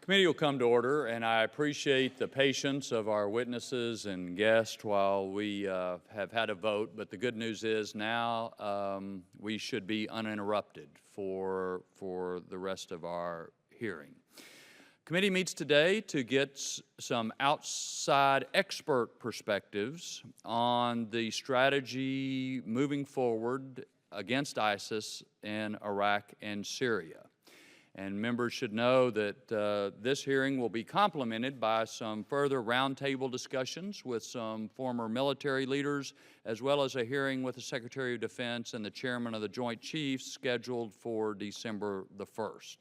Committee will come to order, and I appreciate the patience of our witnesses and guests while we have had a vote. But the good news is now we should be uninterrupted for the rest of our hearing. Committee meets today to get some outside expert perspectives on the strategy moving forward against ISIS in Iraq and Syria. And members should know that this hearing will be complemented by some further roundtable discussions with some former military leaders, as well as a hearing with the Secretary of Defense and the Chairman of the Joint Chiefs scheduled for December the 1st.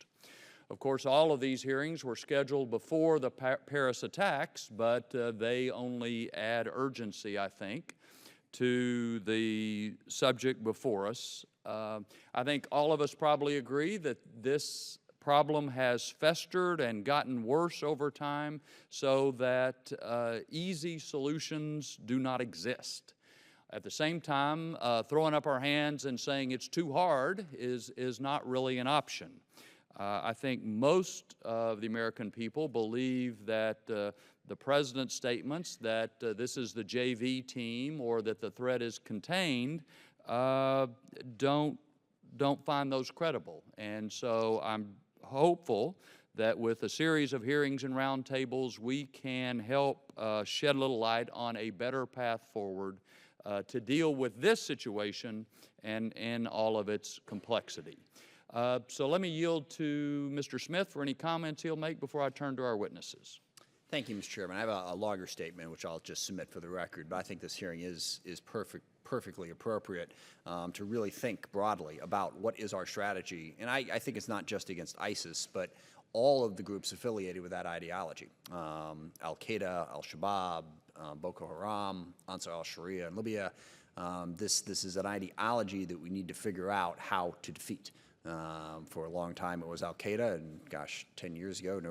Of course, all of these hearings were scheduled before the Paris attacks, but they only add urgency, I think, to the subject before us. I think all of us probably agree that this problem has festered and gotten worse over time, so that easy solutions do not exist. At the same time, throwing up our hands and saying it's too hard is not really an option. I think most of the American people believe that the President's statements that this is the JV team or that the threat is contained don't find those credible. And so I'm hopeful that with a series of hearings and roundtables, we can help shed a little light on a better path forward to deal with this situation and in all of its complexity. So let me yield to Mr. Smith for any comments he'll make before I turn to our witnesses. Thank you, Mr. Chairman. I have a longer statement, which I'll just submit for the record, but I think this hearing is perfectly appropriate to really think broadly about what is our strategy. And I think it's not just against ISIS, but all of the groups affiliated with that ideology. Al-Qaeda, Al-Shabaab, Boko Haram, Ansar al-Sharia in Libya. This is an ideology that we need to figure out how to defeat. For a long time it was Al-Qaeda, and gosh, 10 years ago,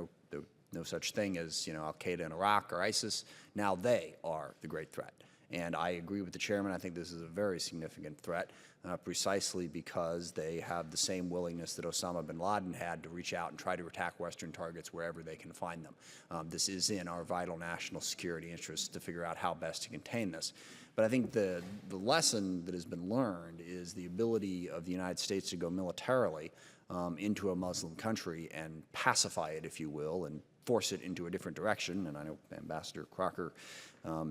no such thing as Al-Qaeda in Iraq or ISIS. Now they are the great threat. And I agree with the chairman. I think this is a very significant threat, precisely because they have the same willingness that Osama bin Laden had to reach out and try to attack Western targets wherever they can find them. This is in our vital national security interests to figure out how best to contain this. But I think the lesson that has been learned is the ability of the United States to go militarily into a Muslim country and pacify it, if you will, and force it into a different direction. And I know Ambassador Crocker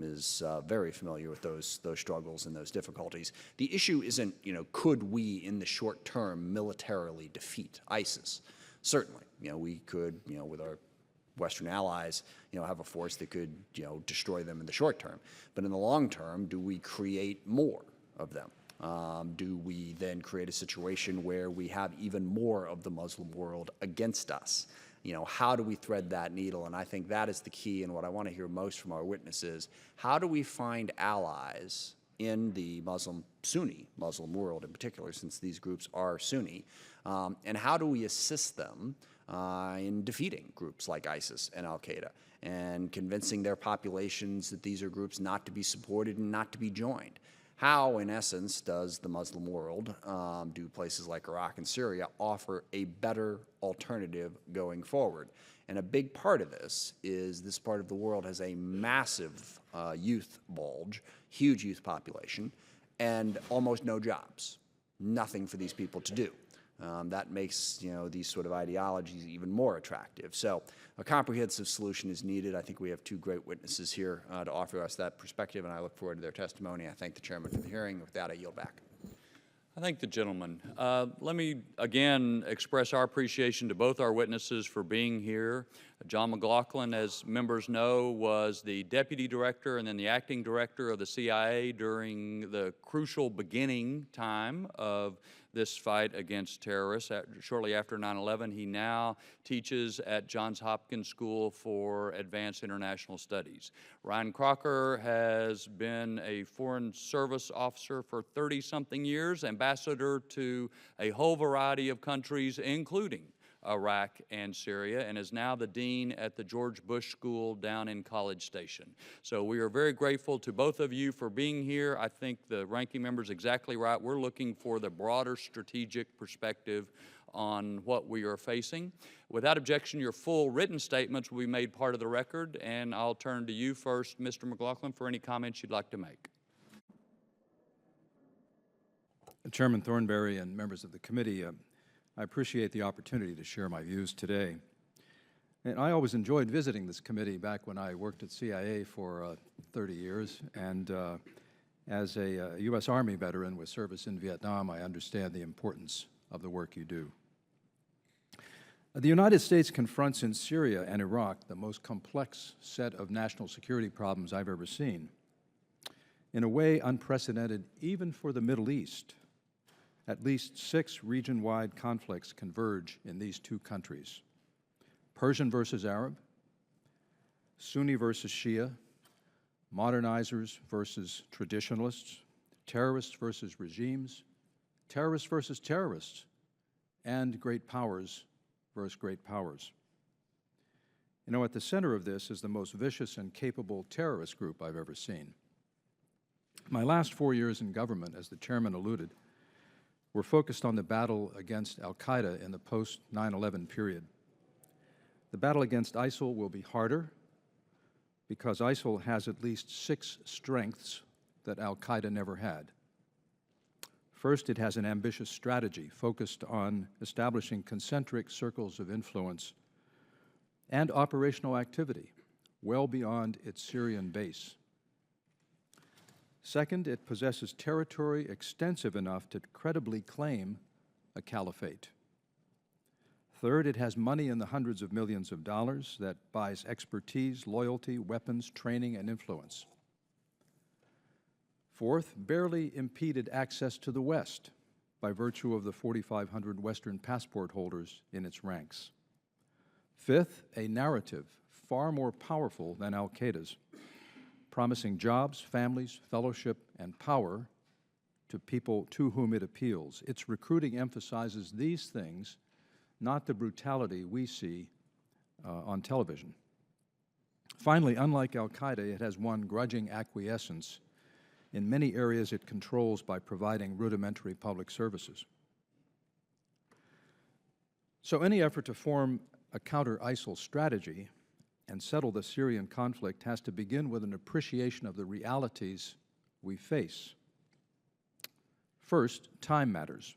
is very familiar with those struggles and those difficulties. The issue isn't, could we in the short term militarily defeat ISIS? Certainly, we could, with our Western allies, have a force that could, destroy them in the short term. But in the long term, do we create more of them? Do we then create a situation where we have even more of the Muslim world against us? How do we thread that needle? And I think that is the key, and what I want to hear most from our witnesses. How do we find allies in the Sunni Muslim world in particular, since these groups are Sunni, and how do we assist them in defeating groups like ISIS and Al-Qaeda and convincing their populations that these are groups not to be supported and not to be joined? How, in essence, does the Muslim world, do places like Iraq and Syria, offer a better alternative going forward? And a big part of this is this part of the world has a massive youth bulge, huge youth population, and almost no jobs, nothing for these people to do. That makes these sort of ideologies even more attractive. So a comprehensive solution is needed. I think we have two great witnesses here to offer us that perspective, and I look forward to their testimony. I thank the chairman for the hearing. With that, I yield back. I thank the gentleman. Let me again express our appreciation to both our witnesses for being here. John McLaughlin, as members know, was the deputy director and then the acting director of the CIA during the crucial beginning time of this fight against terrorists. Shortly after 9/11, he now teaches at Johns Hopkins School for Advanced International Studies. Ryan Crocker has been a Foreign Service officer for 30-something years, ambassador to a whole variety of countries, including Iraq and Syria, and is now the dean at the George Bush School down in College Station. So we are very grateful to both of you for being here. I think the ranking member is exactly right. We're looking for the broader strategic perspective on what we are facing. Without objection, your full written statements will be made part of the record, and I'll turn to you first, Mr. McLaughlin, for any comments you'd like to make. Chairman Thornberry and members of the committee, I appreciate the opportunity to share my views today. And I always enjoyed visiting this committee back when I worked at CIA for 30 years. And as a U.S. Army veteran with service in Vietnam, I understand the importance of the work you do. The United States confronts in Syria and Iraq the most complex set of national security problems I've ever seen. In a way unprecedented even for the Middle East, at least 6 region-wide conflicts converge in these 2 countries: Persian versus Arab, Sunni versus Shia, modernizers versus traditionalists, terrorists versus regimes, terrorists versus terrorists, and great powers versus great powers. You know, at the center of this is the most vicious and capable terrorist group I've ever seen. My last 4 years in government, as the chairman alluded, were focused on the battle against al-Qaeda in the post-9/11 period. The battle against ISIL will be harder because ISIL has at least 6 strengths that al-Qaeda never had. First, it has an ambitious strategy focused on establishing concentric circles of influence and operational activity well beyond its Syrian base. Second, it possesses territory extensive enough to credibly claim a caliphate. Third, it has money in the hundreds of millions of dollars that buys expertise, loyalty, weapons, training, and influence. Fourth, barely impeded access to the West by virtue of the 4,500 Western passport holders in its ranks. Fifth, a narrative far more powerful than al-Qaeda's, promising jobs, families, fellowship, and power to people to whom it appeals. Its recruiting emphasizes these things, not the brutality we see on television. Finally, unlike al-Qaeda, it has won grudging acquiescence in many areas it controls by providing rudimentary public services. So any effort to form a counter-ISIL strategy and settle the Syrian conflict has to begin with an appreciation of the realities we face. First, time matters.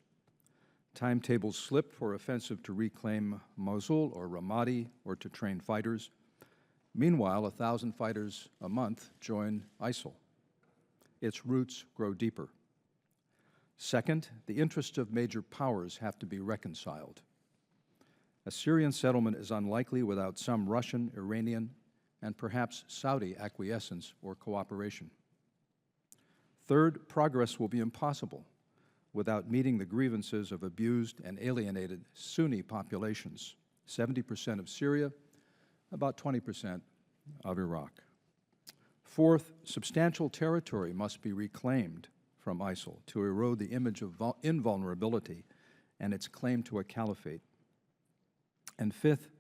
Timetables slip for offensive to reclaim Mosul or Ramadi or to train fighters. Meanwhile, 1,000 fighters a month join ISIL. Its roots grow deeper. Second, the interests of major powers have to be reconciled. A Syrian settlement is unlikely without some Russian, Iranian, and perhaps Saudi acquiescence or cooperation. Third, progress will be impossible without meeting the grievances of abused and alienated Sunni populations, 70% of Syria, about 20% of Iraq. Fourth, substantial territory must be reclaimed from ISIL to erode the image of invulnerability and its claim to a caliphate. And fifth,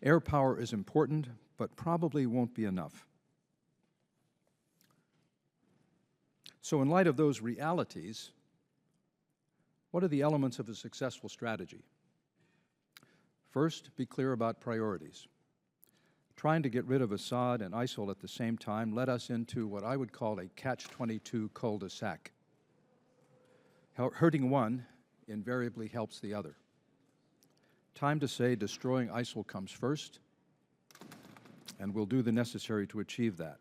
air power is important, but probably won't be enough. So in light of those realities, what are the elements of a successful strategy? First, be clear about priorities. Trying to get rid of Assad and ISIL at the same time led us into what I would call a catch-22 cul-de-sac. Hurting one invariably helps the other. Time to say destroying ISIL comes first, and we'll do the necessary to achieve that.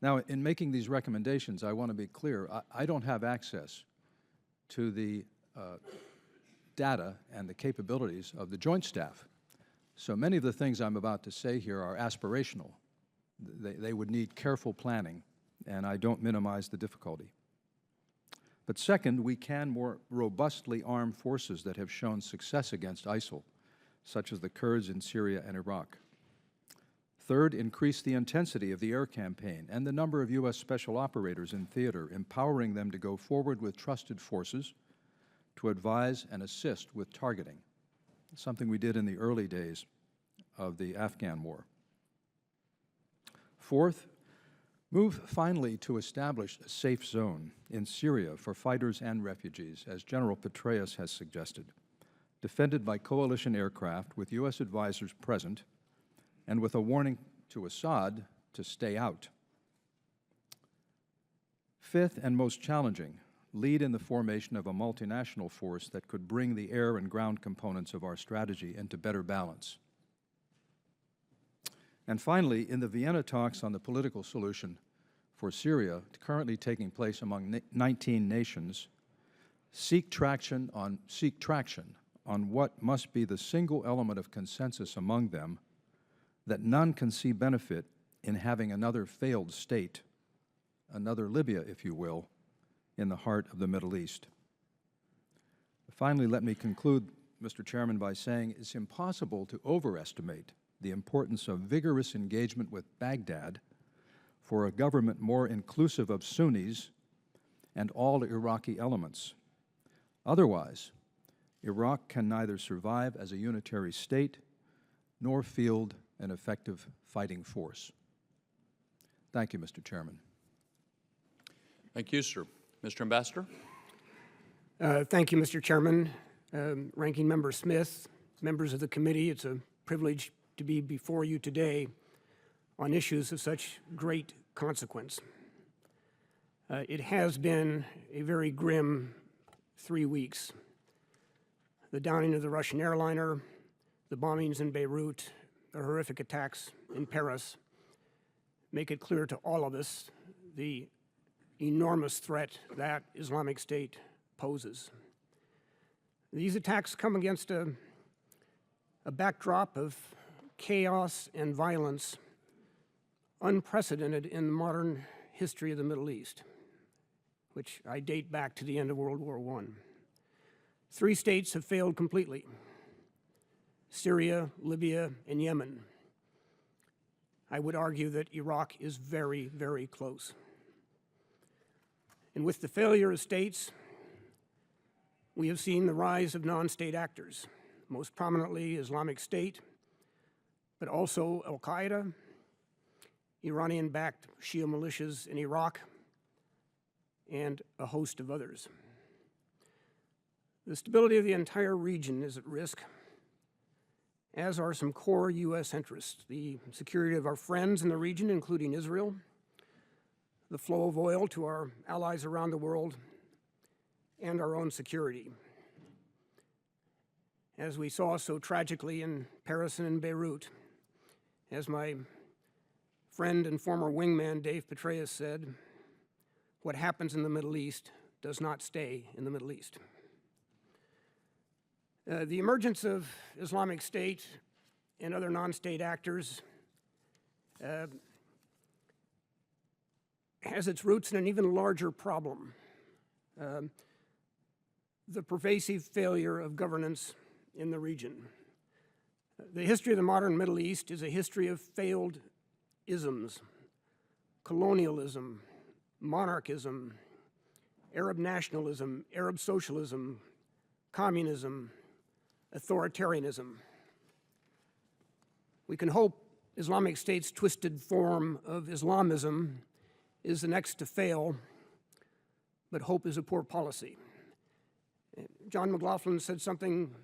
Now, in making these recommendations, I want to be clear. I don't have access to the data and the capabilities of the Joint Staff. So many of the things I'm about to say here are aspirational. They would need careful planning, and I don't minimize the difficulty. But second, we can more robustly arm forces that have shown success against ISIL, such as the Kurds in Syria and Iraq. Third, increase the intensity of the air campaign and the number of U.S. special operators in theater, empowering them to go forward with trusted forces to advise and assist with targeting, something we did in the early days of the Afghan war. Fourth, Move finally to establish a safe zone in Syria for fighters and refugees, as General Petraeus has suggested, defended by coalition aircraft with U.S. advisors present and with a warning to Assad to stay out. Fifth, and most challenging, lead in the formation of a multinational force that could bring the air and ground components of our strategy into better balance. And finally, in the Vienna talks on the political solution for Syria, currently taking place among 19 nations, seek traction on what must be the single element of consensus among them, that none can see benefit in having another failed state, another Libya, if you will, in the heart of the Middle East. Finally, let me conclude, Mr. Chairman, by saying it's impossible to overestimate the importance of vigorous engagement with Baghdad for a government more inclusive of Sunnis and all Iraqi elements. Otherwise, Iraq can neither survive as a unitary state nor field an effective fighting force. Thank you, Mr. Chairman. Thank you, sir. Mr. Ambassador? Thank you, Mr. Chairman. Ranking Member Smith, members of the committee, it's a privilege to be before you today on issues of such great consequence. It has been a very grim 3 weeks. The downing of the Russian airliner, the bombings in Beirut, the horrific attacks in Paris make it clear to all of us the enormous threat that Islamic State poses. These attacks come against a backdrop of chaos and violence unprecedented in the modern history of the Middle East, which I date back to the end of World War I. 3 states have failed completely: Syria, Libya, and Yemen. I would argue that Iraq is very, very close. And with the failure of states, we have seen the rise of non-state actors, most prominently Islamic State, but also Al-Qaeda, Iranian-backed Shia militias in Iraq, and a host of others. The stability of the entire region is at risk, as are some core U.S. interests: the security of our friends in the region, including Israel, the flow of oil to our allies around the world, and our own security. As we saw so tragically in Paris and in Beirut, as my friend and former wingman Dave Petraeus said, what happens in the Middle East does not stay in the Middle East. The emergence of Islamic State and other non-state actors has its roots in an even larger problem: the pervasive failure of governance in the region. The history of the modern Middle East is a history of failed isms: colonialism, monarchism, Arab nationalism, Arab socialism, communism, authoritarianism. We can hope Islamic State's twisted form of Islamism is the next to fail, but hope is a poor policy. John McLaughlin said something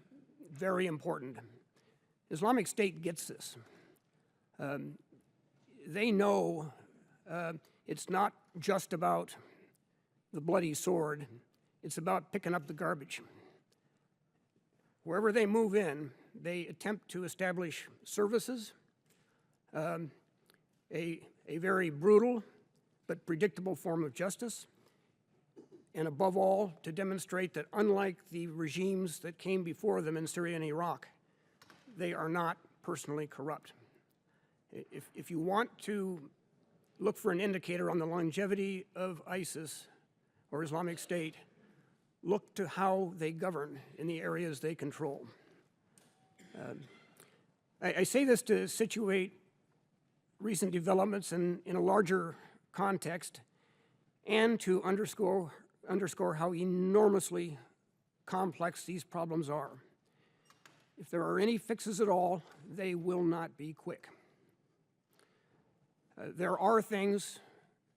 very important. Islamic State gets this. They know it's not just about the bloody sword, it's about picking up the garbage. Wherever they move in, they attempt to establish services, a very brutal but predictable form of justice, and above all, to demonstrate that unlike the regimes that came before them in Syria and Iraq, they are not personally corrupt. If you want to look for an indicator on the longevity of ISIS or Islamic State, look to how they govern in the areas they control. I say this to situate recent developments in a larger context and to underscore how enormously complex these problems are. If there are any fixes at all, they will not be quick. There are things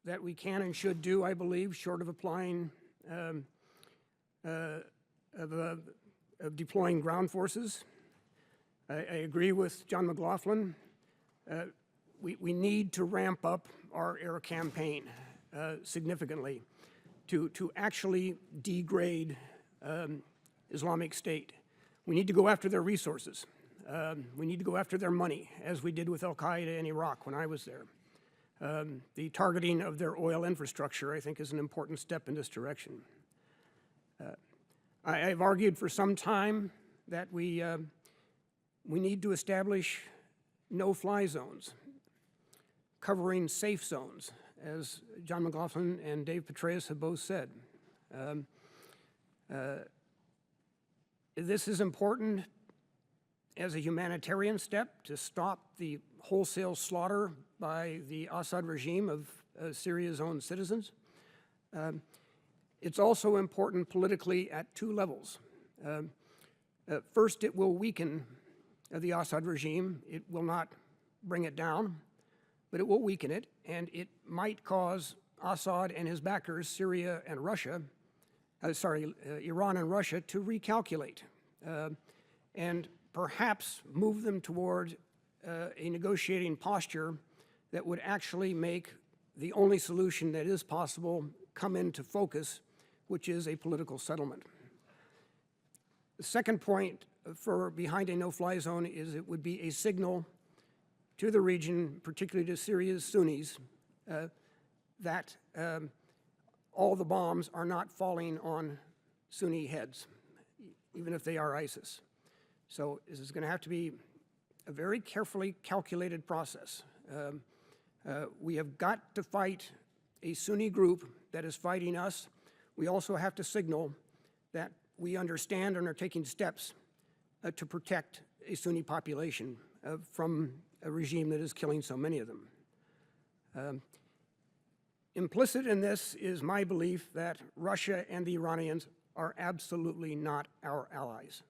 that we can and should do, I believe, short of applying, of deploying ground forces. I agree with John McLaughlin. We need to ramp up our air campaign significantly to actually degrade Islamic State. We need to go after their resources. We need to go after their money, as we did with Al-Qaeda in Iraq when I was there. The targeting of their oil infrastructure, I think, is an important step in this direction. I've argued for some time that we need to establish no-fly zones, covering safe zones, as John McLaughlin and Dave Petraeus have both said. This is important as a humanitarian step to stop the wholesale slaughter by the Assad regime of Syria's own citizens. It's also important politically at two levels. First, it will weaken the Assad regime. It will not bring it down, but it will weaken it, and it might cause Assad and his backers, Syria and Russia, Iran and Russia, to recalculate and perhaps move them toward a negotiating posture that would actually make the only solution that is possible come into focus, which is a political settlement. The second point for behind a no-fly zone is it would be a signal to the region, particularly to Syria's Sunnis, that all the bombs are not falling on Sunni heads, even if they are ISIS. So this is going to have to be a very carefully calculated process. We have got to fight a Sunni group that is fighting us. We also have to signal that we understand and are taking steps to protect a Sunni population from a regime that is killing so many of them. Implicit in this is my belief that Russia and the Iranians are absolutely not our allies.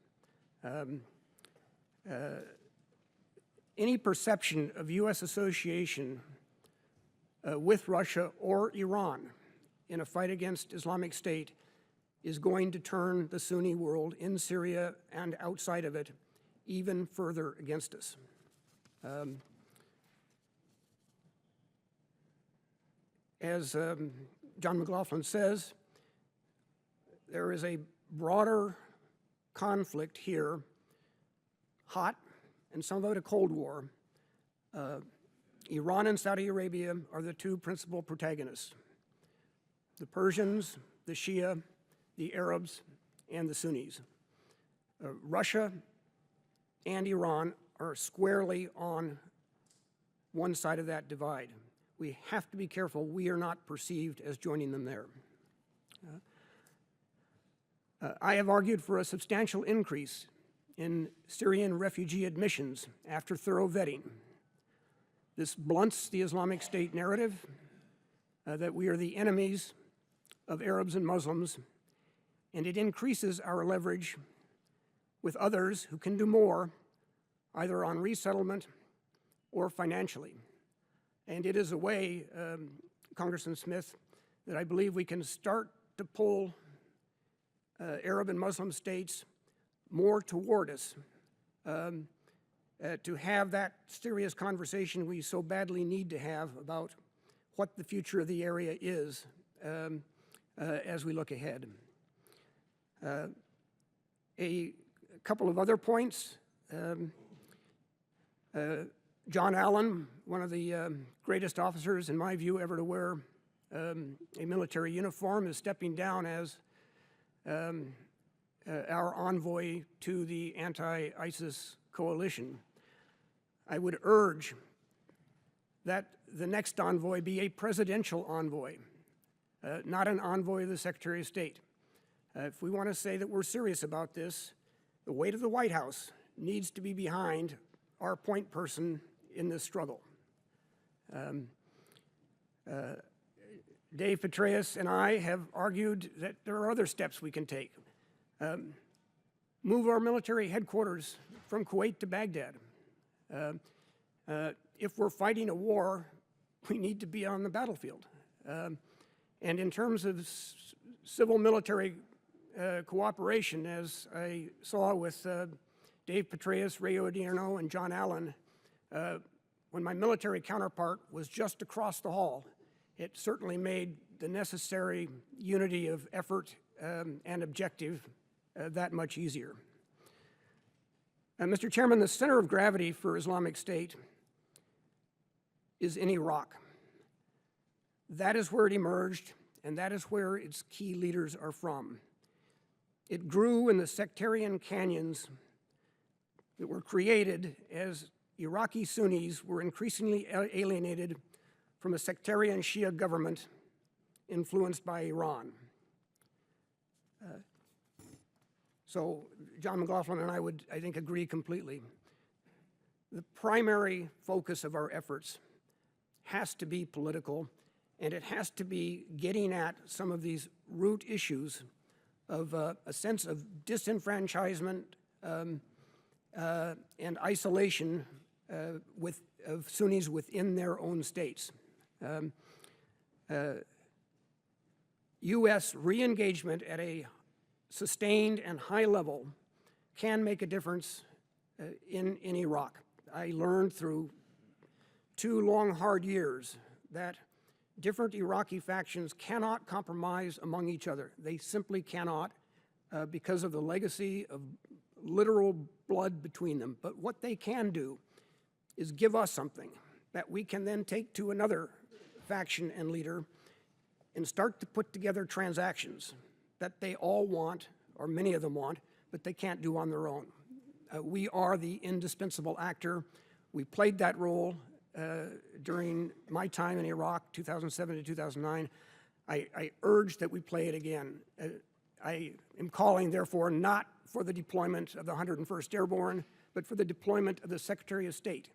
Any perception of U.S. association with Russia or Iran in a fight against Islamic State is going to turn the Sunni world in Syria and outside of it even further against us. As John McLaughlin says, there is a broader conflict here, hot, and some of it a Cold War. Iran and Saudi Arabia are the two principal protagonists. The Persians, the Shia, the Arabs, and the Sunnis. Russia and Iran are squarely on one side of that divide. We have to be careful we are not perceived as joining them there. I have argued for a substantial increase in Syrian refugee admissions after thorough vetting. This blunts the Islamic State narrative that we are the enemies of Arabs and Muslims, and it increases our leverage with others who can do more, either on resettlement or financially. And it is a way, Congressman Smith, that I believe we can start to pull Arab and Muslim states more toward us, to have that serious conversation we so badly need to have about what the future of the area is as we look ahead. A couple of other points. John Allen, one of the greatest officers, in my view, ever to wear a military uniform, is stepping down as our envoy to the anti-ISIS coalition. I would urge that the next envoy be a presidential envoy, not an envoy of the Secretary of State. If we want to say that we're serious about this, the weight of the White House needs to be behind our point person in this struggle. Dave Petraeus and I have argued that there are other steps we can take. Move our military headquarters from Kuwait to Baghdad. If we're fighting a war, we need to be on the battlefield. And in terms of civil-military cooperation, as I saw with Dave Petraeus, Ray Odierno, and John Allen, when my military counterpart was just across the hall, it certainly made the necessary unity of effort and objective that much easier. Mr. Chairman, the center of gravity for Islamic State is in Iraq. That is where it emerged, and that is where its key leaders are from. It grew in the sectarian canyons that were created as Iraqi Sunnis were increasingly alienated from a sectarian Shia government influenced by Iran. So John McLaughlin and I would, I think, agree completely. The primary focus of our efforts has to be political, and it has to be getting at some of these root issues of a sense of disenfranchisement and isolation of Sunnis within their own states. U.S. re-engagement at a sustained and high level can make a difference in Iraq. I learned through 2 long, hard years that different Iraqi factions cannot compromise among each other. They simply cannot because of the legacy of literal blood between them. But what they can do is give us something that we can then take to another faction and leader and start to put together transactions that they all want, or many of them want, but they can't do on their own. We are the indispensable actor. We played that role during my time in Iraq, 2007 to 2009. I urge that we play it again. I am calling, therefore, not for the deployment of the 101st Airborne, but for the deployment of the Secretary of State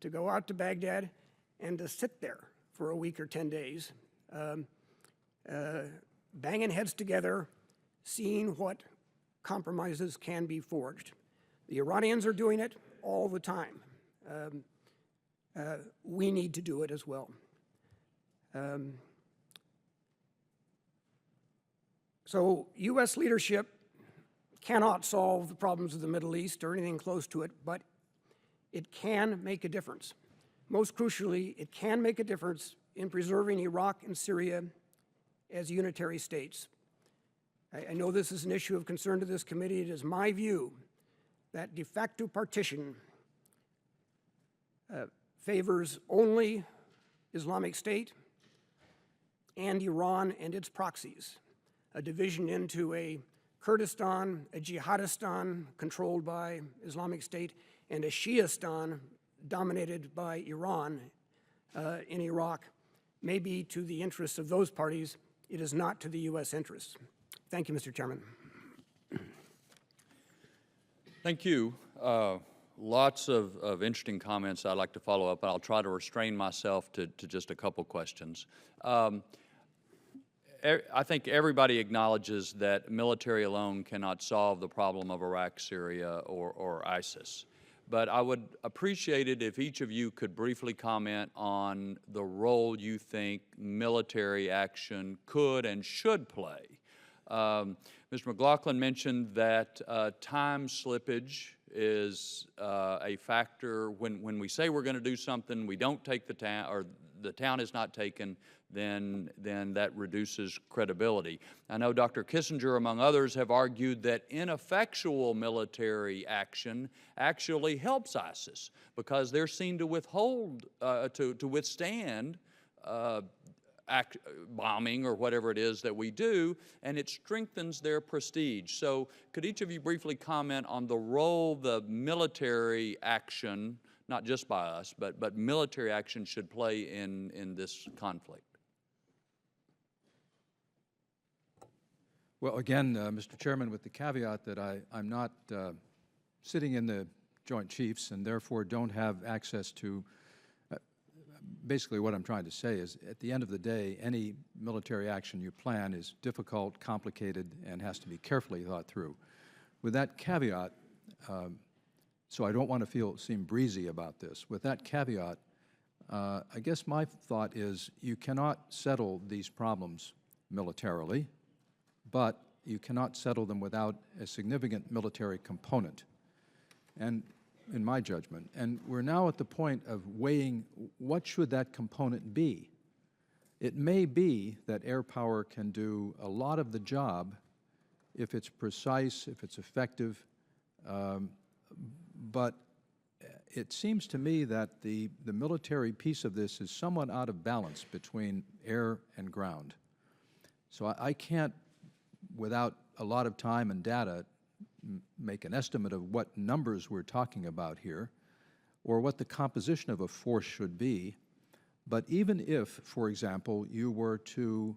to go out to Baghdad and to sit there for a week or 10 days, banging heads together, seeing what compromises can be forged. The Iranians are doing it all the time. We need to do it as well. So U.S. leadership cannot solve the problems of the Middle East or anything close to it, but it can make a difference. Most crucially, it can make a difference in preserving Iraq and Syria as unitary states. I know this is an issue of concern to this committee. It is my view that de facto partition favors only Islamic State and Iran and its proxies. A division into a Kurdistan, a Jihadistan controlled by Islamic State, and a Shiistan dominated by Iran in Iraq may be to the interests of those parties. It is not to the U.S. interests. Thank you, Mr. Chairman. Thank you. Lots of interesting comments I'd like to follow up, but I'll try to restrain myself to just a couple questions. I think everybody acknowledges that military alone cannot solve the problem of Iraq, Syria, or ISIS. But I would appreciate it if each of you could briefly comment on the role you think military action could and should play. Mr. McLaughlin mentioned that time slippage is a factor. When we say we're going to do something, we don't take the town, or the town is not taken, then that reduces credibility. I know Dr. Kissinger, among others, have argued that ineffectual military action actually helps ISIS because they're seen to withstand bombing or whatever it is that we do, and it strengthens their prestige. So could each of you briefly comment on the role the military action, not just by us, but military action should play in this conflict? Well, again, Mr. Chairman, with the caveat that I'm not sitting in the Joint Chiefs and therefore don't have access to, basically what I'm trying to say is, at the end of the day, any military action you plan is difficult, complicated, and has to be carefully thought through. With that caveat, so I don't want to seem breezy about this. With that caveat, I guess my thought is you cannot settle these problems militarily, but you cannot settle them without a significant military component, and in my judgment. And we're now at the point of weighing what should that component be. It may be that air power can do a lot of the job if it's precise, if it's effective, but it seems to me that the military piece of this is somewhat out of balance between air and ground. So I can't, without a lot of time and data, make an estimate of what numbers we're talking about here or what the composition of a force should be. But even if, for example, you were to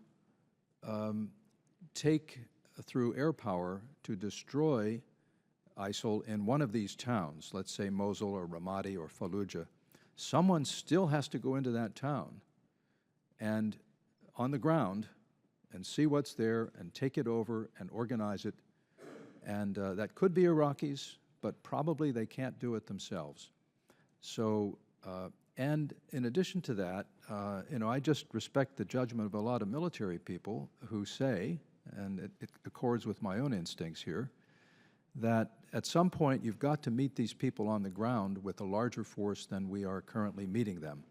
take through air power to destroy ISIL in one of these towns, let's say Mosul or Ramadi or Fallujah, someone still has to go into that town and on the ground and see what's there and take it over and organize it. And that could be Iraqis, but probably they can't do it themselves. So, and in addition to that, you know, I just respect the judgment of a lot of military people who say, and it accords with my own instincts here, that at some point you've got to meet these people on the ground with a larger force than we are currently meeting them.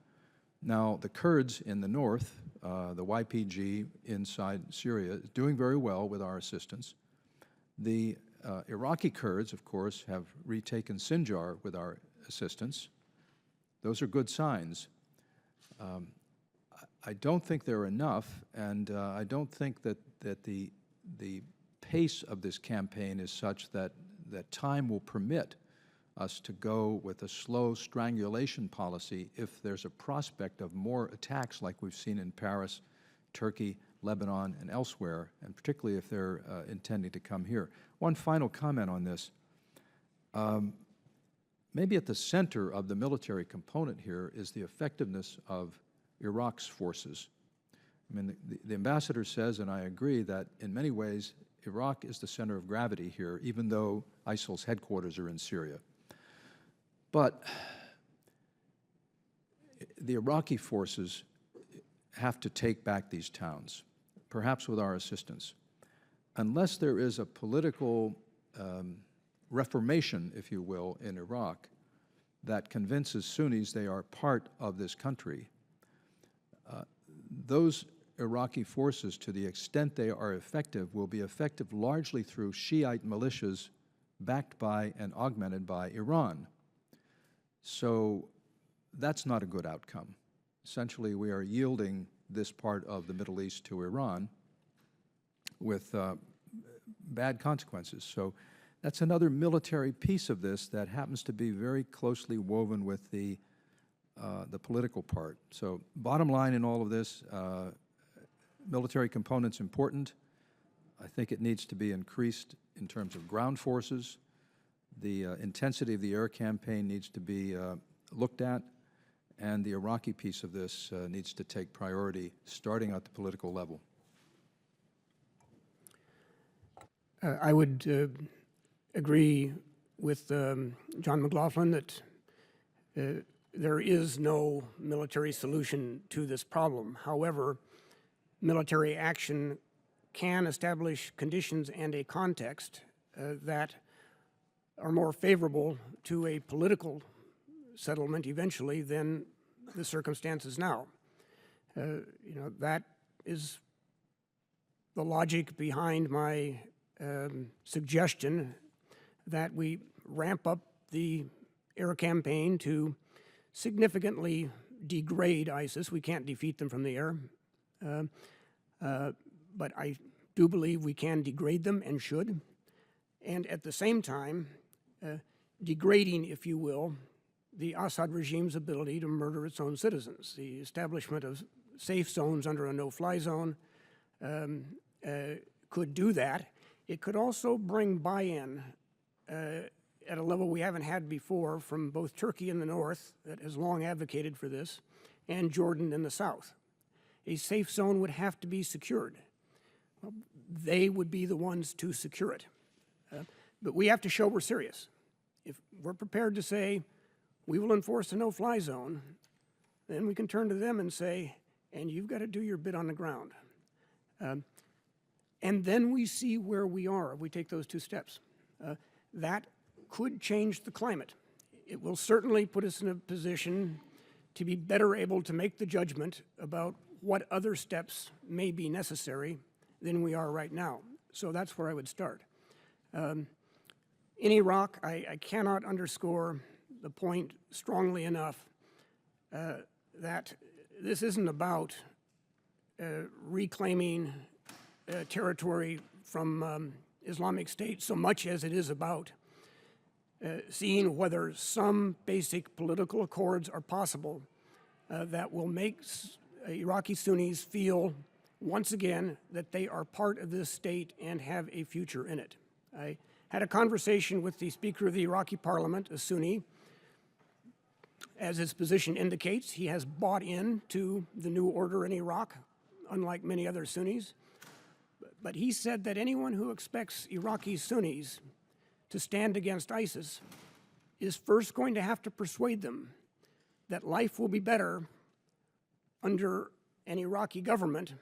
Now, the Kurds in the north, the YPG inside Syria, is doing very well with our assistance. The Iraqi Kurds, of course, have retaken Sinjar with our assistance. Those are good signs. I don't think they're enough, and I don't think that the pace of this campaign is such that time will permit us to go with a slow strangulation policy if there's a prospect of more attacks like we've seen in Paris, Turkey, Lebanon, and elsewhere, and particularly if they're intending to come here. One final comment on this. Maybe at the center of the military component here is the effectiveness of Iraq's forces. I mean, the ambassador says, and I agree, that in many ways Iraq is the center of gravity here, even though ISIL's headquarters are in Syria. But the Iraqi forces have to take back these towns, perhaps with our assistance. Unless there is a political reformation, if you will, in Iraq that convinces Sunnis they are part of this country, those Iraqi forces, to the extent they are effective, will be effective largely through Shiite militias backed by and augmented by Iran. So that's not a good outcome. Essentially, we are yielding this part of the Middle East to Iran with bad consequences. So that's another military piece of this that happens to be very closely woven with the political part. So bottom line in all of this, military component's important. I think it needs to be increased in terms of ground forces. The intensity of the air campaign needs to be looked at, and the Iraqi piece of this needs to take priority starting at the political level. I would agree with John McLaughlin that there is no military solution to this problem. However, military action can establish conditions and a context that are more favorable to a political settlement eventually than the circumstances now. You know, that is the logic behind my suggestion that we ramp up the air campaign to significantly degrade ISIS. We can't defeat them from the air, but I do believe we can degrade them and should. And at the same time, degrading, if you will, the Assad regime's ability to murder its own citizens. The establishment of safe zones under a no-fly zone could do that. It could also bring buy-in at a level we haven't had before from both Turkey in the north, that has long advocated for this, and Jordan in the south. A safe zone would have to be secured. Well, they would be the ones to secure it. But we have to show we're serious. If we're prepared to say we will enforce a no-fly zone, then we can turn to them and say, and you've got to do your bit on the ground. And then we see where we are if we take those two steps. That could change the climate. It will certainly put us in a position to be better able to make the judgment about what other steps may be necessary than we are right now. So that's where I would start. In Iraq, I cannot underscore the point strongly enough that this isn't about reclaiming territory from Islamic State so much as it is about seeing whether some basic political accords are possible that will make Iraqi Sunnis feel once again that they are part of this state and have a future in it. I had a conversation with the Speaker of the Iraqi Parliament, a Sunni. As his position indicates, he has bought into the new order in Iraq, unlike many other Sunnis. But he said that anyone who expects Iraqi Sunnis to stand against ISIS is first going to have to persuade them that life will be better under an Iraqi government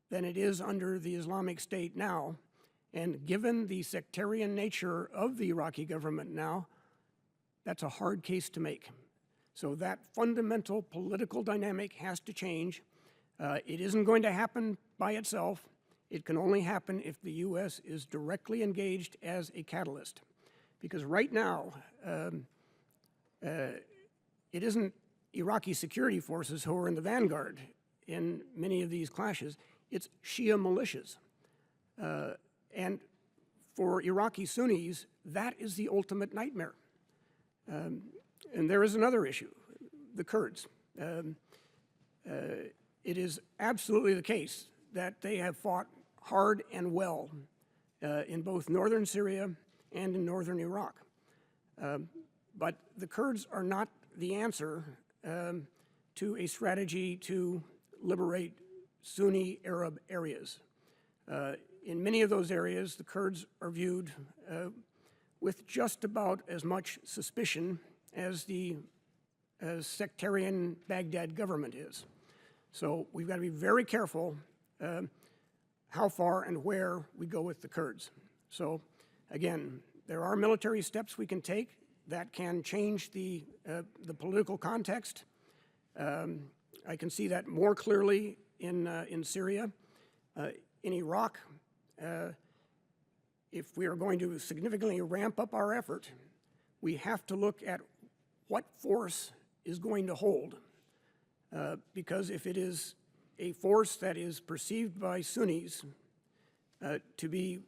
than it is under the Islamic State now. And given the sectarian nature of the Iraqi government now, that's a hard case to make. So that fundamental political dynamic has to change. It isn't going to happen by itself. It can only happen if the U.S. is directly engaged as a catalyst. Because right now, it isn't Iraqi security forces who are in the vanguard in many of these clashes. It's Shia militias. And for Iraqi Sunnis, that is the ultimate nightmare. And there is another issue, the Kurds. It is absolutely the case that they have fought hard and well in both northern Syria and in northern Iraq. But the Kurds are not the answer to a strategy to liberate Sunni Arab areas. In many of those areas, the Kurds are viewed with just about as much suspicion as the sectarian Baghdad government is. So we've got to be very careful how far and where we go with the Kurds. So again, there are military steps we can take that can change the political context. I can see that more clearly in Syria. In Iraq, if we are going to significantly ramp up our effort, we have to look at what force is going to hold. Because if it is a force that is perceived by Sunnis to be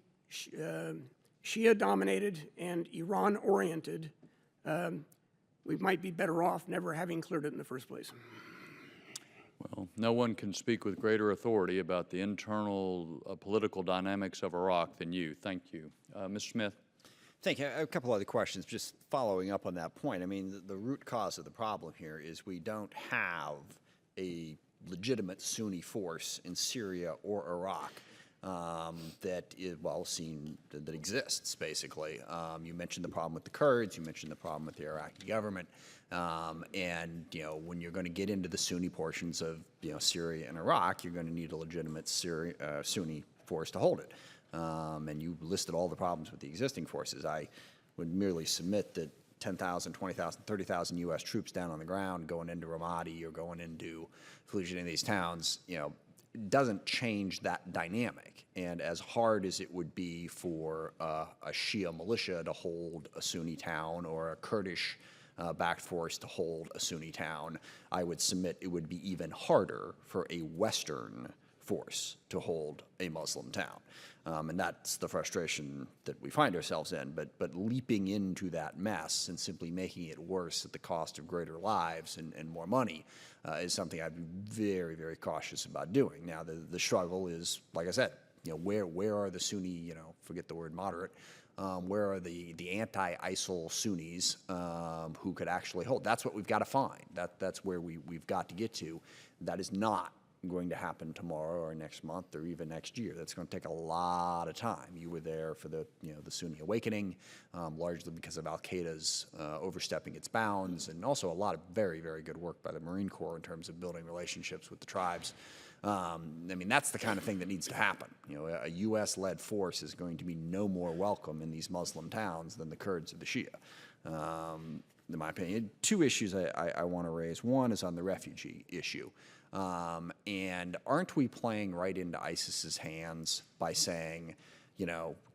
Shia-dominated and Iran-oriented, we might be better off never having cleared it in the first place. Well, no one can speak with greater authority about the internal political dynamics of Iraq than you. Thank you. Mr. Smith? Thank you. I have a couple other questions, just following up on that point. I mean, the root cause of the problem here is we don't have a legitimate Sunni force in Syria or Iraq that is well seen, that exists, basically. You mentioned the problem with the Kurds, you mentioned the problem with the Iraqi government, and, you know, when you're going to get into the Sunni portions of, you know, Syria and Iraq, you're going to need a legitimate Sunni force to hold it. And you listed all the problems with the existing forces. I would merely submit that 10,000, 20,000, 30,000 U.S. troops down on the ground going into Ramadi or going into Fallujah, in these towns, you know, doesn't change that dynamic. And as hard as it would be for a Shia militia to hold a Sunni town or a Kurdish backed force to hold a Sunni town, I would submit it would be even harder for a Western force to hold a Muslim town. And that's the frustration that we find ourselves in. But leaping into that mess and simply making it worse at the cost of greater lives and more money is something I'd be very, very cautious about doing. Now, the struggle is, like I said, you know, where are the Sunni, you know, forget the word moderate, where are the anti-ISIL Sunnis who could actually hold? That's what we've got to find. That's where we've got to get to. That is not going to happen tomorrow or next month or even next year. That's going to take a lot of time. You were there for the Sunni awakening, largely because of al-Qaeda's overstepping its bounds, and also a lot of very, very good work by the Marine Corps in terms of building relationships with the tribes. I mean, that's the kind of thing that needs to happen. A U.S.-led force is going to be no more welcome in these Muslim towns than the Kurds or the Shia. In my opinion, two issues I want to raise. One is on the refugee issue. And aren't we playing right into ISIS's hands by saying,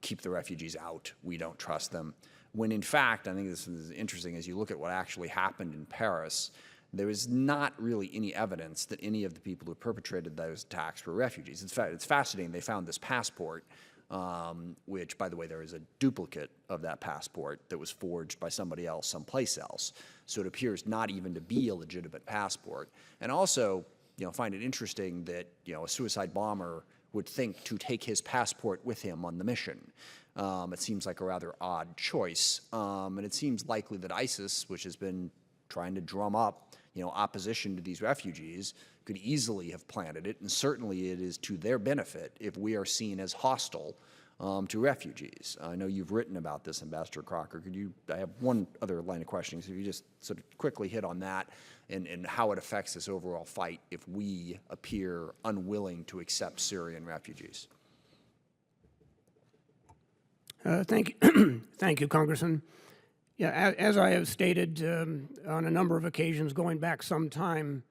keep the refugees out, we don't trust them? When in fact, I think this is interesting, as you look at what actually happened in Paris, there is not really any evidence that any of the people who perpetrated those attacks were refugees. In fact, it's fascinating, they found this passport, which, by the way, there is a duplicate of that passport that was forged by somebody else someplace else. So it appears not even to be a legitimate passport. And also, find it interesting that, a suicide bomber would think to take his passport with him on the mission. It seems like a rather odd choice. And it seems likely that ISIS, which has been trying to drum up, opposition to these refugees, could easily have planted it, and certainly it is to their benefit if we are seen as hostile to refugees. I know you've written about this, Ambassador Crocker. I have one other line of questioning, so if you just sort of quickly hit on that and how it affects this overall fight if we appear unwilling to accept Syrian refugees. Thank you, thank you, Congressman. Yeah, as I have stated on a number of occasions going back some time,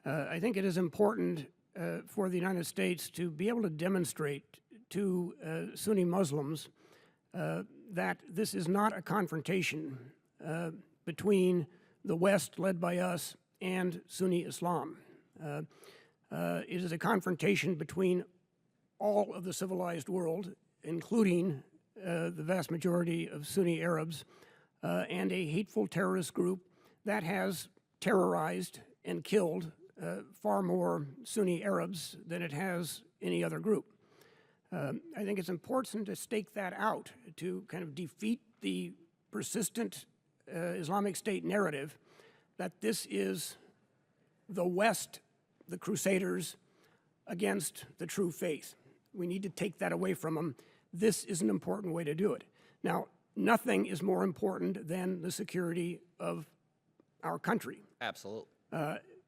I think it is important for the United States to be able to demonstrate to Sunni Muslims that this is not a confrontation between the West, led by us, and Sunni Islam. It is a confrontation between all of the civilized world, including the vast majority of Sunni Arabs, and a hateful terrorist group that has terrorized and killed far more Sunni Arabs than it has any other group. I think it's important to stake that out, to kind of defeat the persistent Islamic State narrative that this is the West, the Crusaders, against the true faith. We need to take that away from them. This is an important way to do it. Now, nothing is more important than the security of our country. Absolutely.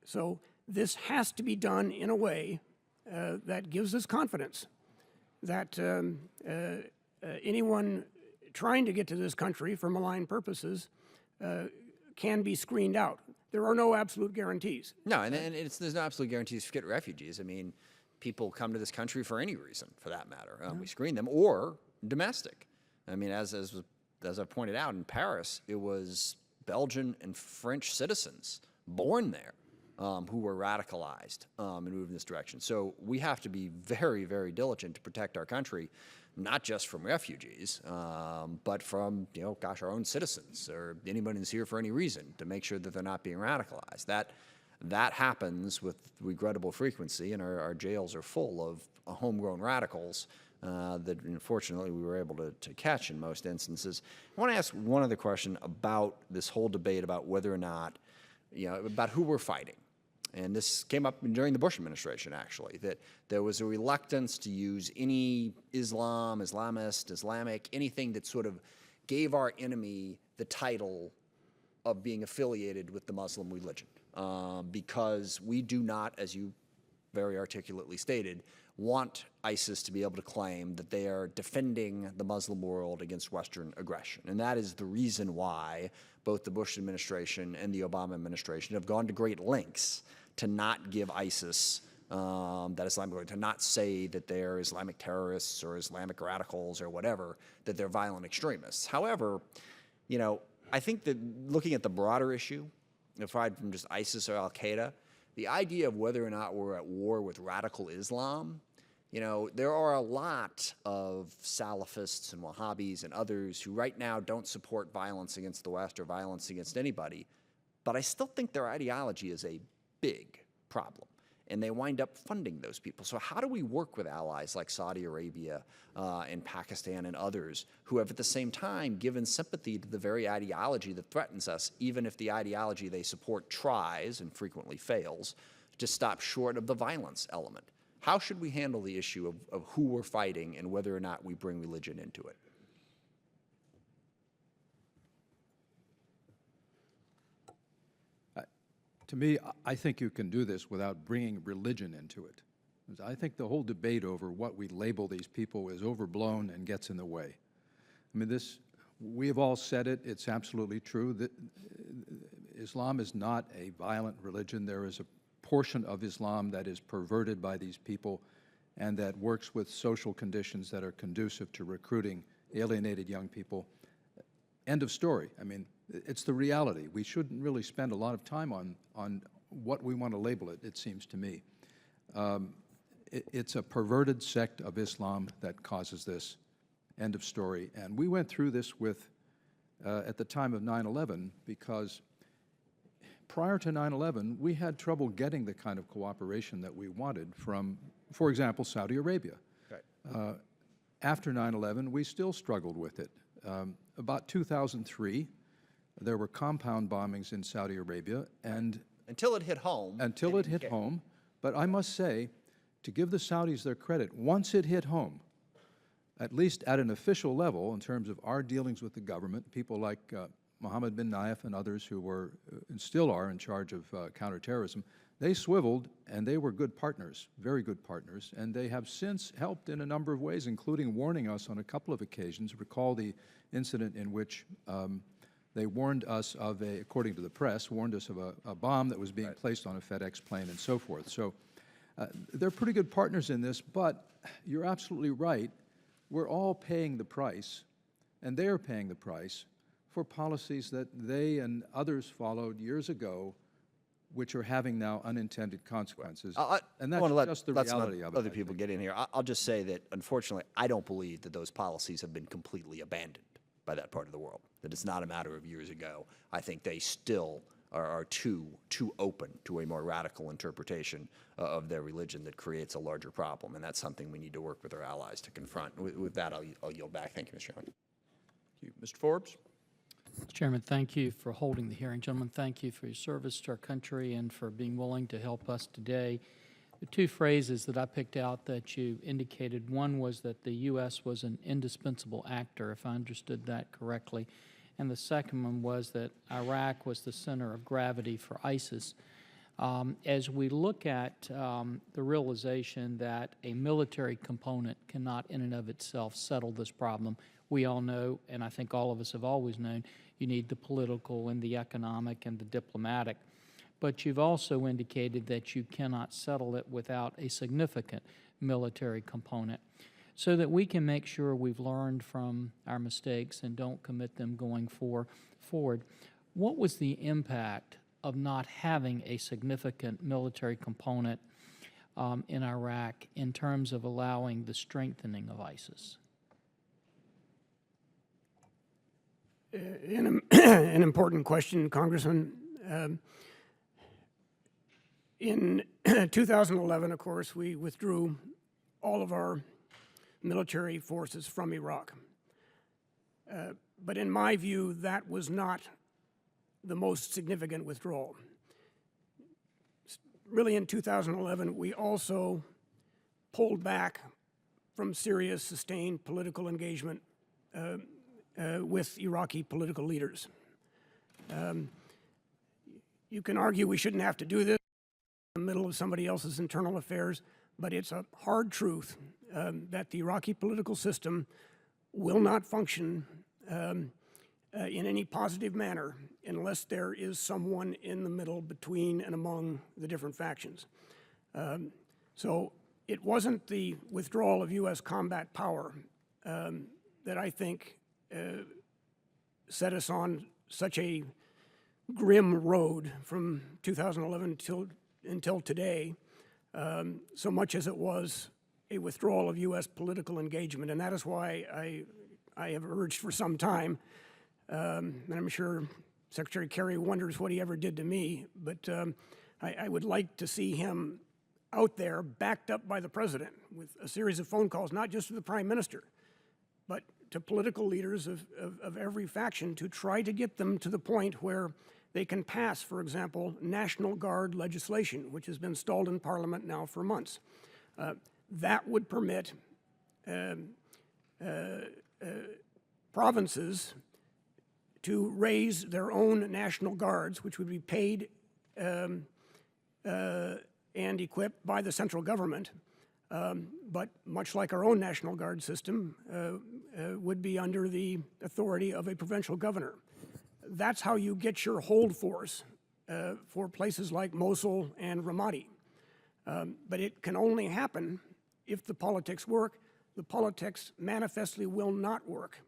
So this has to be done in a way that gives us confidence that anyone trying to get to this country for malign purposes can be screened out. There are no absolute guarantees. No, and there's no absolute guarantees to get refugees. I mean, people come to this country for any reason, for that matter. We screen them, or domestic. I mean, as I've pointed out, in Paris, it was Belgian and French citizens born there who were radicalized and moved in this direction. So we have to be very, very diligent to protect our country, not just from refugees, but from, our own citizens or anybody who's here for any reason, to make sure that they're not being radicalized. That happens with regrettable frequency, and our jails are full of homegrown radicals that unfortunately we were able to catch in most instances. I want to ask one other question about this whole debate about whether or not, about who we're fighting. And this came up during the Bush administration, actually, that there was a reluctance to use any Islamic, anything that sort of gave our enemy the title of being affiliated with the Muslim religion, because we do not, as you very articulately stated, want ISIS to be able to claim that they are defending the Muslim world against Western aggression. And that is the reason why both the Bush administration and the Obama administration have gone to great lengths to not give ISIS that Islamic, to not say that they're Islamic terrorists or Islamic radicals or whatever, that they're violent extremists. However, I think that looking at the broader issue, aside from just ISIS or al-Qaeda, the idea of whether or not we're at war with radical Islam, there are a lot of Salafists and Wahhabis and others who right now don't support violence against the West or violence against anybody, but I still think their ideology is a big problem, and they wind up funding those people. So how do we work with allies like Saudi Arabia and Pakistan and others who have at the same time given sympathy to the very ideology that threatens us, even if the ideology they support tries and frequently fails just stop short of the violence element. How should we handle the issue of who we're fighting and whether or not we bring religion into it? To me, I think you can do this without bringing religion into it. I think the whole debate over what we label these people is overblown and gets in the way. I mean, we have all said it, it's absolutely true that Islam is not a violent religion. There is a portion of Islam that is perverted by these people and that works with social conditions that are conducive to recruiting alienated young people. End of story. I mean, it's the reality. We shouldn't really spend a lot of time on what we want to label it, it seems to me. It's a perverted sect of Islam that causes this. End of story. And we went through this with, at the time of 9/11, because prior to 9/11, we had trouble getting the kind of cooperation that we wanted from, for example, Saudi Arabia. Right. After 9/11, we still struggled with it. About 2003, there were compound bombings in Saudi Arabia, and Until it hit home. until it hit home, but I must say, to give the Saudis their credit, once it hit home, at least at an official level, in terms of our dealings with the government, people like Mohammed bin Nayef and others who were and still are in charge of counterterrorism, they swiveled and they were good partners, very good partners, and they have since helped in a number of ways, including warning us on a couple of occasions. Recall the incident in which they warned us of according to the press, warned us of a bomb that was being placed on a FedEx plane and so forth. So they're pretty good partners in this, but you're absolutely right. We're all paying the price, and they're paying the price for policies that they and others followed years ago, which are having now unintended consequences. And that's just the reality of it. Other people get in here. I'll just say that, unfortunately, I don't believe that those policies have been completely abandoned by that part of the world, that it's not a matter of years ago. I think they still are too open to a more radical interpretation of their religion that creates a larger problem, and that's something we need to work with our allies to confront. With that, I'll yield back. Thank you, Mr. Chairman. Thank you. Mr. Forbes? Mr. Chairman, thank you for holding the hearing. Gentlemen, thank you for your service to our country and for being willing to help us today. The two phrases that I picked out that you indicated, one was that the U.S. was an indispensable actor, if I understood that correctly, and the second one was that Iraq was the center of gravity for ISIS. As we look at the realization that a military component cannot in and of itself settle this problem, we all know, and I think all of us have always known, you need the political and the economic and the diplomatic. But you've also indicated that you cannot settle it without a significant military component, so that we can make sure we've learned from our mistakes and don't commit them going forward. What was the impact of not having a significant military component in Iraq in terms of allowing the strengthening of ISIS? An important question, Congressman. In 2011, of course, we withdrew all of our military forces from Iraq. But in my view, that was not the most significant withdrawal. Really, in 2011, we also pulled back from Syria's sustained political engagement with Iraqi political leaders. You can argue we shouldn't have to do this in the middle of somebody else's internal affairs, but it's a hard truth that the Iraqi political system will not function in any positive manner unless there is someone in the middle between and among the different factions. So it wasn't the withdrawal of U.S. combat power that I think set us on such a grim road from 2011 until today, so much as it was a withdrawal of U.S. political engagement. And that is why I have urged for some time, and I'm sure Secretary Kerry wonders what he ever did to me, but I would like to see him out there backed up by the President with a series of phone calls, not just to the Prime Minister, but to political leaders of every faction to try to get them to the point where they can pass, for example, National Guard legislation, which has been stalled in Parliament now for months. That would permit provinces to raise their own National Guards, which would be paid and equipped by the central government, but much like our own National Guard system, would be under the authority of a provincial governor. That's how you get your hold force for places like Mosul and Ramadi. But it can only happen if the politics work. The politics manifestly will not work.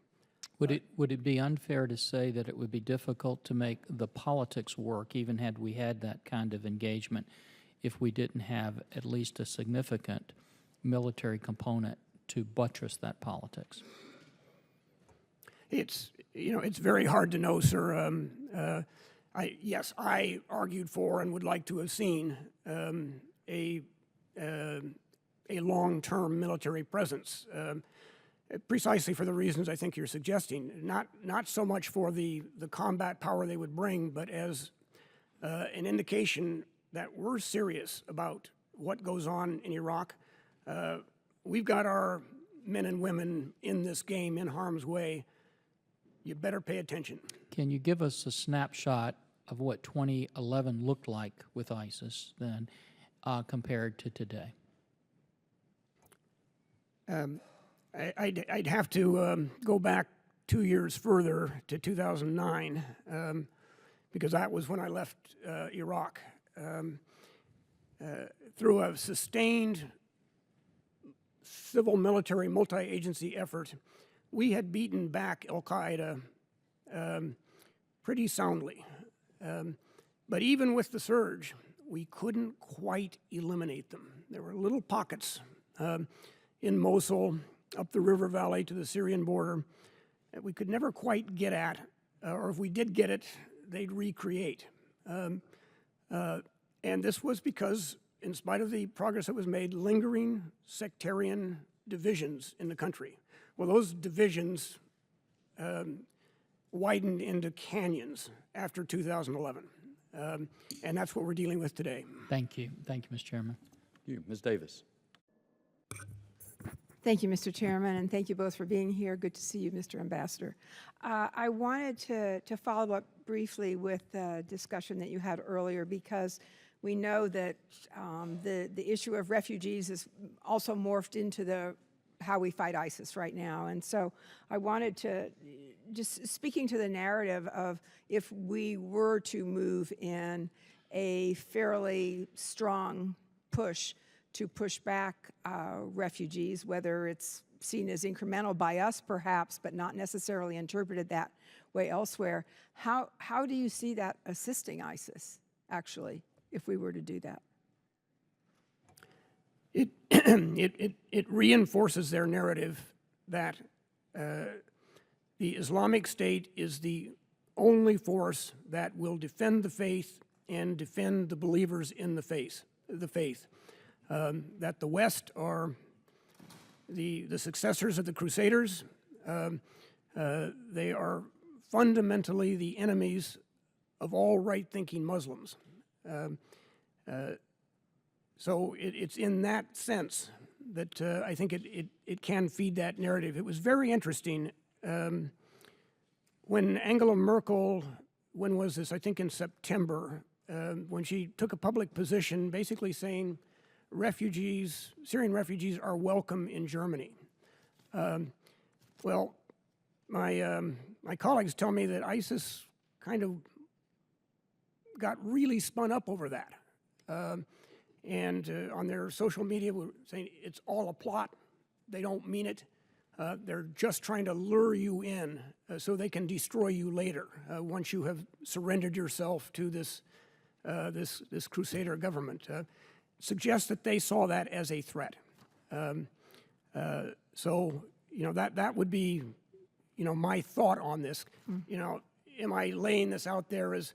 Would it be unfair to say that it would be difficult to make the politics work, even had we had that kind of engagement, if we didn't have at least a significant military component to buttress that politics? It's very hard to know, sir. Yes, I argued for and would like to have seen a long-term military presence, precisely for the reasons I think you're suggesting. Not so much for the combat power they would bring, but as an indication that we're serious about what goes on in Iraq. We've got our men and women in this game in harm's way. You better pay attention. Can you give us a snapshot of what 2011 looked like with ISIS then compared to today? I'd have to go back 2 years further to 2009 because that was when I left Iraq. Through a sustained civil military multi-agency effort, we had beaten back al-Qaeda pretty soundly. But even with the surge, we couldn't quite eliminate them. There were little pockets in Mosul, up the river valley to the Syrian border, that we could never quite get at, or if we did get it, they'd recreate. And this was because, in spite of the progress that was made, lingering sectarian divisions in the country. Well, those divisions widened into canyons after 2011. And that's what we're dealing with today. Thank you. Thank you, Mr. Chairman. Thank you. Ms. Davis. Thank you, Mr. Chairman, and thank you both for being here. Good to see you, Mr. Ambassador. I wanted to follow up briefly with the discussion that you had earlier, because we know that the issue of refugees is also morphed into how we fight ISIS right now. And so I wanted to, just speaking to the narrative of if we were to move in a fairly strong push to push back refugees, whether it's seen as incremental by us perhaps, but not necessarily interpreted that way elsewhere, how do you see that assisting ISIS, actually, if we were to do that? It reinforces their narrative that the Islamic State is the only force that will defend the faith and defend the believers in the faith. That the West are the successors of the Crusaders. They are fundamentally the enemies of all right-thinking Muslims. So it's in that sense that I think it can feed that narrative. It was very interesting when Angela Merkel, when was this? I think in September, when she took a public position basically saying Syrian refugees are welcome in Germany. Well, my colleagues tell me that ISIS kind of got really spun up over that. And on their social media were saying it's all a plot. They don't mean it. They're just trying to lure you in so they can destroy you later once you have surrendered yourself to this Crusader government. Suggests that they saw that as a threat. So that would be my thought on this. Am I laying this out there as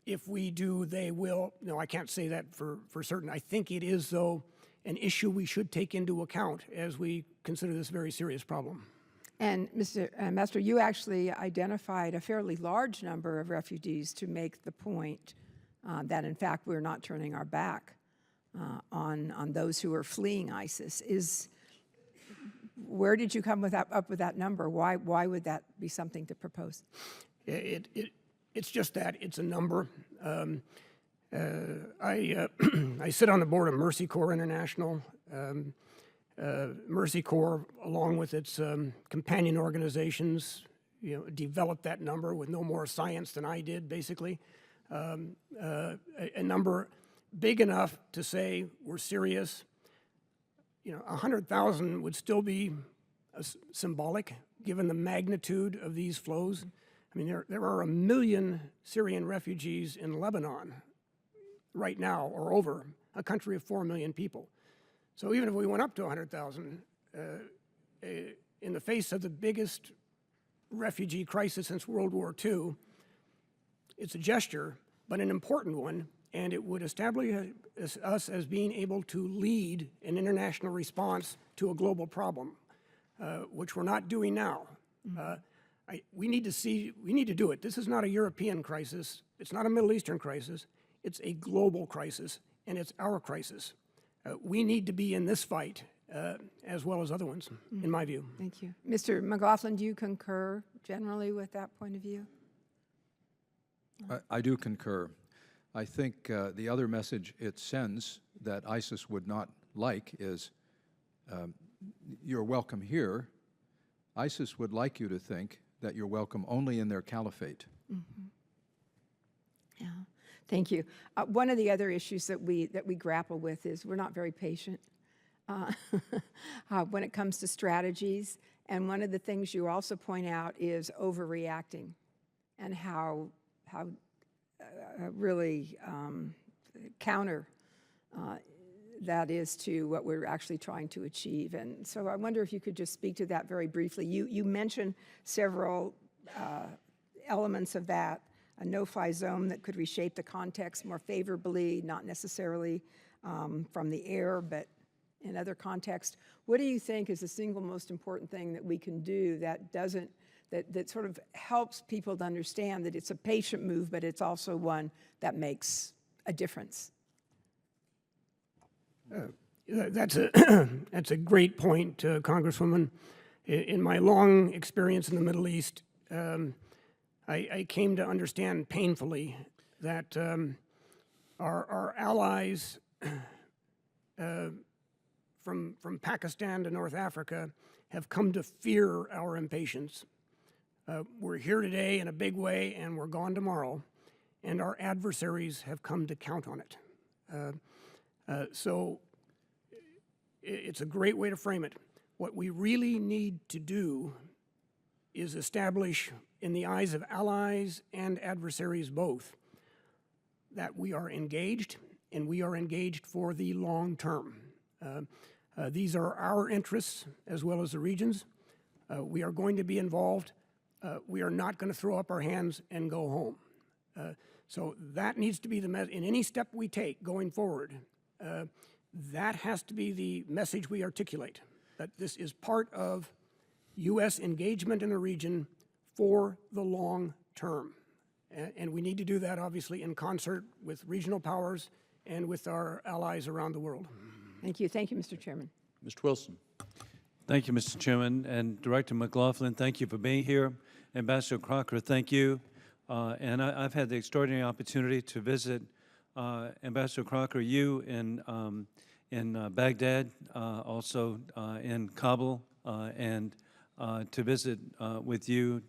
if we do, they will? No, I can't say that for certain. I think it is, though, an issue we should take into account as we consider this very serious problem. And Mr. Ambassador, you actually identified a fairly large number of refugees to make the point that, in fact, we're not turning our back on those who are fleeing ISIS. Where did you come up with that number? Why would that be something to propose? It's just that. It's a number. I sit on the board of Mercy Corps International. Mercy Corps, along with its companion organizations, developed that number with no more science than I did, basically. A number big enough to say we're serious. 100,000 would still be symbolic, given the magnitude of these flows. I mean, there are 1 million Syrian refugees in Lebanon right now, or over, a country of 4 million people. So even if we went up to 100,000, in the face of the biggest refugee crisis since World War II, it's a gesture, but an important one, and it would establish us as being able to lead an international response to a global problem, which we're not doing now. We need to do it. This is not a European crisis. It's not a Middle Eastern crisis. It's a global crisis, and it's our crisis. We need to be in this fight as well as other ones, in my view. Thank you. Mr. McLaughlin, do you concur generally with that point of view? I do concur. I think the other message it sends that ISIS would not like is you're welcome here. ISIS would like you to think that you're welcome only in their caliphate. Mm-hmm. Yeah, thank you. One of the other issues that we grapple with is we're not very patient when it comes to strategies. And one of the things you also point out is overreacting, and how really counter that is to what we're actually trying to achieve. And so I wonder if you could just speak to that very briefly. You mentioned several elements of that, a no-fly zone that could reshape the context more favorably, not necessarily from the air, but in other contexts. What do you think is the single most important thing that we can do that doesn't, that sort of helps people to understand that it's a patient move, but it's also one that makes a difference? That's a great point, Congresswoman. In my long experience in the Middle East, I came to understand painfully that our allies from Pakistan to North Africa have come to fear our impatience. We're here today in a big way, and we're gone tomorrow, and our adversaries have come to count on it. So it's a great way to frame it. What we really need to do is establish, in the eyes of allies and adversaries both, that we are engaged, and we are engaged for the long term. These are our interests as well as the region's. We are going to be involved. We are not going to throw up our hands and go home. So that needs to be the message. In any step we take going forward, that has to be the message we articulate, that this is part of U.S. engagement in the region for the long term. And we need to do that, obviously, in concert with regional powers and with our allies around the world. Thank you. Thank you, Mr. Chairman. Mr. Wilson. Thank you, Mr. Chairman. And Director McLaughlin, thank you for being here. Ambassador Crocker, thank you. And I've had the extraordinary opportunity to visit Ambassador Crocker, you in Baghdad, also in Kabul, and to visit with you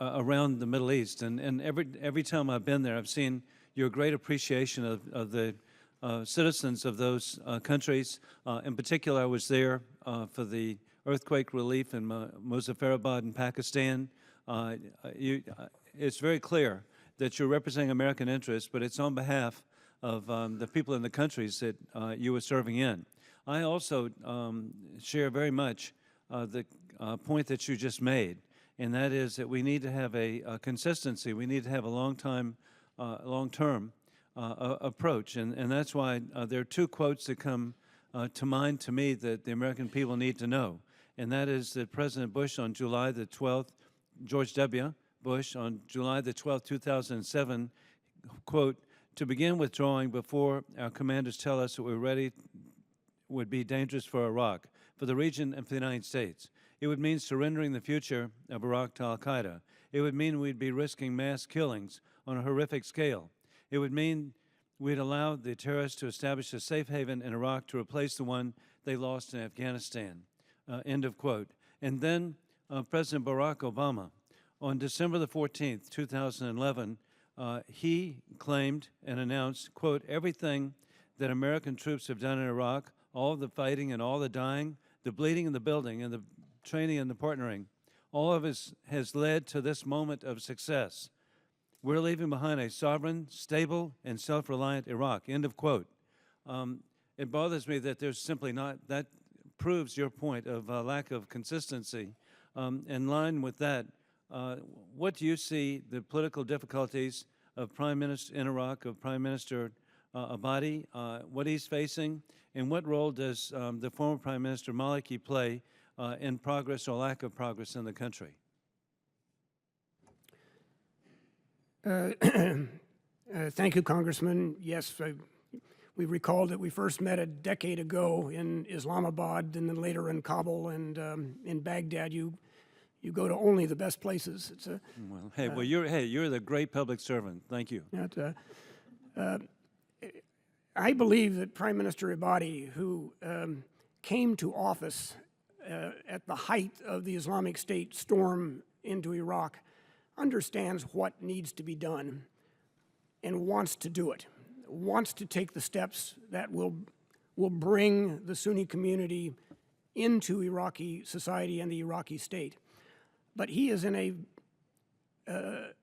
around the Middle East. And every time I've been there, I've seen your great appreciation of the citizens of those countries. In particular, I was there for the earthquake relief in Muzaffarabad in Pakistan. It's very clear that you're representing American interests, but it's on behalf of the people in the countries that you were serving in. I also share very much the point that you just made, and that is that we need to have a consistency. We need to have a long-term approach, and that's why there are two quotes that come to mind to me that the American people need to know. and that is that President Bush on July the 12th, George W. Bush on July the 12th, 2007, quote, "To begin withdrawing before our commanders tell us that we're ready would be dangerous for Iraq, for the region, and for the United States. It would mean surrendering the future of Iraq to al-Qaeda. It would mean we'd be risking mass killings on a horrific scale. It would mean we'd allow the terrorists to establish a safe haven in Iraq to replace the one they lost in Afghanistan." End of quote. And then President Barack Obama, on December the 14th, 2011, he claimed and announced, quote, "Everything that American troops have done in Iraq, all of the fighting and all the dying, the bleeding and the building and the training and the partnering, all of it has led to this moment of success. We're leaving behind a sovereign, stable, and self-reliant Iraq," end of quote. It bothers me that there's simply not, that proves your point of lack of consistency. In line with that, what do you see the political difficulties of Prime Minister in Iraq, of Prime Minister Abadi, what he's facing, and what role does the former Prime Minister Maliki play in progress or lack of progress in the country? Thank you, Congressman. Yes, we recall that we first met a decade ago in Islamabad and then later in Kabul and in Baghdad. You go to only the best places. It's a, Well, hey, well, you're the great public servant. Thank you. I believe that Prime Minister Abadi, who came to office at the height of the Islamic State storm into Iraq, understands what needs to be done and wants to do it, wants to take the steps that will bring the Sunni community into Iraqi society and the Iraqi state. But he is in a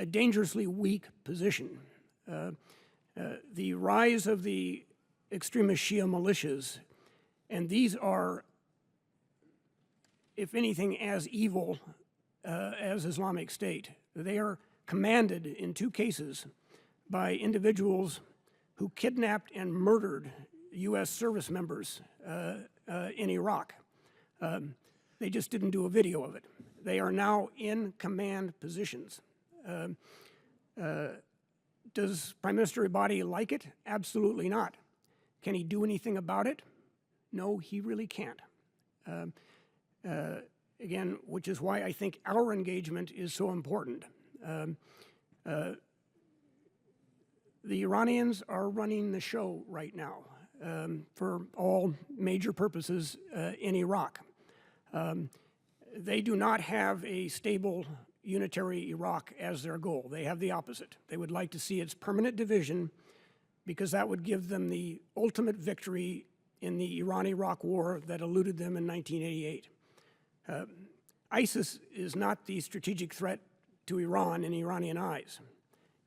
dangerously weak position. The rise of the extremist Shia militias, and these are, if anything, as evil as Islamic State. They are commanded in 2 cases by individuals who kidnapped and murdered U.S. service members in Iraq. They just didn't do a video of it. They are now in command positions. Does Prime Minister Abadi like it? Absolutely not. Can he do anything about it? No, he really can't. Again, which is why I think our engagement is so important. The Iranians are running the show right now for all major purposes in Iraq. They do not have a stable unitary Iraq as their goal. They have the opposite. They would like to see its permanent division because that would give them the ultimate victory in the Iran-Iraq war that eluded them in 1988. ISIS is not the strategic threat to Iran in Iranian eyes.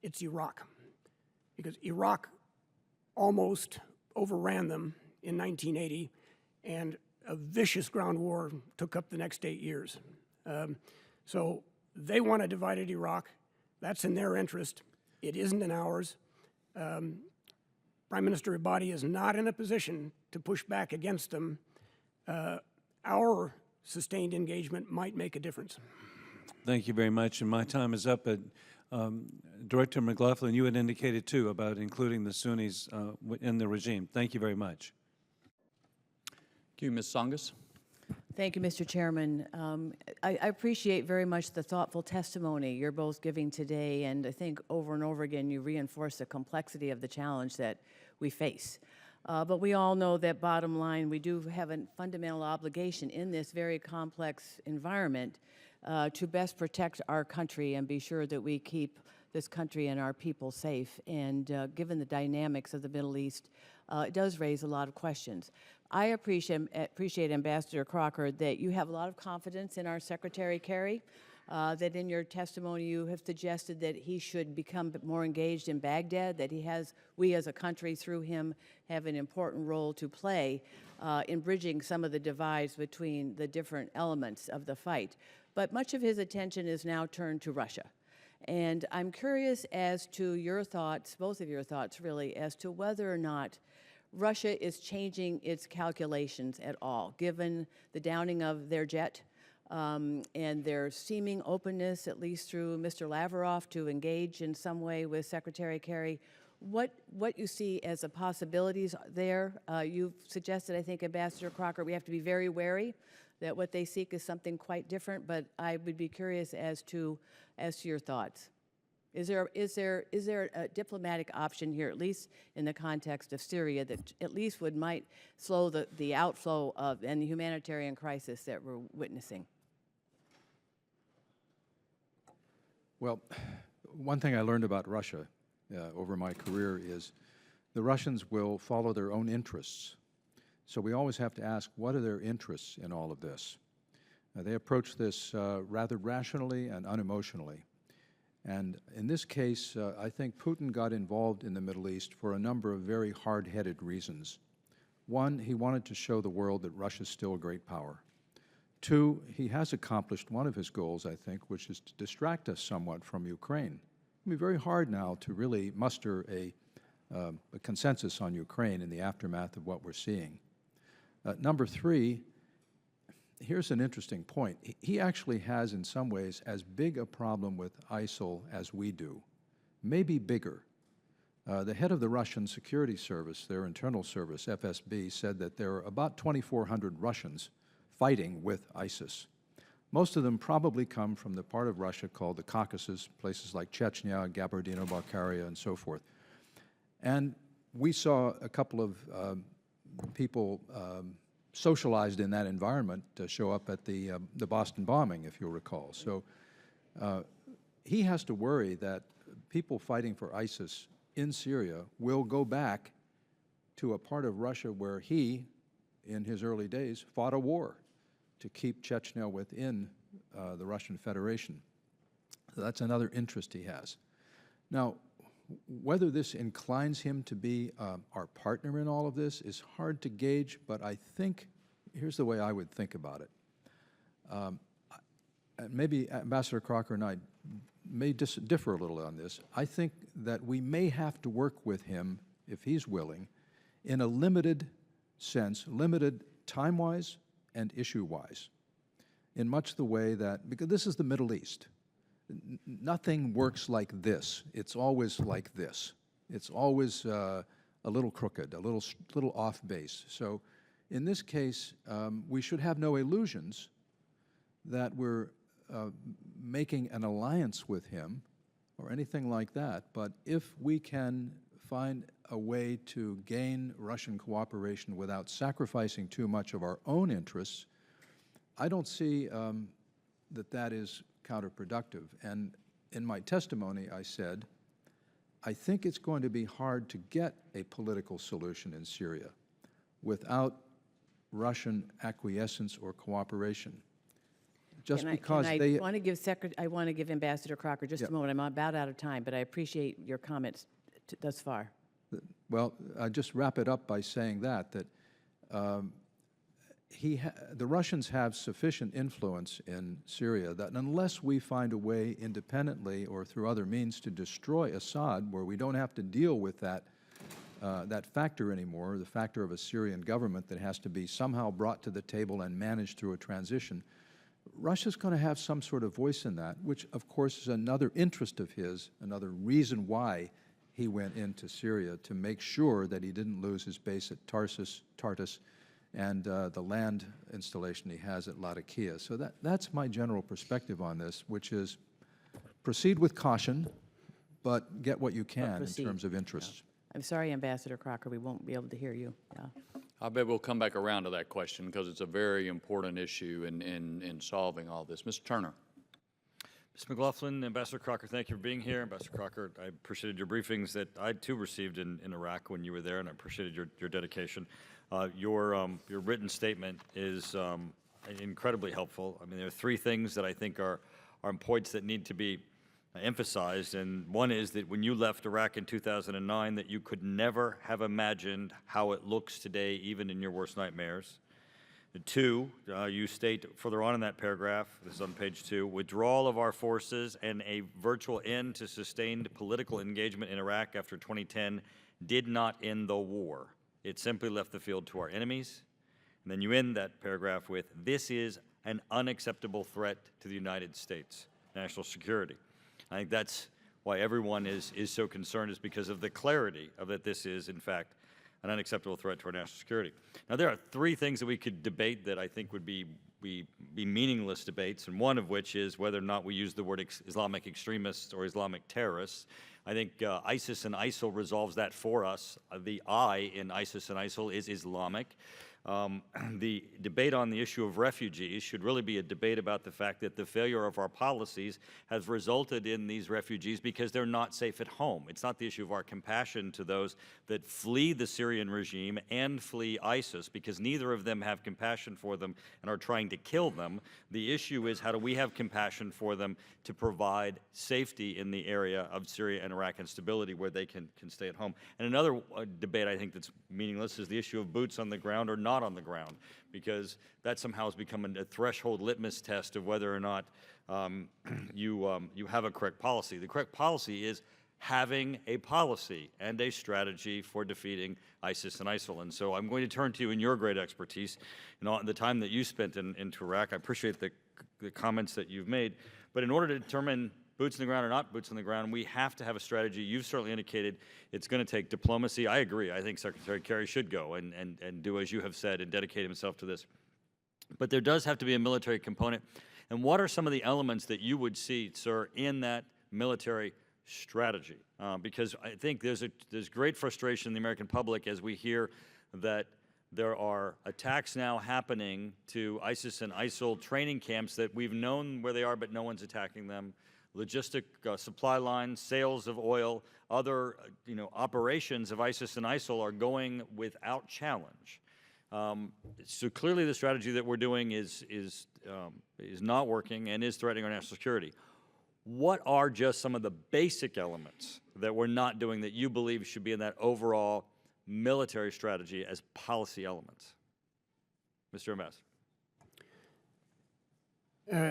It's Iraq, because Iraq almost overran them in 1980, and a vicious ground war took up the next 8 years. So they want a divided Iraq. That's in their interest. It isn't in ours. Prime Minister Abadi is not in a position to push back against them. Our sustained engagement might make a difference. Thank you very much, and my time is up. But Director McLaughlin, you had indicated too about including the Sunnis in the regime. Thank you very much. Thank you, Ms. Songas. Thank you, Mr. Chairman. I appreciate very much the thoughtful testimony you're both giving today, and I think over and over again you reinforce the complexity of the challenge that we face. But we all know that bottom line, we do have a fundamental obligation in this very complex environment to best protect our country and be sure that we keep this country and our people safe. And given the dynamics of the Middle East, it does raise a lot of questions. I appreciate Ambassador Crocker, that you have a lot of confidence in our Secretary Kerry, that in your testimony you have suggested that he should become more engaged in Baghdad, that we as a country through him have an important role to play in bridging some of the divides between the different elements of the fight. But much of his attention is now turned to Russia. And I'm curious as to your thoughts, both of your thoughts really, as to whether or not Russia is changing its calculations at all, given the downing of their jet and their seeming openness, at least through Mr. Lavrov, to engage in some way with Secretary Kerry? What you see as the possibilities there? You've suggested, I think, Ambassador Crocker, we have to be very wary that what they seek is something quite different, but I would be curious as to your thoughts. Is there a diplomatic option here, at least in the context of Syria, that at least might slow the outflow of and the humanitarian crisis that we're witnessing? Well, one thing I learned about Russia over my career is the Russians will follow their own interests. So we always have to ask, what are their interests in all of this? They approach this rather rationally and unemotionally. And in this case, I think Putin got involved in the Middle East for a number of very hard-headed reasons. One, he wanted to show the world that Russia is still a great power. Two, he has accomplished one of his goals, I think, which is to distract us somewhat from Ukraine. It'll be very hard now to really muster a consensus on Ukraine in the aftermath of what we're seeing. Number three, here's an interesting point. He actually has, in some ways, as big a problem with ISIL as we do, maybe bigger. The head of the Russian security service, their internal service, FSB, said that there are about 2,400 Russians fighting with ISIS. Most of them probably come from the part of Russia called the Caucasus, places like Chechnya, Kabardino-Balkaria, and so forth. And we saw a couple of people socialized in that environment show up at the Boston bombing, if you'll recall. So he has to worry that people fighting for ISIS in Syria will go back to a part of Russia where he, in his early days, fought a war to keep Chechnya within the Russian Federation. So that's another interest he has. Now, whether this inclines him to be our partner in all of this is hard to gauge, but I think, here's the way I would think about it. Maybe Ambassador Crocker and I may differ a little on this. I think that we may have to work with him, if he's willing, in a limited sense, limited time-wise and issue-wise, in much the way that, because this is the Middle East, nothing works like this. It's always like this. It's always a little crooked, a little off base. So in this case, we should have no illusions that we're making an alliance with him or anything like that. But if we can find a way to gain Russian cooperation without sacrificing too much of our own interests, I don't see that is counterproductive. And in my testimony, I said, I think it's going to be hard to get a political solution in Syria without Russian acquiescence or cooperation. Just because I want to give Ambassador Crocker just a moment. I'm about out of time, but I appreciate your comments thus far. Well, I just wrap it up by saying that the Russians have sufficient influence in Syria that unless we find a way independently or through other means to destroy Assad, where we don't have to deal with that factor anymore, the factor of a Syrian government that has to be somehow brought to the table and managed through a transition, Russia's going to have some sort of voice in that, which of course is another interest of his, another reason why he went into Syria, to make sure that he didn't lose his base at Tartus, and the land installation he has at Latakia. So that's my general perspective on this, which is proceed with caution, but get what you can in terms of interests. Yeah. I'm sorry, Ambassador Crocker, we won't be able to hear you. Yeah. I bet we'll come back around to that question because it's a very important issue in solving all this. Mr. Turner. Mr. McLaughlin, Ambassador Crocker, thank you for being here. Ambassador Crocker, I appreciated your briefings that I too received in Iraq when you were there, and I appreciated your dedication. Your written statement is incredibly helpful. I mean, there are three things that I think are points that need to be emphasized, and one is that when you left Iraq in 2009, that you could never have imagined how it looks today, even in your worst nightmares. Two, you state further on in that paragraph, this is on page 2, withdrawal of our forces and a virtual end to sustained political engagement in Iraq after 2010 did not end the war. It simply left the field to our enemies. And then you end that paragraph with, this is an unacceptable threat to the United States national security. I think that's why everyone is so concerned, is because of the clarity of that this is, in fact, an unacceptable threat to our national security. Now, there are three things that we could debate that I think would be meaningless debates, and one of which is whether or not we use the word Islamic extremists or Islamic terrorists. I think ISIS and ISIL resolves that for us. The I in ISIS and ISIL is Islamic. The debate on the issue of refugees should really be a debate about the fact that the failure of our policies has resulted in these refugees because they're not safe at home. It's not the issue of our compassion to those that flee the Syrian regime and flee ISIS, because neither of them have compassion for them and are trying to kill them. The issue is, how do we have compassion for them to provide safety in the area of Syria and Iraq and stability where they can stay at home? And another debate I think that's meaningless is the issue of boots on the ground or not on the ground, because that somehow has become a threshold litmus test of whether or not you have a correct policy. The correct policy is having a policy and a strategy for defeating ISIS and ISIL. And so I'm going to turn to you in your great expertise and the time that you spent in Iraq. I appreciate the comments that you've made. But in order to determine boots on the ground or not boots on the ground, we have to have a strategy. You've certainly indicated it's going to take diplomacy. I agree. I think Secretary Kerry should go and do as you have said and dedicate himself to this. But there does have to be a military component. And what are some of the elements that you would see, sir, in that military strategy? Because I think there's great frustration in the American public as we hear that there are attacks now happening to ISIS and ISIL training camps that we've known where they are, but no one's attacking them. Logistic supply lines, sales of oil, other operations of ISIS and ISIL are going without challenge. So clearly the strategy that we're doing is not working and is threatening our national security. What are just some of the basic elements that we're not doing that you believe should be in that overall military strategy as policy elements? Mr. Ambassador.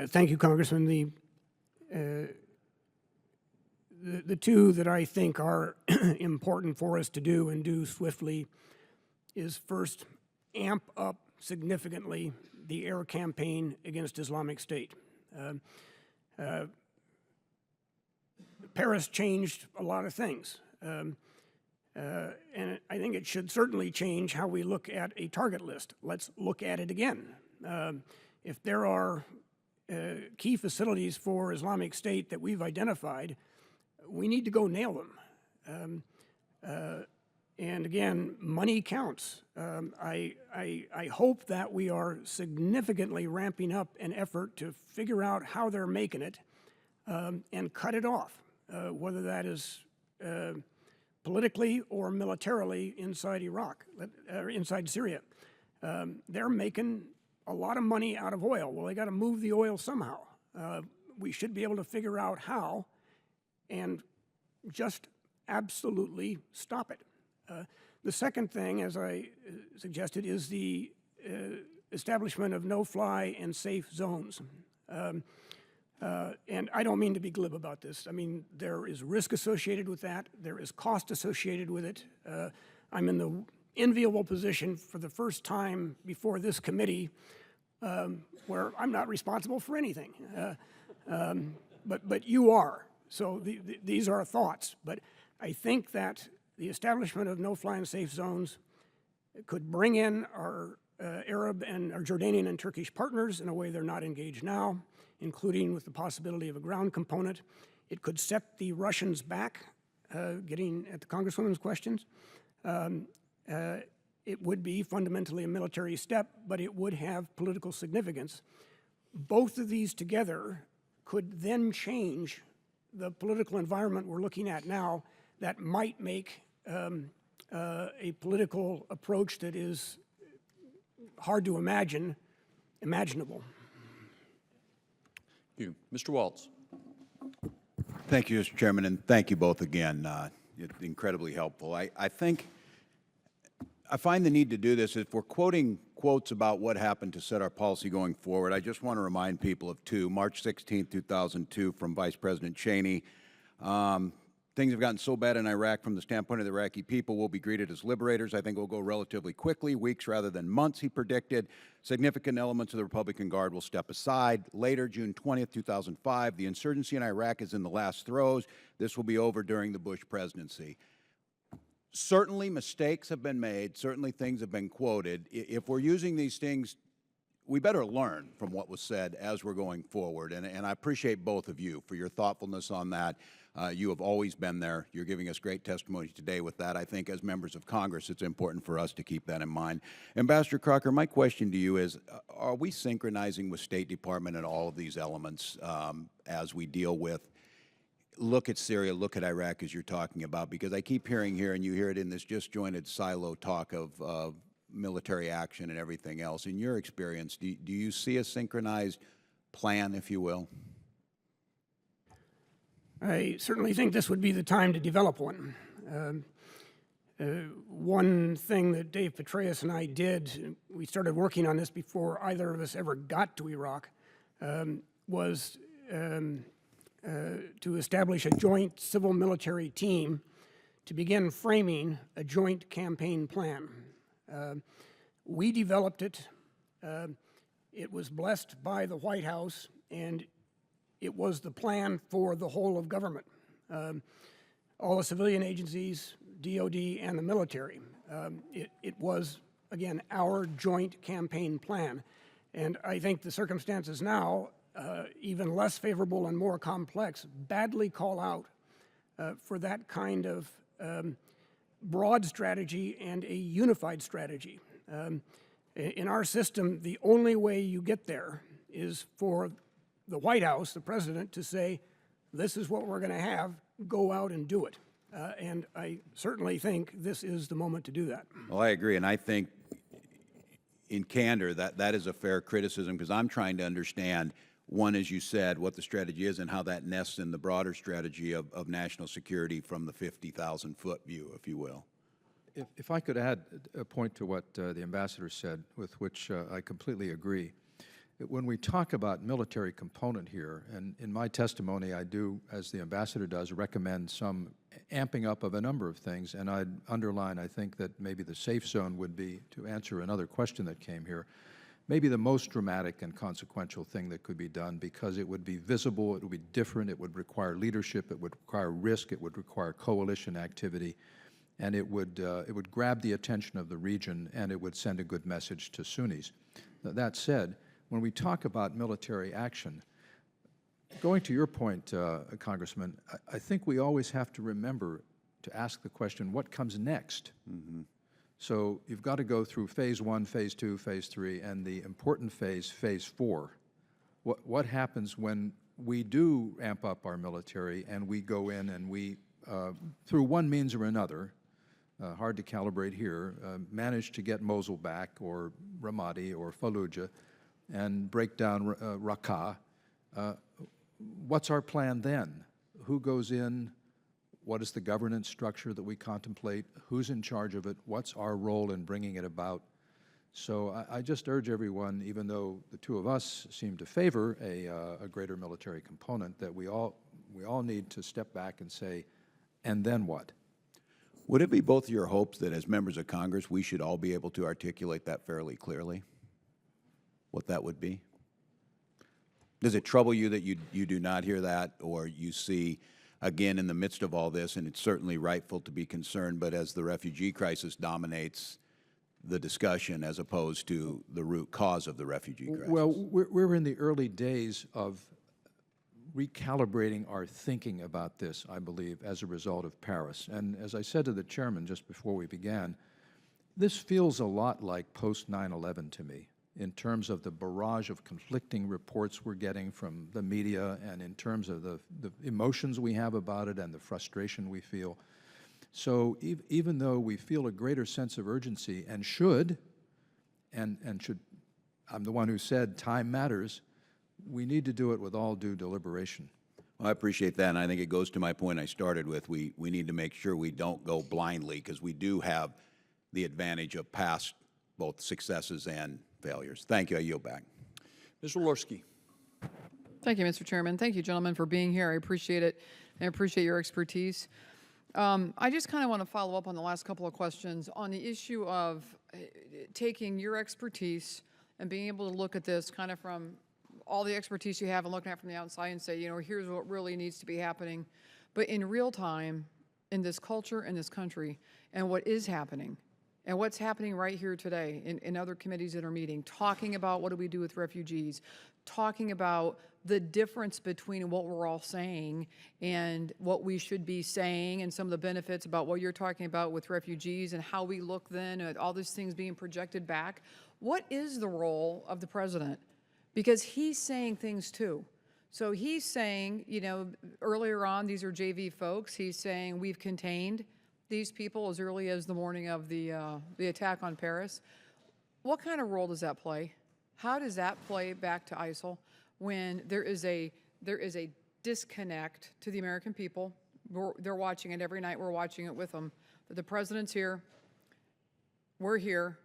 Thank you, Congressman. The two that I think are important for us to do and do swiftly is, first, amp up significantly the air campaign against Islamic State. Paris changed a lot of things, and I think it should certainly change how we look at a target list. Let's look at it again. If there are key facilities for Islamic State that we've identified, we need to go nail them. And again, money counts. I hope that we are significantly ramping up an effort to figure out how they're making it and cut it off, whether that is politically or militarily inside Iraq, or inside Syria. They're making a lot of money out of oil. Well, they got to move the oil somehow. We should be able to figure out how and just absolutely stop it. The second thing, as I suggested, is the establishment of no-fly and safe zones. And I don't mean to be glib about this. I mean, there is risk associated with that. There is cost associated with it. I'm in the enviable position for the first time before this committee where I'm not responsible for anything. But you are. So these are thoughts. But I think that the establishment of no-fly and safe zones could bring in our Arab and our Jordanian and Turkish partners in a way they're not engaged now, including with the possibility of a ground component. It could set the Russians back, getting at the Congresswoman's questions. It would be fundamentally a military step, but it would have political significance. Both of these together could then change the political environment we're looking at now that might make a political approach that is hard to imagine imaginable. Thank you. Mr. Waltz. Thank you, Mr. Chairman, and thank you both again. It's incredibly helpful. I find the need to do this. If we're quoting quotes about what happened to set our policy going forward, I just want to remind people of two. March 16, 2002, from Vice President Cheney. things have gotten so bad in Iraq from the standpoint of the Iraqi people, we'll be greeted as liberators. I think it will go relatively quickly, weeks rather than months, he predicted. Significant elements of the Republican Guard will step aside. Later, June 20th, 2005, the insurgency in Iraq is in the last throes. This will be over during the Bush presidency. Certainly mistakes have been made. Certainly things have been quoted. If we're using these things, we better learn from what was said as we're going forward. And I appreciate both of you for your thoughtfulness on that. You have always been there. You're giving us great testimony today with that. I think as members of Congress, it's important for us to keep that in mind. Ambassador Crocker, my question to you is, are we synchronizing with State Department in all of these elements as we deal with, look at Syria, look at Iraq as you're talking about? Because I keep hearing here, and you hear it in this disjointed silo talk of military action and everything else. In your experience, do you see a synchronized plan, if you will? I certainly think this would be the time to develop one. One thing that Dave Petraeus and I did, we started working on this before either of us ever got to Iraq, was to establish a joint civil-military team to begin framing a joint campaign plan. We developed it. It was blessed by the White House, and it was the plan for the whole of government, all the civilian agencies, DOD, and the military. It was, again, our joint campaign plan. And I think the circumstances now, even less favorable and more complex, badly call out for that kind of broad strategy and a unified strategy. In our system, the only way you get there is for the White House, the president, to say, this is what we're going to have, go out and do it. And I certainly think this is the moment to do that. Well, I agree, and I think in candor that is a fair criticism, because I'm trying to understand, one, as you said, what the strategy is and how that nests in the broader strategy of national security from the 50,000-foot view, if you will. If I could add a point to what the ambassador said, with which I completely agree. When we talk about military component here, and in my testimony I do, as the ambassador does, recommend some amping up of a number of things, and I'd underline, I think that maybe the safe zone would be, to answer another question that came here, maybe the most dramatic and consequential thing that could be done, because it would be visible, it would be different, it would require leadership, it would require risk, it would require coalition activity, and it would grab the attention of the region, and it would send a good message to Sunnis. That said, when we talk about military action, going to your point, Congressman, I think we always have to remember to ask the question, what comes next? Mm-hmm. So you've got to go through phase 1, phase 2, phase 3, and the important phase 4. What happens when we do amp up our military and we go in and we, through one means or another, hard to calibrate here, manage to get Mosul back, or Ramadi, or Fallujah, and break down Raqqa. What's our plan then? Who goes in? What is the governance structure that we contemplate? Who's in charge of it? What's our role in bringing it about? So I just urge everyone, even though the two of us seem to favor a greater military component, that we all need to step back and say, and then what? Would it be both your hopes that as members of Congress we should all be able to articulate that fairly clearly, what that would be? Does it trouble you that you do not hear that, or you see, again, in the midst of all this, and it's certainly rightful to be concerned, but as the refugee crisis dominates the discussion as opposed to the root cause of the refugee crisis? Well, we're in the early days of recalibrating our thinking about this, I believe, as a result of Paris. And as I said to the chairman just before we began, this feels a lot like post 9/11 to me, in terms of the barrage of conflicting reports we're getting from the media, and in terms of the emotions we have about it and the frustration we feel. So even though we feel a greater sense of urgency, and should, I'm the one who said time matters, we need to do it with all due deliberation. Well, I appreciate that, and I think it goes to my point I started with. We need to make sure we don't go blindly, because we do have the advantage of past both successes and failures. Thank you. I yield back. Ms. Walorski. Thank you, Mr. Chairman. Thank you, gentlemen, for being here. I appreciate it. I appreciate your expertise. I just kind of want to follow up on the last couple of questions on the issue of taking your expertise and being able to look at this kind of from all the expertise you have and looking at it from the outside and say, you know, here's what really needs to be happening. But in real time, in this culture, in this country, and what is happening, and what's happening right here today in other committees that are meeting, talking about what do we do with refugees, talking about the difference between what we're all saying and what we should be saying, and some of the benefits about what you're talking about with refugees and how we look then at all these things being projected back. What is the role of the president? Because he's saying things too. So he's saying, you know, earlier on, these are JV folks. He's saying we've contained these people as early as the morning of the attack on Paris. What kind of role does that play? How does that play back to ISIL when there is a disconnect to the American people? They're watching it every night. We're watching it with them. But the president's here. We're here.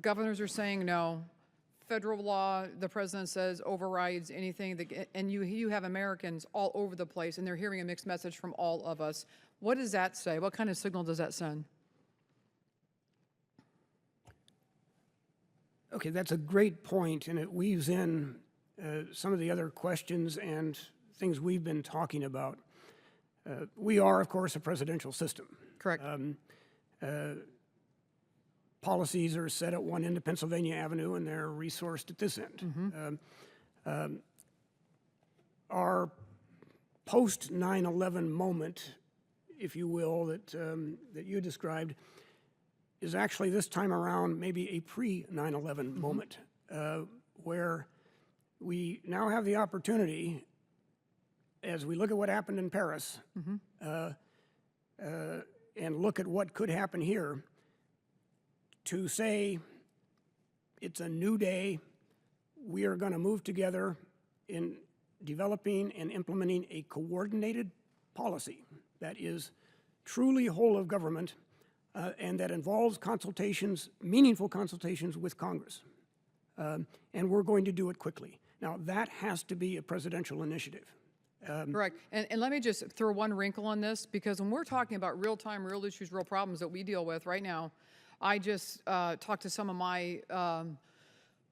Governors are saying no. Federal law, the president says, overrides anything. And you have Americans all over the place, and they're hearing a mixed message from all of us. What does that say? What kind of signal does that send? Okay, that's a great point, and it weaves in some of the other questions and things we've been talking about. We are, of course, a presidential system. Correct. Policies are set at one end of Pennsylvania Avenue, and they're resourced at this end. Our post 9/11 moment, if you will, that you described, is actually this time around maybe a pre 9/11 moment, where we now have the opportunity, as we look at what happened in Paris, and look at what could happen here, to say it's a new day. We are going to move together in developing and implementing a coordinated policy that is truly whole of government and that involves consultations, meaningful consultations with Congress. And we're going to do it quickly. Now, that has to be a presidential initiative. Correct. And let me just throw one wrinkle on this, because when we're talking about real time, real issues, real problems that we deal with right now, I just talked to some of my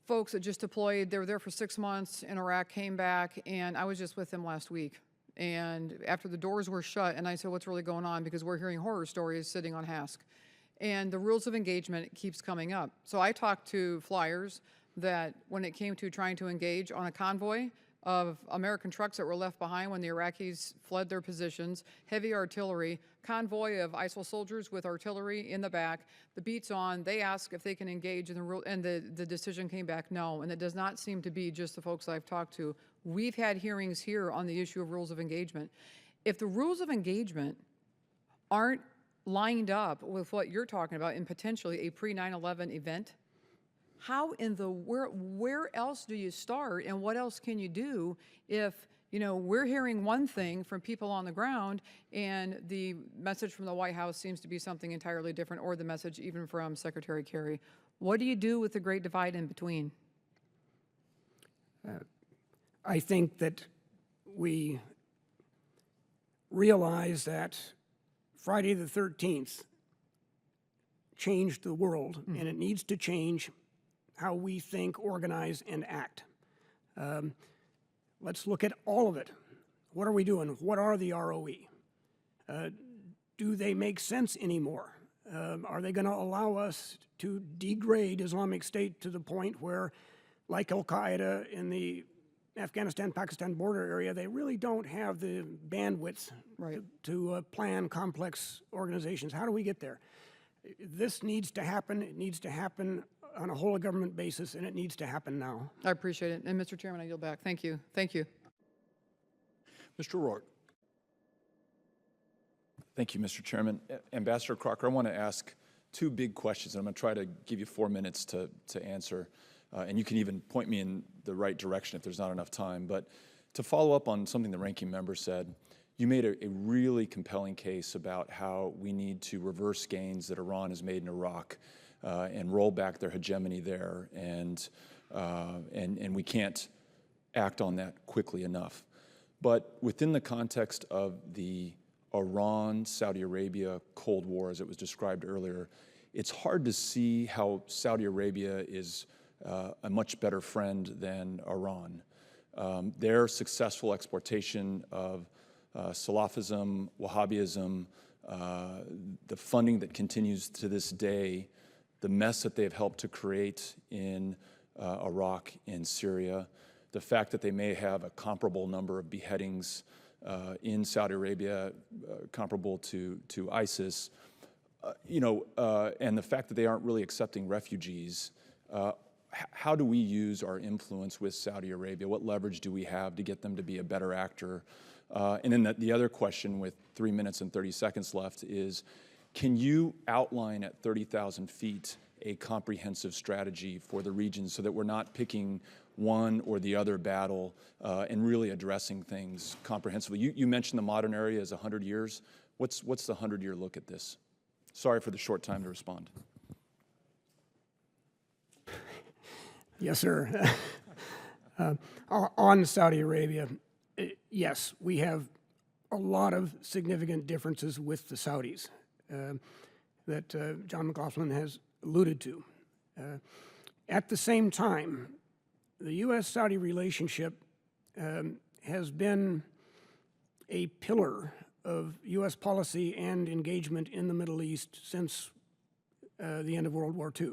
folks that just deployed. They were there for 6 months in Iraq, came back, and I was just with them last week. And after the doors were shut, and I said, what's really going on? Because we're hearing horror stories sitting on HASC. And the rules of engagement keeps coming up. So I talked to flyers that when it came to trying to engage on a convoy of American trucks that were left behind when the Iraqis fled their positions, heavy artillery, convoy of ISIL soldiers with artillery in the back, the beat's on, they ask if they can engage, and the decision came back no, and it does not seem to be just the folks I've talked to. We've had hearings here on the issue of rules of engagement. If the rules of engagement aren't lined up with what you're talking about in potentially a pre-9/11 event, how in the where else do you start, and what else can you do if, you know, we're hearing one thing from people on the ground and the message from the White House seems to be something entirely different, or the message even from Secretary Kerry? What do you do with the great divide in between? I think that we realize that Friday the 13th changed the world, and it needs to change how we think, organize, and act. Let's look at all of it. What are we doing? What are the ROE? Do they make sense anymore? Are they going to allow us to degrade Islamic State to the point where, like Al-Qaeda in the Afghanistan-Pakistan border area, they really don't have the bandwidth to plan complex organizations? How do we get there? This needs to happen. It needs to happen on a whole of government basis, and it needs to happen now. I appreciate it. And Mr. Chairman, I yield back. Thank you. Thank you. Mr. Rourke. Thank you, Mr. Chairman. Ambassador Crocker, I want to ask two big questions, and I'm going to try to give you 4 minutes to answer. And you can even point me in the right direction if there's not enough time. But to follow up on something the ranking member said, you made a really compelling case about how we need to reverse gains that Iran has made in Iraq and roll back their hegemony there, and we can't act on that quickly enough. But within the context of the Iran-Saudi Arabia Cold War, as it was described earlier, it's hard to see how Saudi Arabia is a much better friend than Iran. Their successful exploitation of Salafism, Wahhabism, the funding that continues to this day, the mess that they've helped to create in Iraq and Syria, the fact that they may have a comparable number of beheadings in Saudi Arabia, comparable to ISIS, and the fact that they aren't really accepting refugees. How do we use our influence with Saudi Arabia? What leverage do we have to get them to be a better actor? And then the other question, with 3 minutes and 30 seconds left, is can you outline at 30,000 feet a comprehensive strategy for the region so that we're not picking one or the other battle and really addressing things comprehensively? You mentioned the modern area as 100 years. What's the 100-year look at this? Sorry for the short time to respond. Yes, sir. On Saudi Arabia, yes, we have a lot of significant differences with the Saudis that John McLaughlin has alluded to. At the same time, the U.S.-Saudi relationship has been a pillar of U.S. policy and engagement in the Middle East since the end of World War II.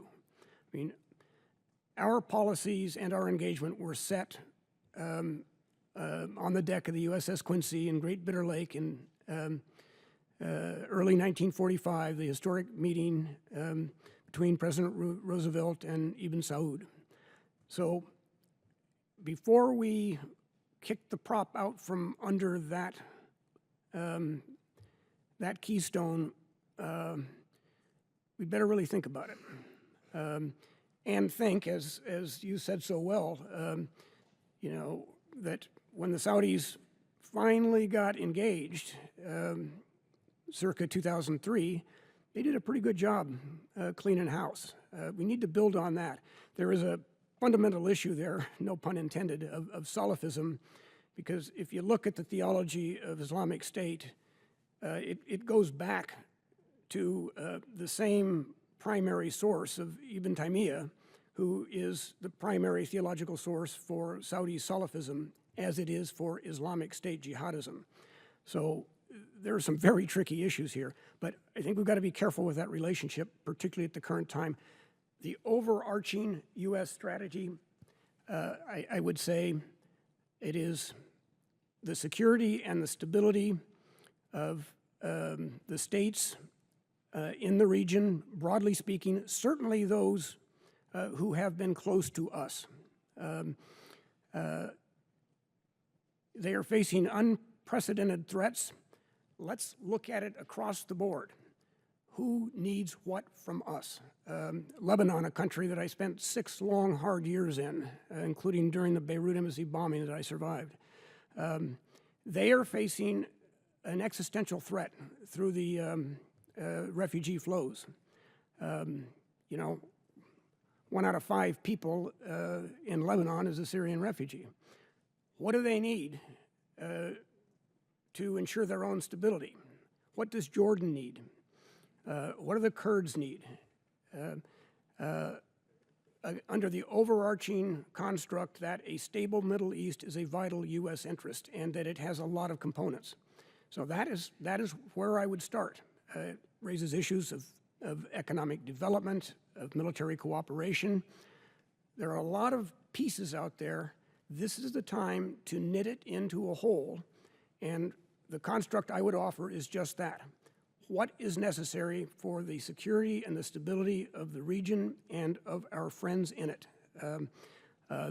I mean, our policies and our engagement were set on the deck of the USS Quincy in Great Bitter Lake in early 1945, the historic meeting between President Roosevelt and Ibn Saud. So before we kick the prop out from under that that keystone, we'd better really think about it. And think, as you said so well, that when the Saudis finally got engaged, circa 2003, they did a pretty good job cleaning house. We need to build on that. There is a fundamental issue there, no pun intended, of Salafism, because if you look at the theology of Islamic State, it goes back to the same primary source of Ibn Taymiyyah, who is the primary theological source for Saudi Salafism, as it is for Islamic State jihadism. So there are some very tricky issues here, but I think we've got to be careful with that relationship, particularly at the current time. The overarching U.S. strategy, I would say it is the security and the stability of the states in the region, broadly speaking, certainly those who have been close to us. They are facing unprecedented threats. Let's look at it across the board. Who needs what from us? Lebanon, a country that I spent 6 long, hard years in, including during the Beirut embassy bombing that I survived. They are facing an existential threat through the refugee flows. 1 out of 5 people in Lebanon is a Syrian refugee. What do they need to ensure their own stability? What does Jordan need? What do the Kurds need? Under the overarching construct that a stable Middle East is a vital U.S. interest and that it has a lot of components. So that is where I would start. It raises issues of economic development, of military cooperation. There are a lot of pieces out there. This is the time to knit it into a whole, and the construct I would offer is just that. What is necessary for the security and the stability of the region and of our friends in it?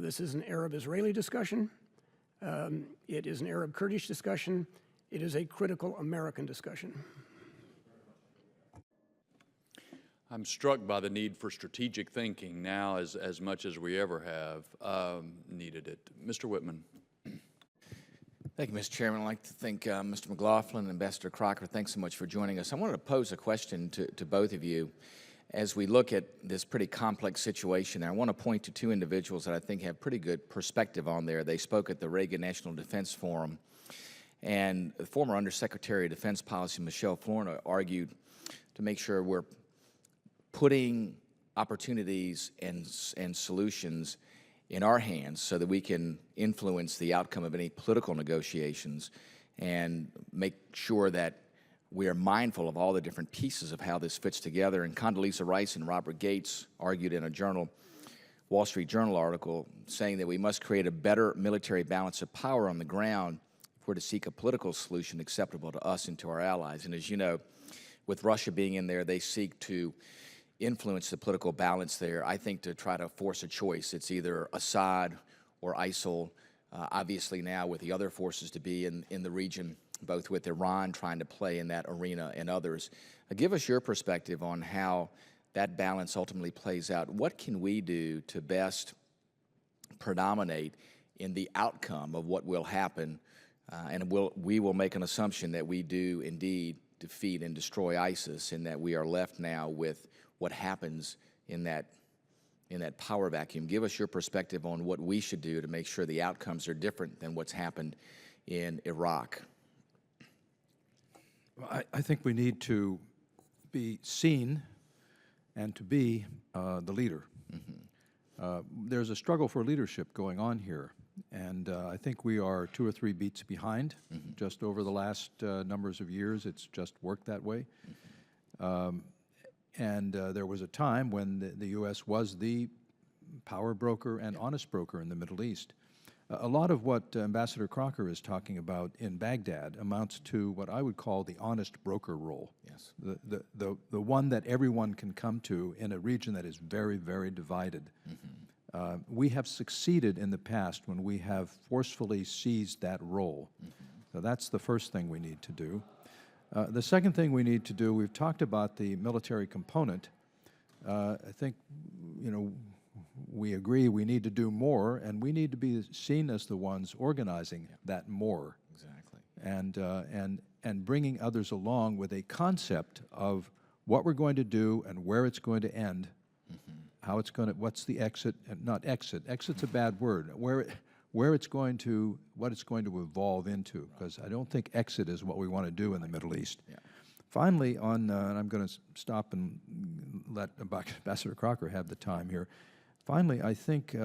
This is an Arab-Israeli discussion. It is an Arab-Kurdish discussion. It is a critical American discussion. I'm struck by the need for strategic thinking now as much as we ever have needed it. Mr. Whitman. Thank you, Mr. Chairman. I'd like to thank Mr. McLaughlin and Ambassador Crocker. Thanks so much for joining us. I wanted to pose a question to both of you as we look at this pretty complex situation. I want to point to 2 individuals that I think have pretty good perspective on there. They spoke at the Reagan National Defense Forum And the former Undersecretary of Defense Policy, Michelle Florida, argued to make sure we're putting opportunities and solutions in our hands so that we can influence the outcome of any political negotiations and make sure that we are mindful of all the different pieces of how this fits together. And Condoleezza Rice and Robert Gates argued in a Wall Street Journal article saying that we must create a better military balance of power on the ground if we're to seek a political solution acceptable to us and to our allies. And as you know, with Russia being in there, they seek to influence the political balance there, I think, to try to force a choice. It's either Assad or ISIL, obviously now with the other forces to be in the region, both with Iran trying to play in that arena and others. Give us your perspective on how that balance ultimately plays out. What can we do to best predominate in the outcome of what will happen? And we will make an assumption that we do indeed defeat and destroy ISIS, and that we are left now with what happens in that power vacuum. Give us your perspective on what we should do to make sure the outcomes are different than what's happened in Iraq. I think we need to be seen and to be the leader. There's a struggle for leadership going on here, and I think we are 2 or 3 beats behind. Just over the last numbers of years, it's just worked that way. And there was a time when the U.S. was the power broker and honest broker in the Middle East. A lot of what Ambassador Crocker is talking about in Baghdad amounts to what I would call the honest broker role. Yes. The one that everyone can come to in a region that is very, very divided. We have succeeded in the past when we have forcefully seized that role. So that's the first thing we need to do. The second thing we need to do, we've talked about the military component. I think, we agree we need to do more, and we need to be seen as the ones organizing that more. Exactly. And bringing others along with a concept of what we're going to do and where it's going to end, how it's going to, what's the exit, and not exit. Exit's a bad word. Where it's going to, what it's going to evolve into, because I don't think exit is what we want to do in the Middle East. Yeah. Finally, and I'm going to stop and let Ambassador Crocker have the time here. Finally, I think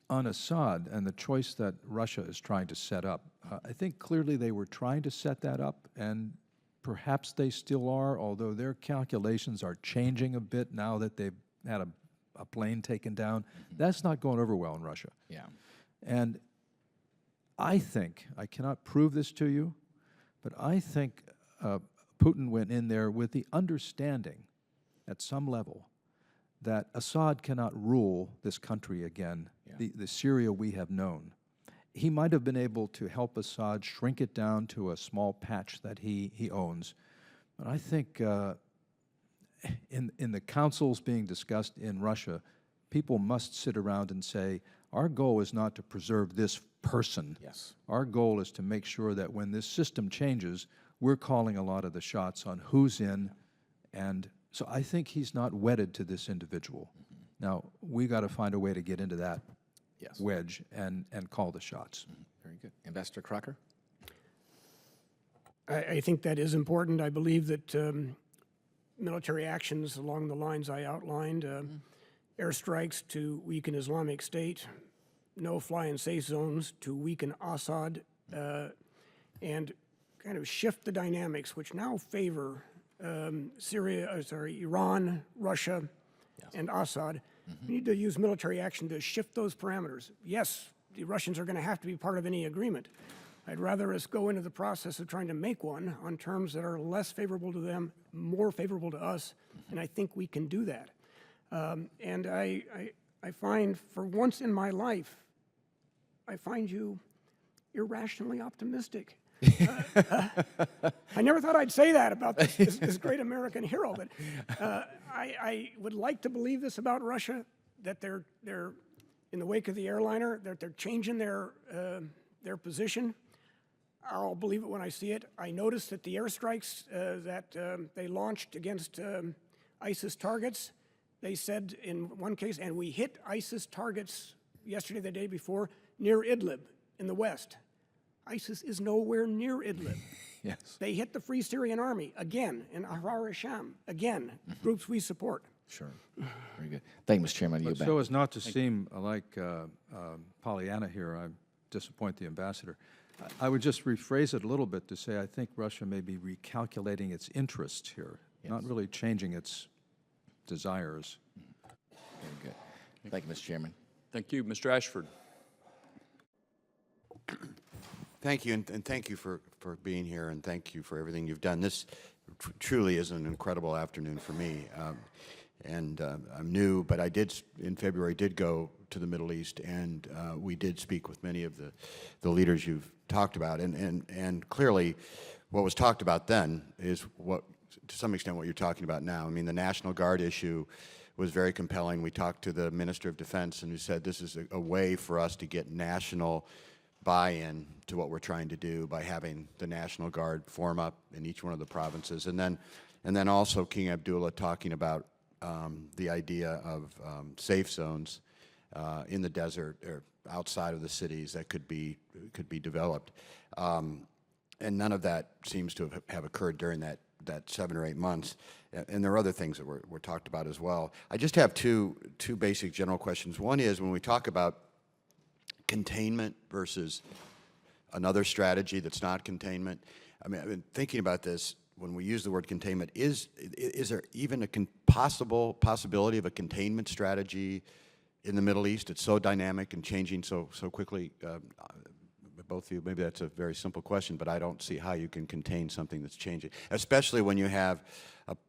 on Assad and the choice that Russia is trying to set up, I think clearly they were trying to set that up, and perhaps they still are, although their calculations are changing a bit now that they've had a plane taken down. That's not going over well in Russia. Yeah. And I think, I cannot prove this to you, but I think Putin went in there with the understanding at some level that Assad cannot rule this country again, the Syria we have known. He might have been able to help Assad shrink it down to a small patch that he owns. But I think in the councils being discussed in Russia, people must sit around and say, our goal is not to preserve this person. Yes. Our goal is to make sure that when this system changes, we're calling a lot of the shots on who's in. And so I think he's not wedded to this individual. Now, we got to find a way to get into that wedge and call the shots. Very good. Ambassador Crocker? I think that is important. I believe that military actions along the lines I outlined, airstrikes to weaken Islamic State, no-fly and safe zones to weaken Assad, and kind of shift the dynamics, which now favor Iran, Russia, and Assad. We need to use military action to shift those parameters. Yes, the Russians are going to have to be part of any agreement. I'd rather us go into the process of trying to make one on terms that are less favorable to them, more favorable to us, and I think we can do that. And I find, for once in my life, I find you irrationally optimistic. I never thought I'd say that about this great American hero, but I would like to believe this about Russia, that they're in the wake of the airliner, that they're changing their position. I'll believe it when I see it. I noticed that the airstrikes that they launched against ISIS targets, they said in one case, and we hit ISIS targets yesterday, the day before, near Idlib in the west. ISIS is nowhere near Idlib. Yes. They hit the Free Syrian Army again, and Ahrar al-Sham again, groups we support. Sure. Very good. Thank you, Mr. Chairman. But Yield back. so as not to seem like Pollyanna here, I disappoint the ambassador. I would just rephrase it a little bit to say I think Russia may be recalculating its interests here, not really changing its desires. Very good. Thank you, Mr. Chairman. Thank you. Mr. Ashford. Thank you, and thank you for being here, and thank you for everything you've done. This truly is an incredible afternoon for me. I'm new, but I did, in February, did go to the Middle East, and we did speak with many of the leaders you've talked about. And clearly, what was talked about then is what, to some extent, what you're talking about now. I mean, the National Guard issue was very compelling. We talked to the Minister of Defense, and he said this is a way for us to get national buy-in to what we're trying to do by having the National Guard form up in each one of the provinces. And then also King Abdullah talking about the idea of safe zones in the desert or outside of the cities that could be developed. And none of that seems to have occurred during that 7 or 8 months. And there are other things that were talked about as well. I just have two basic general questions. One is when we talk about containment versus another strategy that's not containment. I mean, I've been thinking about this when we use the word containment. Is there even a possibility of a containment strategy in the Middle East? It's so dynamic and changing so quickly. Both of you, maybe that's a very simple question, but I don't see how you can contain something that's changing, especially when you have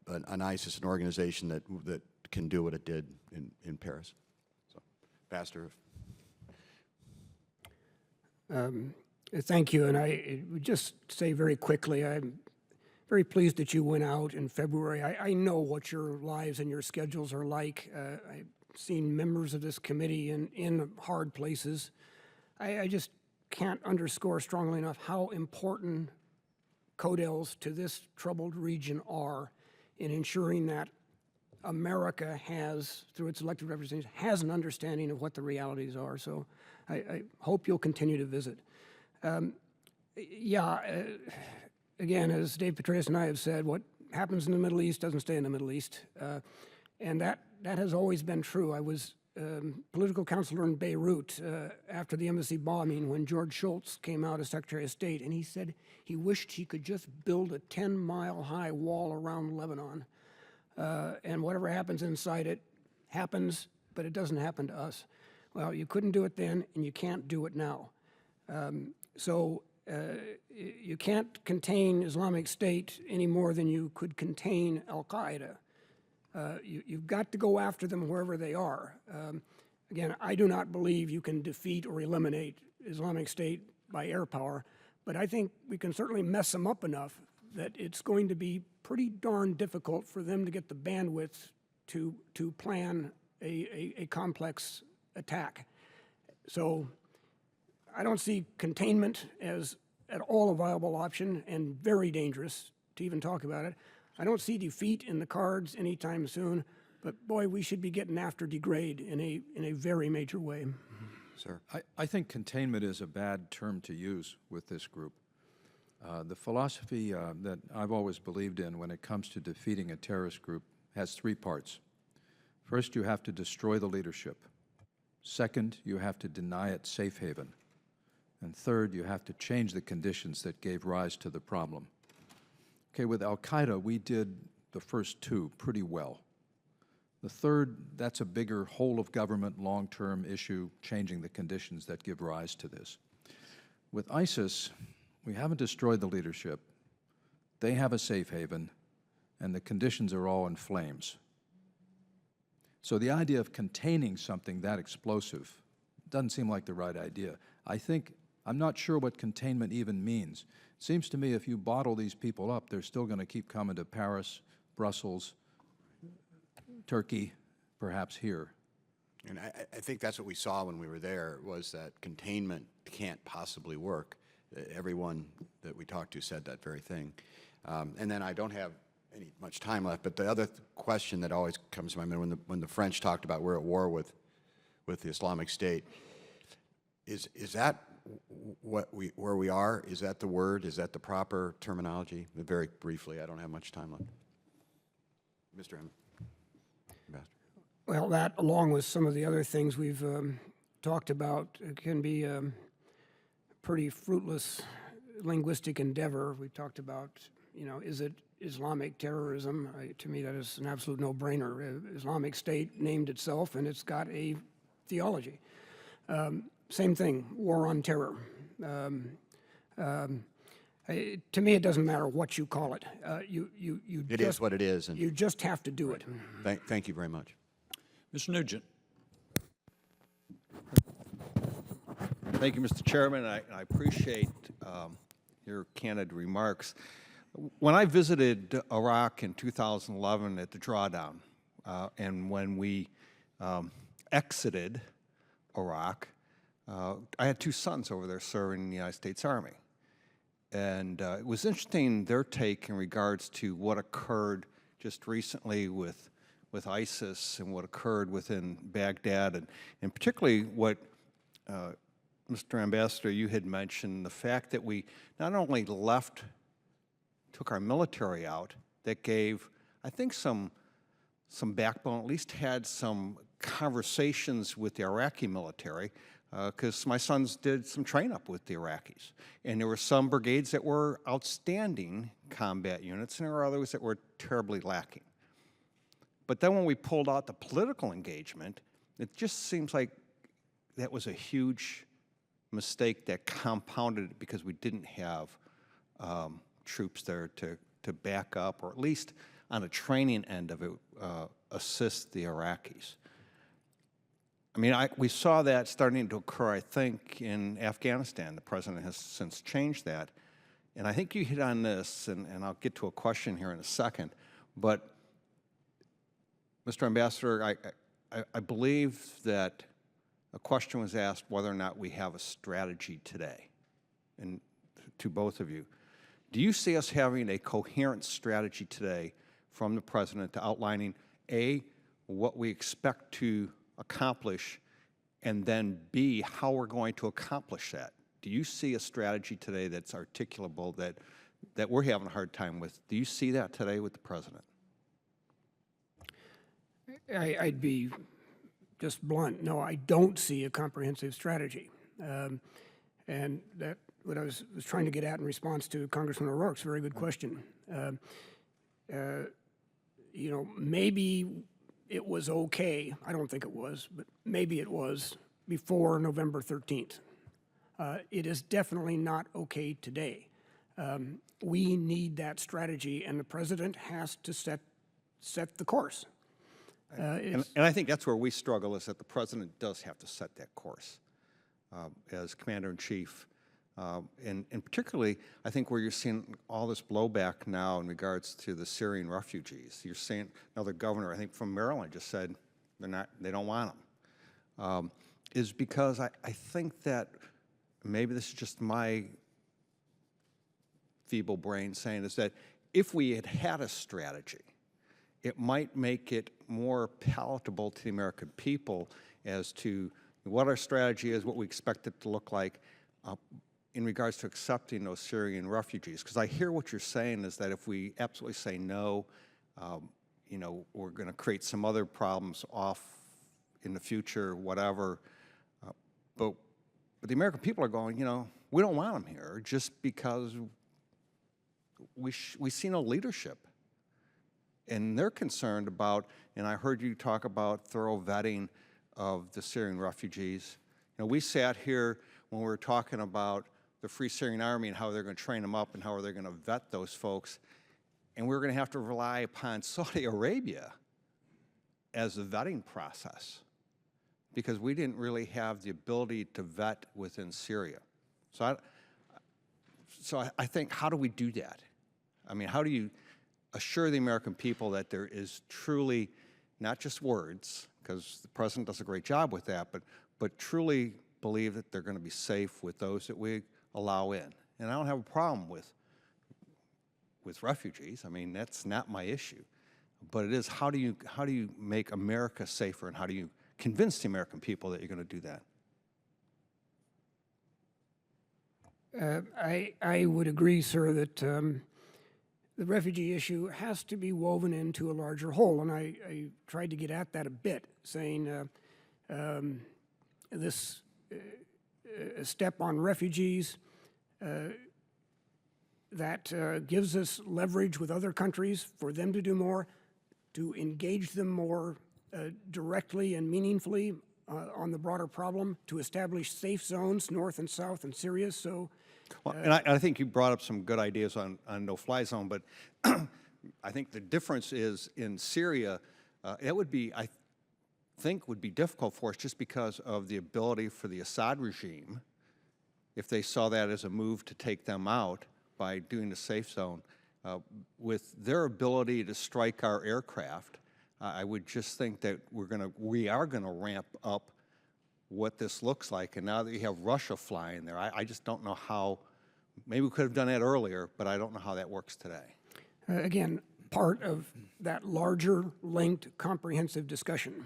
an ISIS, an organization that can do what it did in Paris. So, Ambassador. Thank you, and I would just say very quickly, I'm very pleased that you went out in February. I know what your lives and your schedules are like. I've seen members of this committee in hard places. I just can't underscore strongly enough how important CODELs to this troubled region are in ensuring that America has, through its elected representatives, has an understanding of what the realities are. So I hope you'll continue to visit. Again, as Dave Petraeus and I have said, what happens in the Middle East doesn't stay in the Middle East. And that has always been true. I was political counselor in Beirut after the embassy bombing when George Shultz came out as Secretary of State, and he said he wished he could just build a 10-mile-high wall around Lebanon. And whatever happens inside it happens, but it doesn't happen to us. Well, you couldn't do it then, and you can't do it now. You can't contain Islamic State any more than you could contain Al-Qaeda. You've got to go after them wherever they are. Again, I do not believe you can defeat or eliminate Islamic State by air power, but I think we can certainly mess them up enough that it's going to be pretty darn difficult for them to get the bandwidth to plan a complex attack. So I don't see containment as at all a viable option and very dangerous to even talk about it. I don't see defeat in the cards anytime soon, but boy, we should be getting after degrade in a very major way. Sir. I think containment is a bad term to use with this group. The philosophy that I've always believed in when it comes to defeating a terrorist group has 3 parts. First, you have to destroy the leadership. Second, you have to deny it safe haven. And third, you have to change the conditions that gave rise to the problem. Okay, with Al-Qaeda, we did the first 2 pretty well. The third, that's a bigger whole-of-government, long-term issue, changing the conditions that give rise to this. With ISIS, we haven't destroyed the leadership. They have a safe haven, and the conditions are all in flames. So the idea of containing something that explosive doesn't seem like the right idea. I'm not sure what containment even means. It seems to me if you bottle these people up, they're still going to keep coming to Paris, Brussels, Turkey, perhaps here. And I think that's what we saw when we were there, was that containment can't possibly work. Everyone that we talked to said that very thing. And then I don't have much time left, but the other question that always comes to my mind when the French talked about we're at war with the Islamic State, is that where we are? Is that the word? Is that the proper terminology? Very briefly, I don't have much time left. Mr. Ambassador. Well, that, along with some of the other things we've talked about, can be a pretty fruitless linguistic endeavor. We talked about, is it Islamic terrorism? To me, that is an absolute no-brainer. Islamic State named itself, and it's got a theology. Same thing, war on terror. To me, it doesn't matter what you call it. It is what it is. And you just have to do it. thank you very much. Mr. Nugent. Thank you, Mr. Chairman. I appreciate your candid remarks. When I visited Iraq in 2011 at the drawdown, and when we exited Iraq, I had two sons over there serving in the United States Army. And it was interesting, their take in regards to what occurred just recently with ISIS and what occurred within Baghdad, and particularly what, Mr. Ambassador, you had mentioned, the fact that we not only took our military out, that gave, I think, some backbone, at least had some conversations with the Iraqi military, because my sons did some train up with the Iraqis. And there were some brigades that were outstanding combat units, and there were others that were terribly lacking. But then when we pulled out the political engagement, it just seems like that was a huge mistake that compounded it, because we didn't have troops there to back up, or at least on a training end of it, assist the Iraqis. I mean, we saw that starting to occur, I think, in Afghanistan. The president has since changed that. And I think you hit on this, and I'll get to a question here in a second, but Mr. Ambassador, I believe that a question was asked whether or not we have a strategy today, and to both of you. Do you see us having a coherent strategy today from the president to outlining, A, what we expect to accomplish, and then B, how we're going to accomplish that? Do you see a strategy today that's articulable that we're having a hard time with? Do you see that today with the president? I'd be just blunt. No, I don't see a comprehensive strategy. And that what I was trying to get at in response to Congressman O'Rourke's very good question. Maybe it was okay, I don't think it was, but maybe it was before November 13th. It is definitely not okay today. We need that strategy, and the president has to set the course. And I think that's where we struggle, is that the president does have to set that course as commander-in-chief. And particularly, I think where you're seeing all this blowback now in regards to the Syrian refugees. You're seeing another governor, I think from Maryland, just said they don't want them. Is because I think that maybe this is just my feeble brain saying, is that if we had had a strategy, it might make it more palatable to the American people as to what our strategy is, what we expect it to look like in regards to accepting those Syrian refugees. Because I hear what you're saying is that if we absolutely say no, we're going to create some other problems off in the future, whatever. But the American people are going, we don't want them here just because we see no leadership. And they're concerned about, and I heard you talk about thorough vetting of the Syrian refugees. We sat here when we were talking about the Free Syrian Army and how they're going to train them up and how they're going to vet those folks, and we're going to have to rely upon Saudi Arabia as the vetting process because we didn't really have the ability to vet within Syria. So I think, how do we do that? I mean, how do you assure the American people that there is truly not just words, because the president does a great job with that, but truly believe that they're going to be safe with those that we allow in? And I don't have a problem with refugees. I mean, that's not my issue. But it is, how do you make America safer, and how do you convince the American people that you're going to do that? I would agree, sir, that the refugee issue has to be woven into a larger whole, and I tried to get at that a bit, saying this step on refugees that gives us leverage with other countries for them to do more, to engage them more directly and meaningfully on the broader problem, to establish safe zones north and south in Syria. So, Well, and I think you brought up some good ideas on no-fly zone, but I think the difference is in Syria, it would be, I think, would be difficult for us just because of the ability for the Assad regime, if they saw that as a move to take them out by doing the safe zone, with their ability to strike our aircraft. I would just think that we are gonna ramp up what this looks like. And now that you have Russia flying there, I just don't know how. Maybe we could have done that earlier, but I don't know how that works today. Again, part of that larger, linked, comprehensive discussion.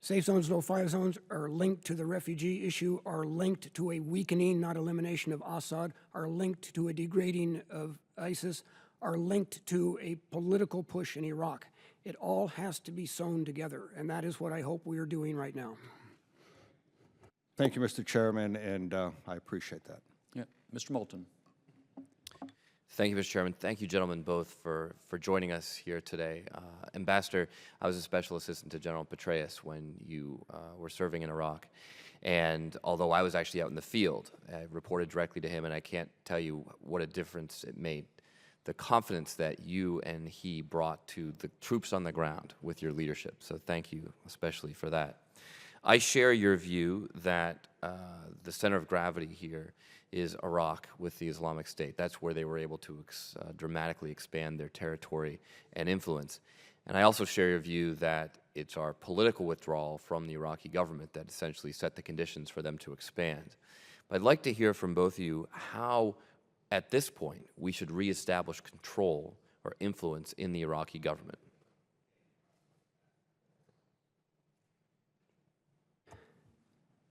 Safe zones, no-fly zones are linked to the refugee issue, are linked to a weakening, not elimination of Assad, are linked to a degrading of ISIS, are linked to a political push in Iraq. It all has to be sewn together, and that is what I hope we are doing right now. Thank you, Mr. Chairman, and I appreciate that. Yeah, Mr. Moulton. Thank you, Mr. Chairman. Thank you, gentlemen, both for joining us here today. Ambassador, I was a special assistant to General Petraeus when you were serving in Iraq. And although I was actually out in the field, I reported directly to him, and I can't tell you what a difference it made. The confidence that you and he brought to the troops on the ground with your leadership. So thank you especially for that. I share your view that the center of gravity here is Iraq with the Islamic State. That's where they were able to dramatically expand their territory and influence. And I also share your view that it's our political withdrawal from the Iraqi government that essentially set the conditions for them to expand. But I'd like to hear from both of you how, at this point, we should reestablish control or influence in the Iraqi government.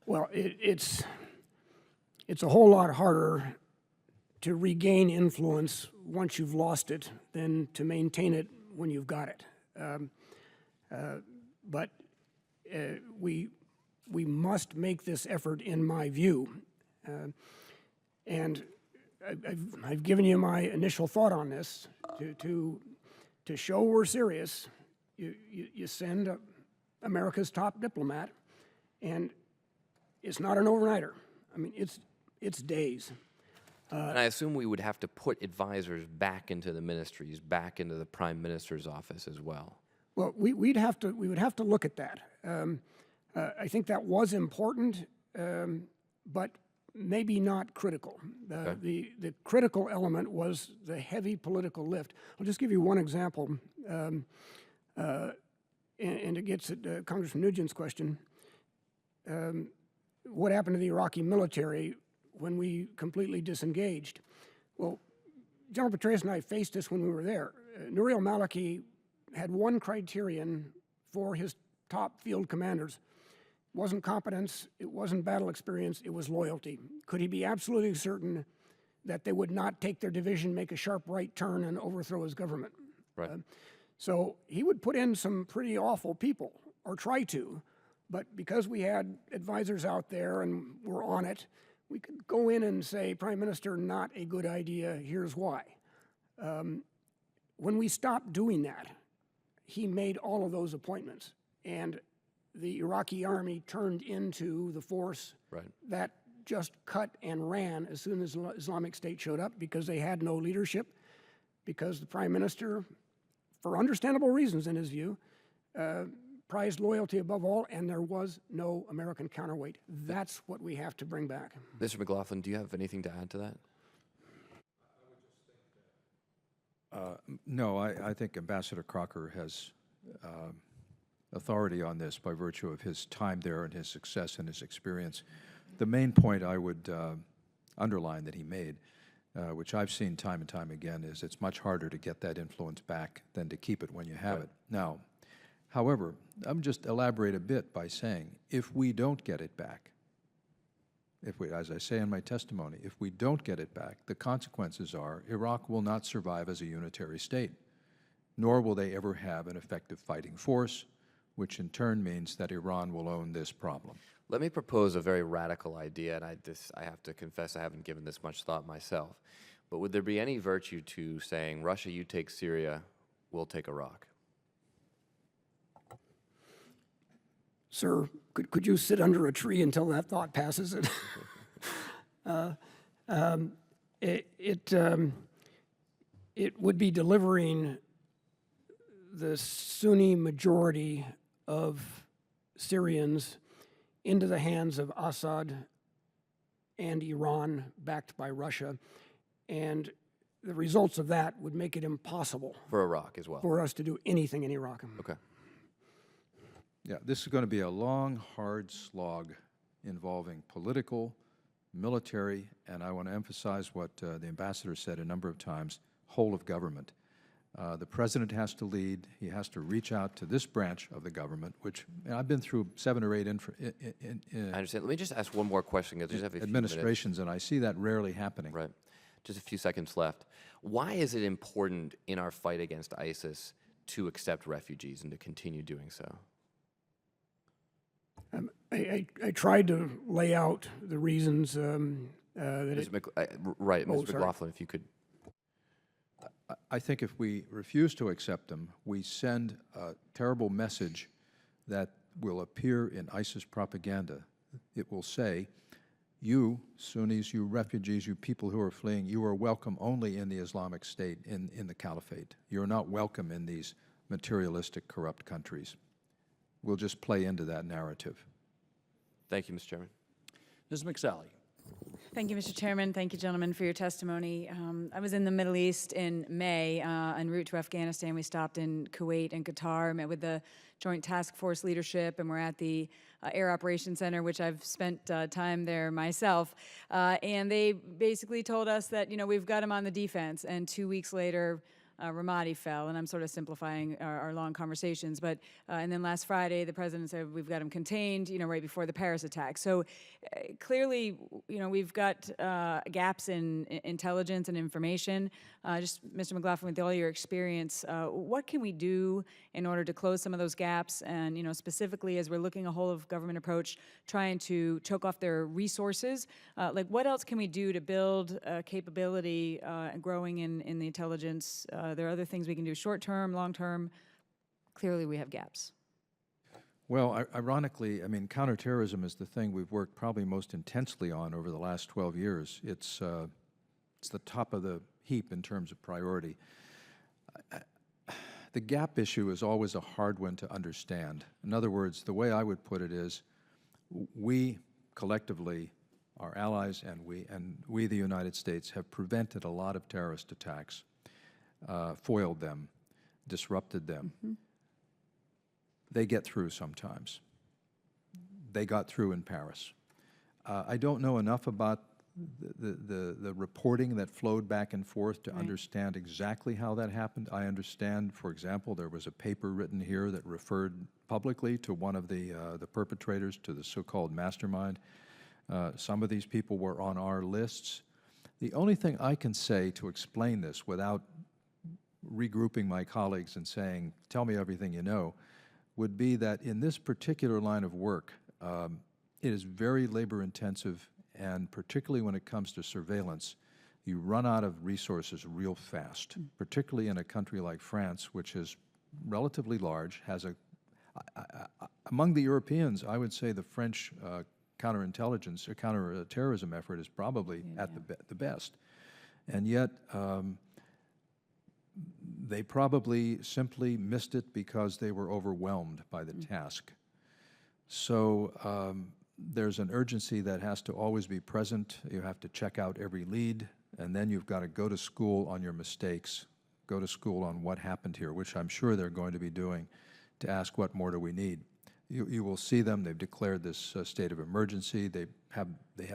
Well, it's a whole lot harder to regain influence once you've lost it than to maintain it when you've got it. But we must make this effort, in my view. And I've given you my initial thought on this. To show we're serious, you send America's top diplomat, and it's not an overnighter. I mean, it's days. And I assume we would have to put advisors back into the ministries, back into the Prime Minister's office as well. Well, we would have to look at that. I think that was important, but maybe not critical. The critical element was the heavy political lift. I'll just give you one example, and it gets at Congressman Nugent's question. What happened to the Iraqi military when we completely disengaged? Well, General Petraeus and I faced this when we were there. Nouri al-Maliki had one criterion for his top field commanders. It wasn't competence, it wasn't battle experience, it was loyalty. Could he be absolutely certain that they would not take their division, make a sharp right turn, and overthrow his government? Right. So he would put in some pretty awful people, or try to, but because we had advisors out there and were on it, we could go in and say, Prime Minister, not a good idea, here's why. When we stopped doing that, he made all of those appointments, and the Iraqi army turned into the force that just cut and ran as soon as Islamic State showed up, because they had no leadership, because the Prime Minister, for understandable reasons in his view, prized loyalty above all, and there was no American counterweight. That's what we have to bring back. Mr. McLaughlin, do you have anything to add to that? No, I think Ambassador Crocker has authority on this by virtue of his time there and his success and his experience. The main point I would underline that he made, which I've seen time and time again, is it's much harder to get that influence back than to keep it when you have it. Now, however, I'm just elaborate a bit by saying, if we don't get it back, if we, as I say in my testimony, if we don't get it back, the consequences are Iraq will not survive as a unitary state, nor will they ever have an effective fighting force, which in turn means that Iran will own this problem. Let me propose a very radical idea, and I have to confess I haven't given this much thought myself. But would there be any virtue to saying, Russia, you take Syria, we'll take Iraq? Sir, could you sit under a tree until that thought passes it? It would be delivering the Sunni majority of Syrians into the hands of Assad and Iran, backed by Russia. And the results of that would make it impossible For Iraq as well? for us to do anything in Iraq. Okay. Yeah, this is going to be a long, hard slog involving political, military, and I want to emphasize what the ambassador said a number of times, whole of government. The president has to lead. He has to reach out to this branch of the government, which I've been through 7 or 8 I understand. Let me just ask one more question, because I just have a few administrations, and I see that rarely happening. Right. Just a few seconds left. Why is it important in our fight against ISIS to accept refugees and to continue doing so? I tried to lay out the reasons that right, Oh, Ms. sorry. McLaughlin, if you could. I think if we refuse to accept them, we send a terrible message that will appear in ISIS propaganda. It will say, you Sunnis, you refugees, you people who are fleeing, you are welcome only in the Islamic State, in the Caliphate. You're not welcome in these materialistic, corrupt countries. We'll just play into that narrative. Thank you, Mr. Chairman. Ms. McSally. Thank you, Mr. Chairman. Thank you, gentlemen, for your testimony. I was in the Middle East in May en route to Afghanistan. We stopped in Kuwait and Qatar, met with the Joint Task Force leadership, and we're at the Air Operations Center, which I've spent time there myself. And they basically told us that, you know, we've got them on the defense, and 2 weeks later, Ramadi fell, and I'm sort of simplifying our long conversations. But and then last Friday, the president said we've got them contained, you know, right before the Paris attack. So clearly, you know, we've got gaps in intelligence and information. Just, Mr. McLaughlin, with all your experience, what can we do in order to close some of those gaps? And, you know, specifically as we're looking a whole of government approach, trying to choke off their resources, like what else can we do to build capability growing in the intelligence? There are other things we can do short term, long term. Clearly, we have gaps. Well, ironically, I mean, counterterrorism is the thing we've worked probably most intensely on over the last 12 years. It's the top of the heap in terms of priority. The gap issue is always a hard one to understand. In other words, the way I would put it is, we collectively, our allies and we, the United States, have prevented a lot of terrorist attacks, foiled them, disrupted them. Mm-hmm. They get through sometimes. They got through in Paris. I don't know enough about the reporting that flowed back and forth to understand exactly how that happened. I understand, for example, there was a paper written here that referred publicly to one of the perpetrators, to the so-called mastermind. Some of these people were on our lists. The only thing I can say to explain this without regrouping my colleagues and saying, tell me everything you know, would be that in this particular line of work, it is very labor intensive, and particularly when it comes to surveillance, you run out of resources real fast, particularly in a country like France, which is relatively large, has among the Europeans, I would say the French counterintelligence or counterterrorism effort is probably at the best. And yet, they probably simply missed it because they were overwhelmed by the task. So there's an urgency that has to always be present. You have to check out every lead, and then you've got to go to school on your mistakes, go to school on what happened here, which I'm sure they're going to be doing, to ask what more do we need. You will see them. They've declared this state of emergency. They have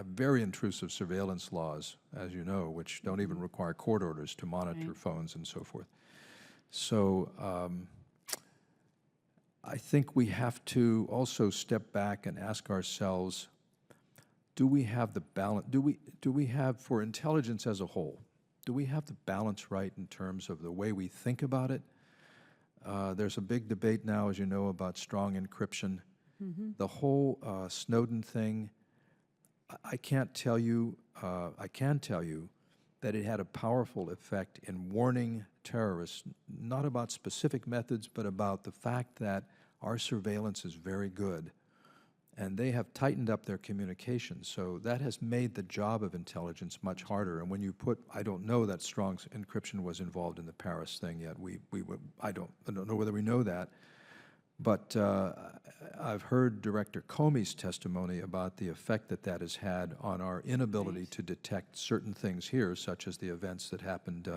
very intrusive surveillance laws, as you know, which don't even require court orders to monitor phones and so forth. So I think we have to also step back and ask ourselves, do we have the balance, do we have, for intelligence as a whole, do we have the balance right in terms of the way we think about it? There's a big debate now, as you know, about strong encryption. The whole Snowden thing, I can't tell you, I can tell you that it had a powerful effect in warning terrorists, not about specific methods, but about the fact that our surveillance is very good. And they have tightened up their communications. So that has made the job of intelligence much harder. And when you put, I don't know that strong encryption was involved in the Paris thing yet. I don't know whether we know that. But I've heard Director Comey's testimony about the effect that that has had on our inability to detect certain things here, such as the events that happened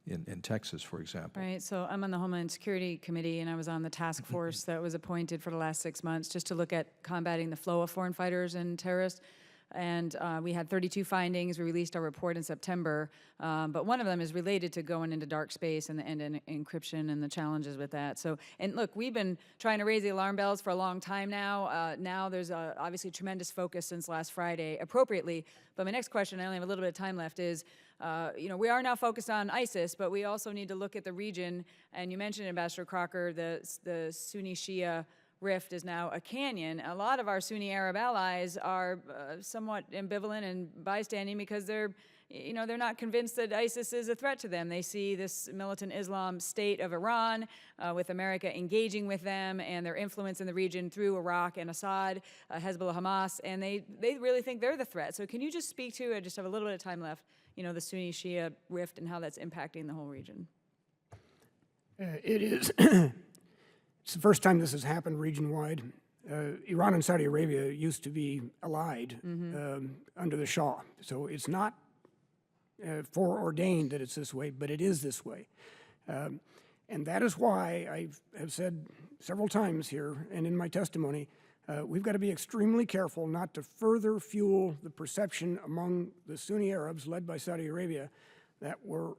in Texas, for example. Right, so I'm on the Homeland Security Committee, and I was on the task force that was appointed for the last 6 months just to look at combating the flow of foreign fighters and terrorists. And we had 32 findings. We released our report in September, but one of them is related to going into dark space and the end-to-end encryption and the challenges with that. So, and look, we've been trying to raise the alarm bells for a long time now. Now there's obviously tremendous focus since last Friday, appropriately. But my next question, I only have a little bit of time left, is, you know, we are now focused on ISIS, but we also need to look at the region. And you mentioned, Ambassador Crocker, the Sunni-Shia rift is now a canyon. A lot of our Sunni Arab allies are somewhat ambivalent and bystanding because they're not convinced that ISIS is a threat to them. They see this militant Islam state of Iran with America engaging with them and their influence in the region through Iraq and Assad, Hezbollah, Hamas, and they really think they're the threat. So can you just speak to, I just have a little bit of time left, you know, the Sunni-Shia rift and how that's impacting the whole region? It is. It's the first time this has happened region-wide. Iran and Saudi Arabia used to be allied under the Shah. So it's not foreordained that it's this way, but it is this way. And that is why I have said several times here and in my testimony, we've got to be extremely careful not to further fuel the perception among the Sunni Arabs led by Saudi Arabia that we're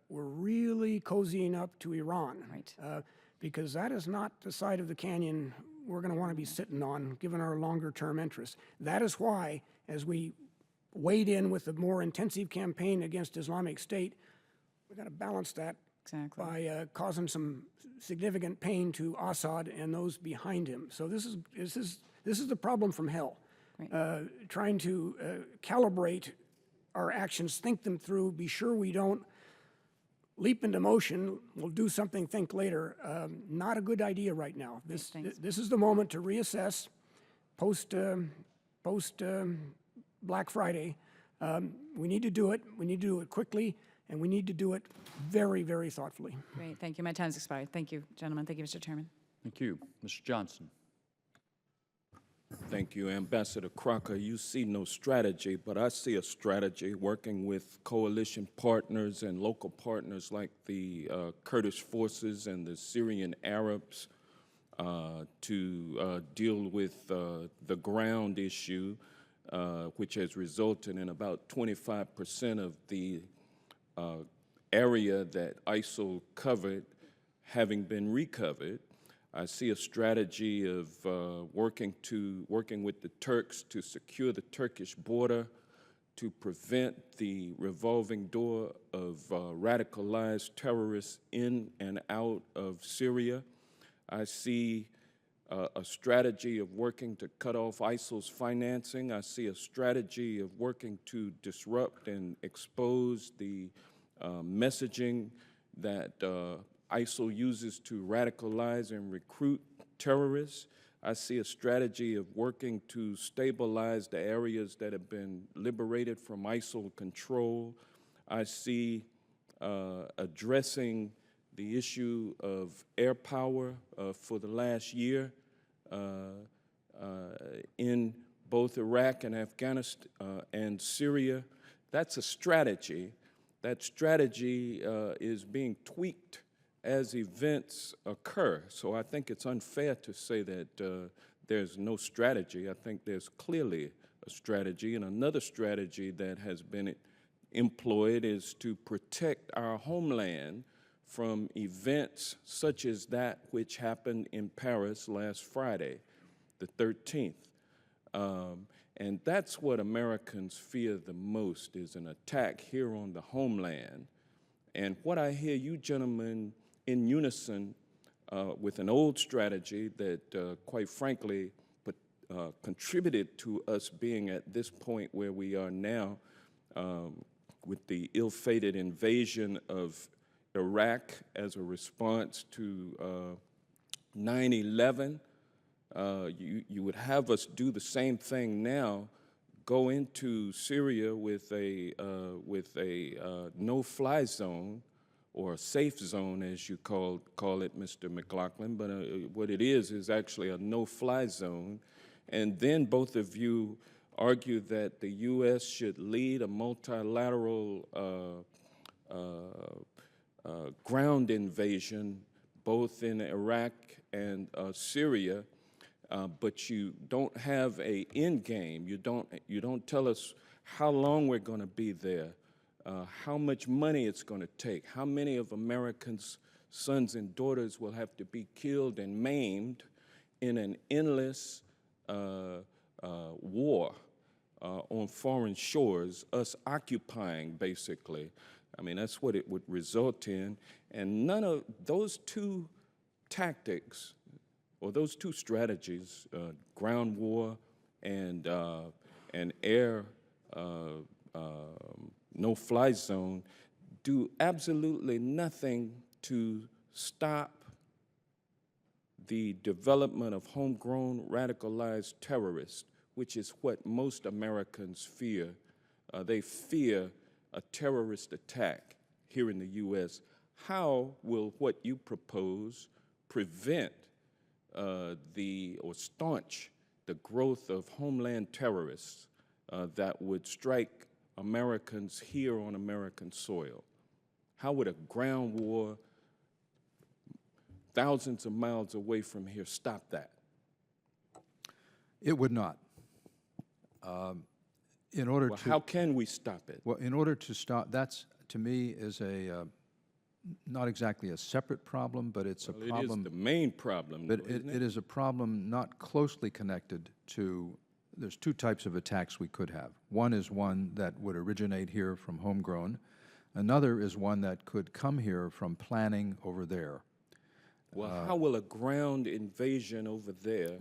really cozying up to Iran. Right. Because that is not the side of the canyon we're going to want to be sitting on, given our longer-term interests. That is why, as we wade in with a more intensive campaign against Islamic State, we've got to balance that by causing some significant pain to Assad and those behind him. So this is the problem from hell. Trying to calibrate our actions, think them through, be sure we don't leap into motion, we'll do something, think later. Not a good idea right now. This is the moment to reassess post Black Friday. We need to do it. We need to do it quickly, and we need to do it very, very thoughtfully. Great, thank you. My time's expired. Thank you, gentlemen. Thank you, Mr. Chairman. Thank you. Mr. Johnson. Thank you, Ambassador Crocker. You see no strategy, but I see a strategy working with coalition partners and local partners like the Kurdish forces and the Syrian Arabs to deal with the ground issue, which has resulted in about 25% of the area that ISIL covered having been recovered. I see a strategy of working with the Turks to secure the Turkish border, to prevent the revolving door of radicalized terrorists in and out of Syria. I see a strategy of working to cut off ISIL's financing. I see a strategy of working to disrupt and expose the messaging that ISIL uses to radicalize and recruit terrorists. I see a strategy of working to stabilize the areas that have been liberated from ISIL control. I see addressing the issue of air power for the last year in both Iraq and Afghanistan and Syria. That's a strategy. That strategy is being tweaked as events occur. So I think it's unfair to say that there's no strategy. I think there's clearly a strategy, and another strategy that has been employed is to protect our homeland from events such as that which happened in Paris last Friday, the 13th. And that's what Americans fear the most, is an attack here on the homeland. And what I hear you gentlemen in unison with an old strategy that, quite frankly, contributed to us being at this point where we are now, with the ill-fated invasion of Iraq as a response to 9/11. You would have us do the same thing now, go into Syria with a no-fly zone, or a safe zone, as you call it, Mr. McLaughlin, but what it is actually a no-fly zone. And then both of you argue that the U.S. should lead a multilateral ground invasion, both in Iraq and Syria, but you don't have an end game. You don't tell us how long we're going to be there, how much money it's going to take, how many of Americans' sons and daughters will have to be killed and maimed in an endless war on foreign shores, us occupying, basically. I mean, that's what it would result in. And none of those two tactics, or those two strategies, ground war and air no-fly zone, do absolutely nothing to stop the development of homegrown radicalized terrorists, which is what most Americans fear. They fear a terrorist attack here in the U.S. How will what you propose prevent or staunch the growth of homeland terrorists that would strike Americans here on American soil? How would a ground war thousands of miles away from here stop that? It would not. In order Well, to, how can we stop it? well, in order to stop, that's, to me, is a not exactly a separate problem, but it's a problem. It is the main problem, But though, isn't it is a problem not closely connected to, there's two types of attacks we could have. One is one that would originate here from homegrown. Another is one that could come here from planning over there. Well, how will a ground invasion over there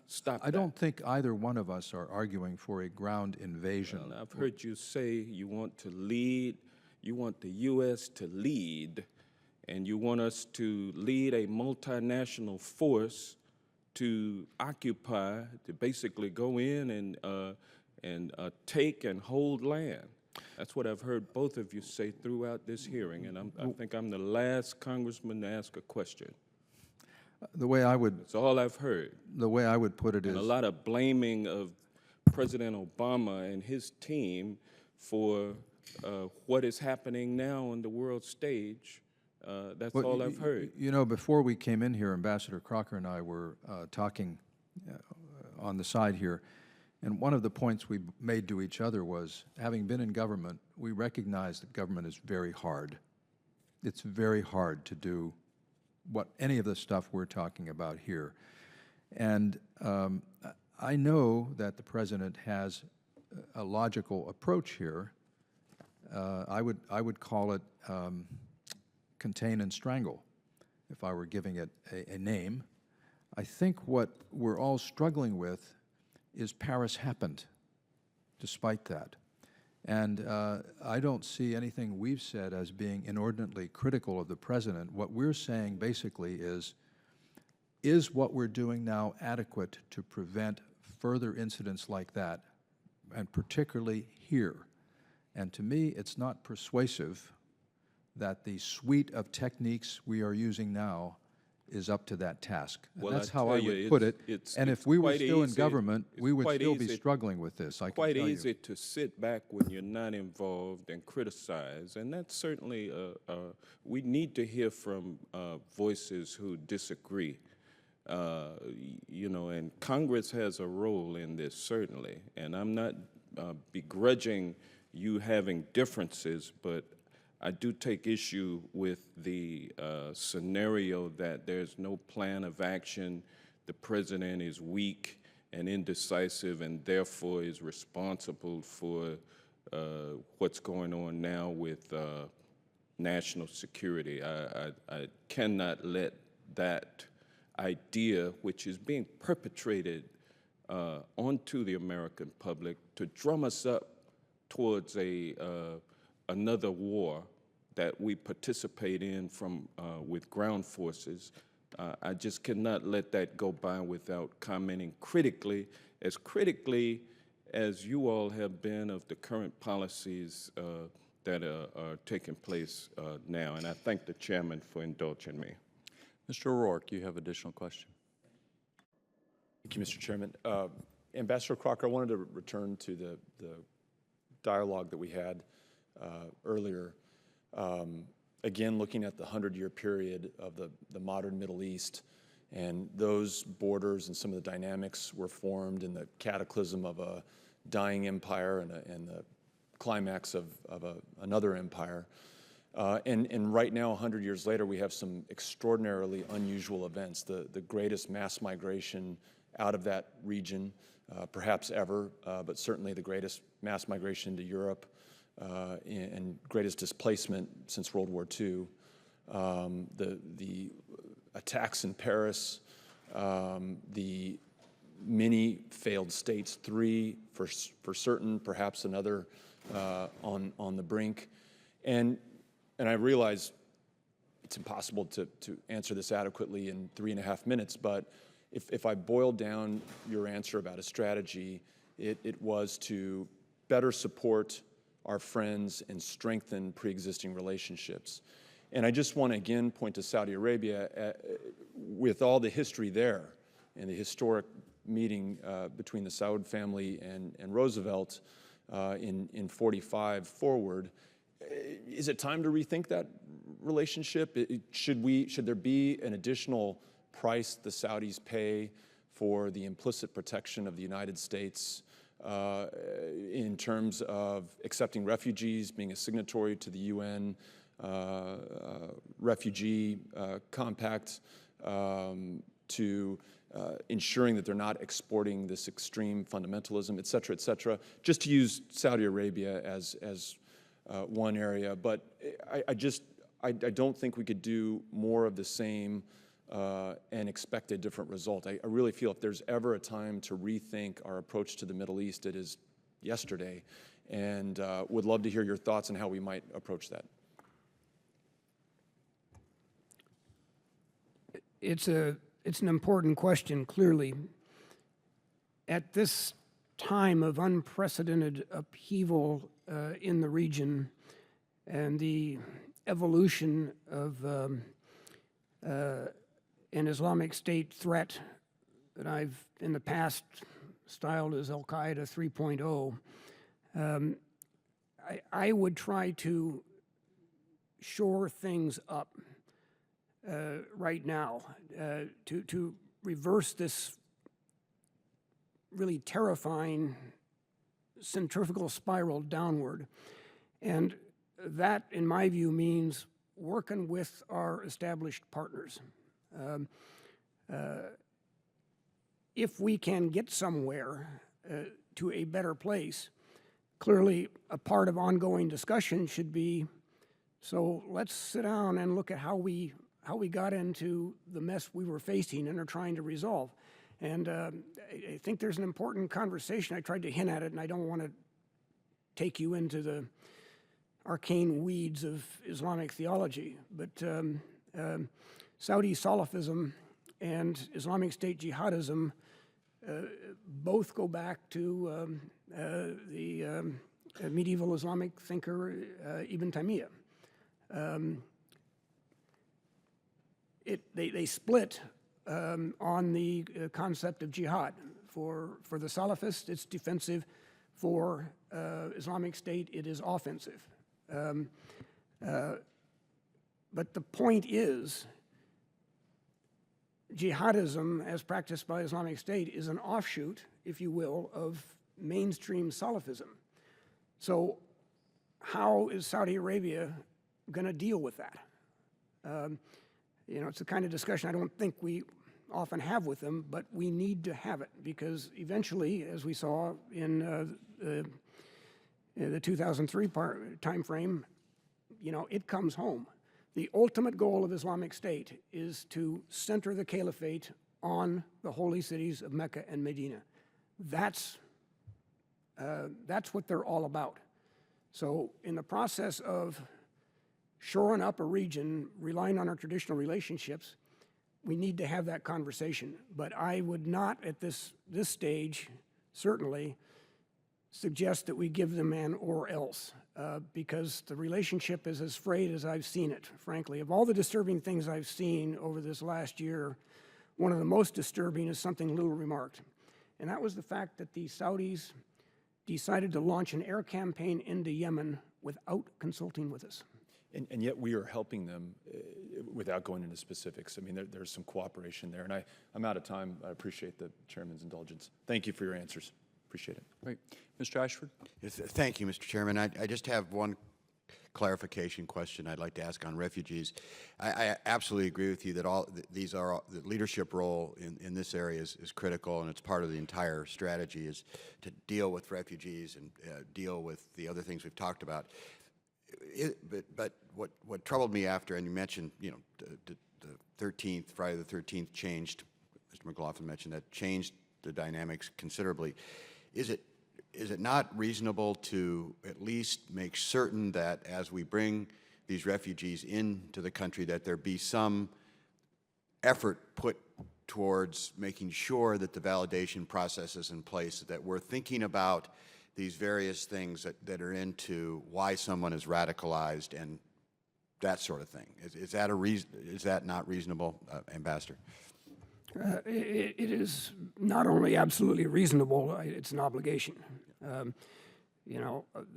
stop that? I don't think either one of us are arguing for a ground invasion. Well, I've heard you say you want to lead, you want the U.S. to lead, and you want us to lead a multinational force to occupy, to basically go in and take and hold land. That's what I've heard both of you say throughout this hearing, and I think I'm the last congressman to ask a question. The way I would, That's all I've heard. the way I would put it And is, a lot of blaming of President Obama and his team for what is happening now on the world stage. That's well, all I've heard. You know, before we came in here, Ambassador Crocker and I were talking on the side here, and one of the points we made to each other was, having been in government, we recognize that government is very hard. It's very hard to do what any of the stuff we're talking about here. And I know that the President has a logical approach here. I would call it contain and strangle, if I were giving it a name. I think what we're all struggling with is Paris happened, despite that. And I don't see anything we've said as being inordinately critical of the President. What we're saying basically is what we're doing now adequate to prevent further incidents like that, and particularly here? And to me, it's not persuasive that the suite of techniques we are using now is up to that task. And Well, that's I how I tell would you, put it. it's And if we were quite still in easy- government, it's we would quite still be easy- struggling with this, I can Quite tell you. easy to sit back when you're not involved and criticize, and that's certainly, we need to hear from voices who disagree. You know, and Congress has a role in this, certainly, and I'm not begrudging you having differences, but I do take issue with the scenario that there's no plan of action, the President is weak, and indecisive, and therefore is responsible for what's going on now with national security. I cannot let that idea, which is being perpetrated onto the American public to drum us up towards another war that we participate in from with ground forces. I just cannot let that go by without commenting critically as you all have been of the current policies that are taking place now. And I thank the chairman for indulging me. Mr. O'Rourke, you have additional question. Thank you, Mr. Chairman. Ambassador Crocker, I wanted to return to the dialogue that we had earlier. Again, looking at the 100-year period of the modern Middle East, and those borders and some of the dynamics were formed in the cataclysm of a dying empire and the climax of another empire. And right now, 100 years later, we have some extraordinarily unusual events, the greatest mass migration out of that region, perhaps ever, but certainly the greatest mass migration into Europe, and greatest displacement since World War II. The attacks in Paris, the many failed states, 3 for certain, perhaps another on the brink. And I realize it's impossible to answer this adequately in 3.5 minutes, but if I boil down your answer about a strategy, it was to better support our friends and strengthen pre-existing relationships. And I just want to again point to Saudi Arabia with all the history there and the historic meeting between the Saud family and Roosevelt in 45 forward. Is it time to rethink that relationship? Should there be an additional price the Saudis pay for the implicit protection of the United States in terms of accepting refugees, being a signatory to the UN refugee compact, to ensuring that they're not exporting this extreme fundamentalism, et cetera, just to use Saudi Arabia as one area. But I don't think we could do more of the same and expect a different result. I really feel if there's ever a time to rethink our approach to the Middle East, it is yesterday, and would love to hear your thoughts on how we might approach that. It's an important question, clearly. At this time of unprecedented upheaval in the region and the evolution of an Islamic State threat that I've in the past styled as Al-Qaeda 3.0, I would try to shore things up right now to reverse this really terrifying centrifugal spiral downward. And that, in my view, means working with our established partners. If we can get somewhere to a better place, clearly a part of ongoing discussion should be, so let's sit down and look at how we got into the mess we were facing and are trying to resolve. And I think there's an important conversation. I tried to hint at it, and I don't want to take you into the arcane weeds of Islamic theology, but Saudi Salafism and Islamic State jihadism both go back to the medieval Islamic thinker Ibn Taymiyyah. They split on the concept of jihad. For the Salafists, it's defensive. For Islamic State, it is offensive. But the point is, jihadism, as practiced by Islamic State, is an offshoot, if you will, of mainstream Salafism. So how is Saudi Arabia going to deal with that? You know, it's the kind of discussion I don't think we often have with them, but we need to have it because eventually, as we saw in the 2003 time frame, it comes home. The ultimate goal of Islamic State is to center the caliphate on the holy cities of Mecca and Medina. That's what they're all about. So in the process of shoring up a region, relying on our traditional relationships, we need to have that conversation. But I would not at this stage, certainly, suggest that we give them an or else, because the relationship is as frayed as I've seen it, frankly. Of all the disturbing things I've seen over this last year, one of the most disturbing is something little remarked. And that was the fact that the Saudis decided to launch an air campaign into Yemen without consulting with us. And yet we are helping them without going into specifics. I mean, there's some cooperation there. And I'm out of time. I appreciate the chairman's indulgence. Thank you for your answers. Appreciate it. Great. Mr. Ashford? Yes, thank you, Mr. Chairman. I just have one clarification question I'd like to ask on refugees. I absolutely agree with you that the leadership role in this area is critical, and it's part of the entire strategy is to deal with refugees and deal with the other things we've talked about. But what troubled me after, and you mentioned, the 13th, Friday the 13th changed, Mr. McLaughlin mentioned that, changed the dynamics considerably. Is it not reasonable to at least make certain that as we bring these refugees into the country that there be some effort put towards making sure that the validation process is in place, that we're thinking about these various things that are into why someone is radicalized and that sort of thing? Is that not reasonable, Ambassador? It is not only absolutely reasonable, it's an obligation. The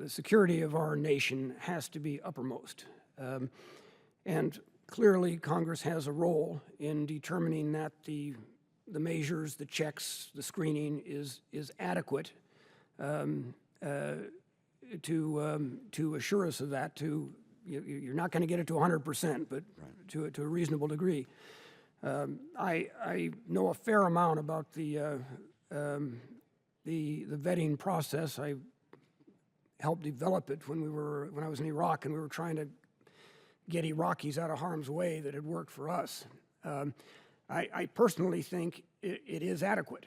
security of our nation has to be uppermost. And clearly, Congress has a role in determining that the measures, the checks, the screening is adequate to assure us of that. You're not going to get it to 100%, but to a reasonable degree. I know a fair amount about the vetting process. I helped develop it when I was in Iraq, and we were trying to get Iraqis out of harm's way that had worked for us. I personally think it is adequate.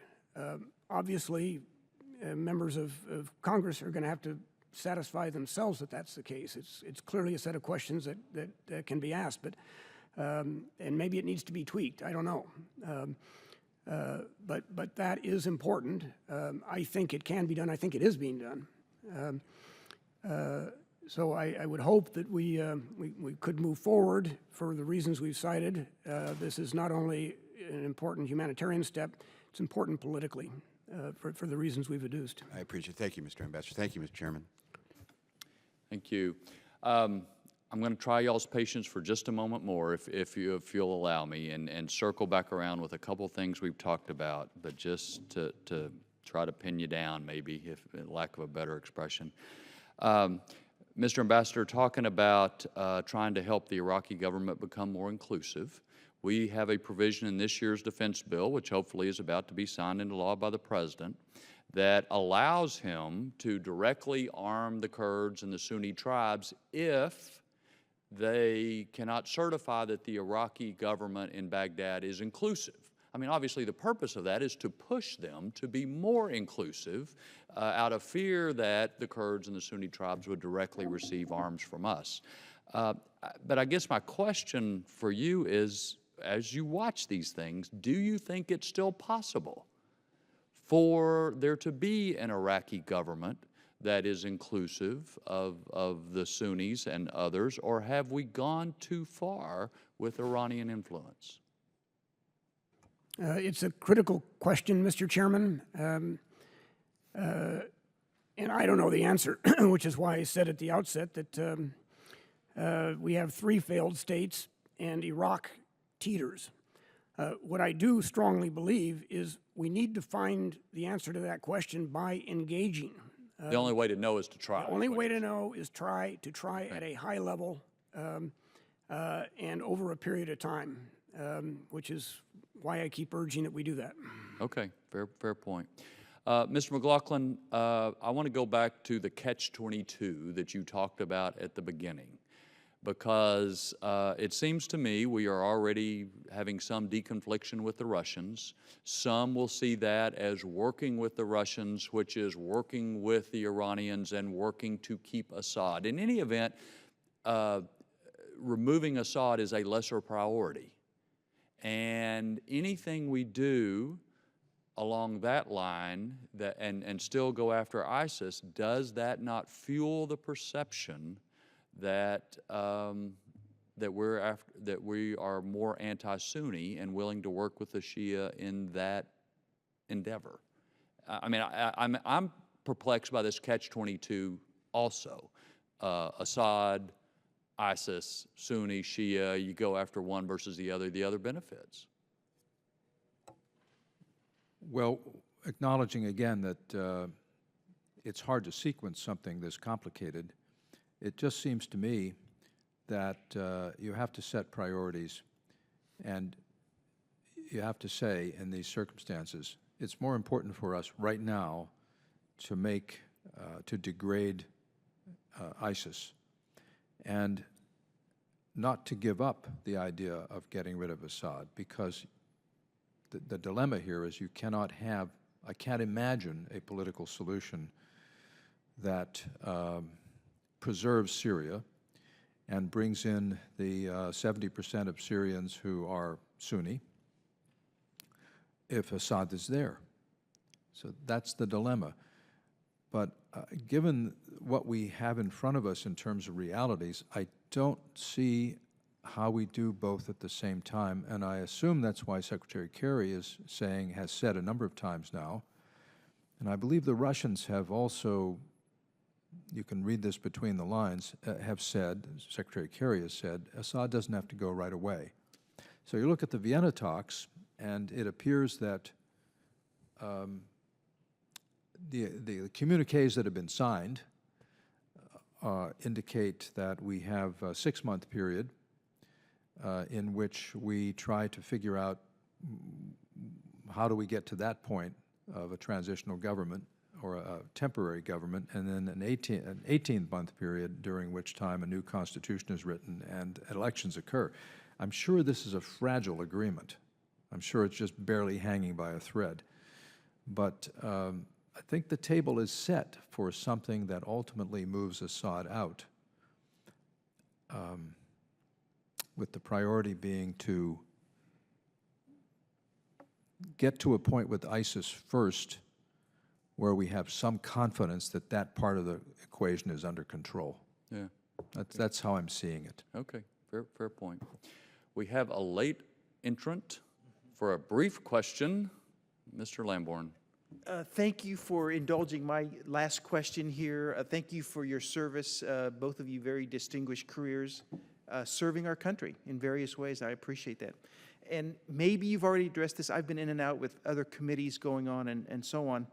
Obviously, members of Congress are going to have to satisfy themselves that that's the case. It's clearly a set of questions that can be asked, but and maybe it needs to be tweaked. I don't know. But that is important. I think it can be done. I think it is being done. So I would hope that we could move forward for the reasons we've cited. This is not only an important humanitarian step, it's important politically for the reasons we've adduced. I appreciate it. Thank you, Mr. Ambassador. Thank you, Mr. Chairman. Thank you. I'm going to try y'all's patience for just a moment more, if you'll allow me, and circle back around with a couple things we've talked about, but just to try to pin you down, maybe, if lack of a better expression. Mr. Ambassador, talking about trying to help the Iraqi government become more inclusive, we have a provision in this year's defense bill, which hopefully is about to be signed into law by the President, that allows him to directly arm the Kurds and the Sunni tribes if they cannot certify that the Iraqi government in Baghdad is inclusive. I mean, obviously the purpose of that is to push them to be more inclusive out of fear that the Kurds and the Sunni tribes would directly receive arms from us. But I guess my question for you is, as you watch these things, do you think it's still possible for there to be an Iraqi government that is inclusive of the Sunnis and others, or have we gone too far with Iranian influence? It's a critical question, Mr. Chairman, and I don't know the answer, which is why I said at the outset that we have 3 failed states and Iraq teeters. What I do strongly believe is we need to find the answer to that question by engaging. The only way to know is to try. The only way to know is try at a high level and over a period of time, which is why I keep urging that we do that. Okay, fair point. Mr. McLaughlin, I want to go back to the catch-22 that you talked about at the beginning, because it seems to me we are already having some deconfliction with the Russians. Some will see that as working with the Russians, which is working with the Iranians and working to keep Assad. In any event, removing Assad is a lesser priority. And anything we do along that line and still go after ISIS, does that not fuel the perception that that we are more anti-Sunni and willing to work with the Shia in that endeavor? I mean, I'm perplexed by this catch-22 also. Assad, ISIS, Sunni, Shia, you go after one versus the other benefits. Well, acknowledging again that it's hard to sequence something this complicated, it just seems to me that you have to set priorities, and you have to say in these circumstances, it's more important for us right now to degrade ISIS and not to give up the idea of getting rid of Assad, because the dilemma here is I can't imagine a political solution that preserves Syria and brings in the 70% of Syrians who are Sunni if Assad is there. So that's the dilemma. But given what we have in front of us in terms of realities, I don't see how we do both at the same time, and I assume that's why Secretary Kerry has said a number of times now, and I believe the Russians have also, you can read this between the lines, have said, Secretary Kerry has said, Assad doesn't have to go right away. So you look at the Vienna talks, and it appears that the communiques that have been signed indicate that we have a 6-month period in which we try to figure out how do we get to that point of a transitional government or a temporary government, and then an 18-month period during which time a new constitution is written and elections occur. I'm sure this is a fragile agreement. I'm sure it's just barely hanging by a thread. But I think the table is set for something that ultimately moves Assad out, with the priority being to get to a point with ISIS first where we have some confidence that that part of the equation is under control. Yeah. That's how I'm seeing it. Okay, fair point. We have a late entrant for a brief question, Mr. Lamborn. Thank you for indulging my last question here. Thank you for your service, both of you very distinguished careers, serving our country in various ways. I appreciate that. And maybe you've already addressed this. I've been in and out with other committees going on and so on.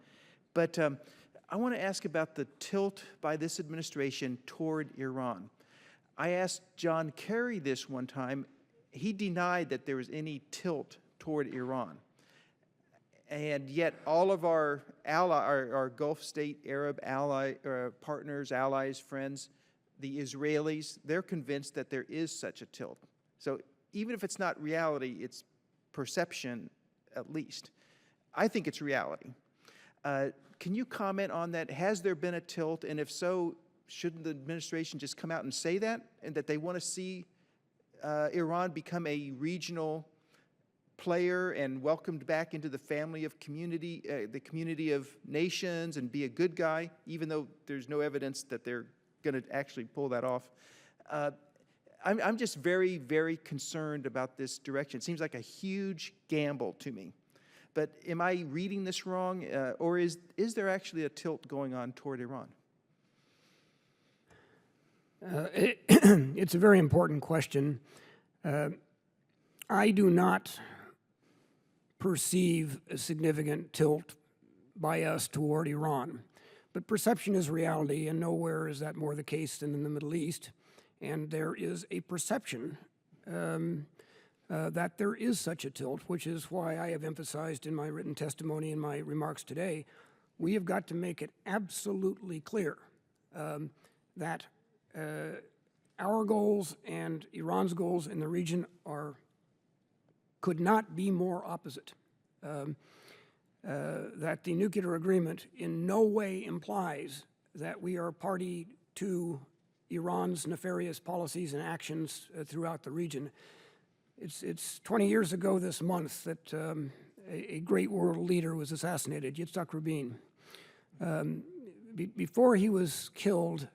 But I want to ask about the tilt by this administration toward Iran. I asked John Kerry this one time. He denied that there was any tilt toward Iran. And yet all of our Gulf state Arab partners, allies, friends, the Israelis, they're convinced that there is such a tilt. So even if it's not reality, it's perception at least. I think it's reality. Can you comment on that? Has there been a tilt? And if so, shouldn't the administration just come out and say that? And that they want to see Iran become a regional player and welcomed back into the family of community, the community of nations, and be a good guy, even though there's no evidence that they're going to actually pull that off. I'm just very, very concerned about this direction. It seems like a huge gamble to me. But am I reading this wrong, or is there actually a tilt going on toward Iran? It's a very important question. I do not perceive a significant tilt by us toward Iran. But perception is reality, and nowhere is that more the case than in the Middle East. And there is a perception that there is such a tilt, which is why I have emphasized in my written testimony and my remarks today, we have got to make it absolutely clear that our goals and Iran's goals in the region could not be more opposite. That the nuclear agreement in no way implies that we are party to Iran's nefarious policies and actions throughout the region. It's 20 years ago this month that a great world leader was assassinated, Yitzhak Rabin. Before he was killed,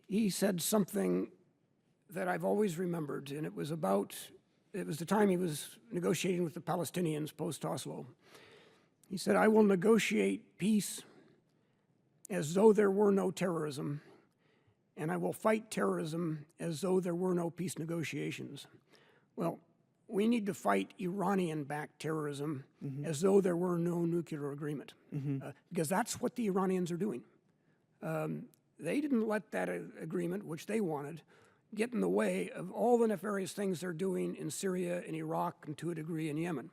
he said something that I've always remembered, and it was the time he was negotiating with the Palestinians post-Oslo. He said, "I will negotiate peace as though there were no terrorism, and I will fight terrorism as though there were no peace negotiations." Well, we need to fight Iranian-backed terrorism as though there were no nuclear agreement, because that's what the Iranians are doing. They didn't let that agreement, which they wanted, get in the way of all the nefarious things they're doing in Syria and Iraq and to a degree in Yemen.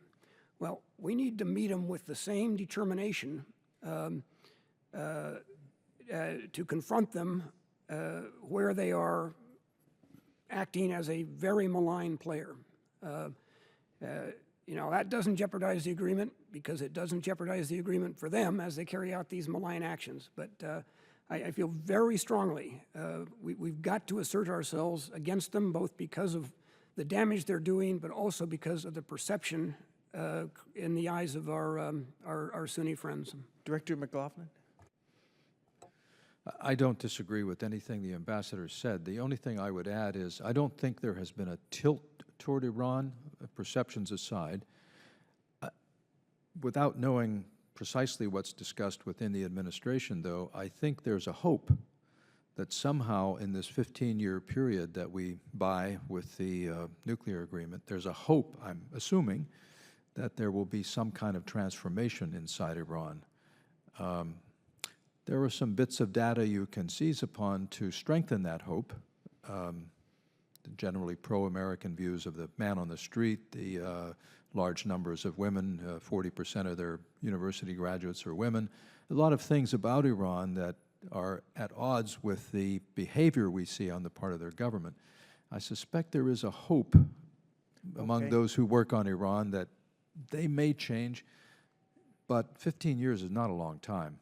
Well, we need to meet them with the same determination to confront them where they are acting as a very malign player. You know, that doesn't jeopardize the agreement because it doesn't jeopardize the agreement for them as they carry out these malign actions. But I feel very strongly we've got to assert ourselves against them, both because of the damage they're doing, but also because of the perception in the eyes of our Sunni friends. Director McLaughlin? I don't disagree with anything the ambassador said. The only thing I would add is I don't think there has been a tilt toward Iran, perceptions aside. Without knowing precisely what's discussed within the administration, though, I think there's a hope that somehow in this 15-year period that we buy with the nuclear agreement, there's a hope, I'm assuming, that there will be some kind of transformation inside Iran. There are some bits of data you can seize upon to strengthen that hope. The generally pro-American views of the man on the street, the large numbers of women, 40% of their university graduates are women. A lot of things about Iran that are at odds with the behavior we see on the part of their government. I suspect there is a hope among those who work on Iran that they may change, but 15 years is not a long time.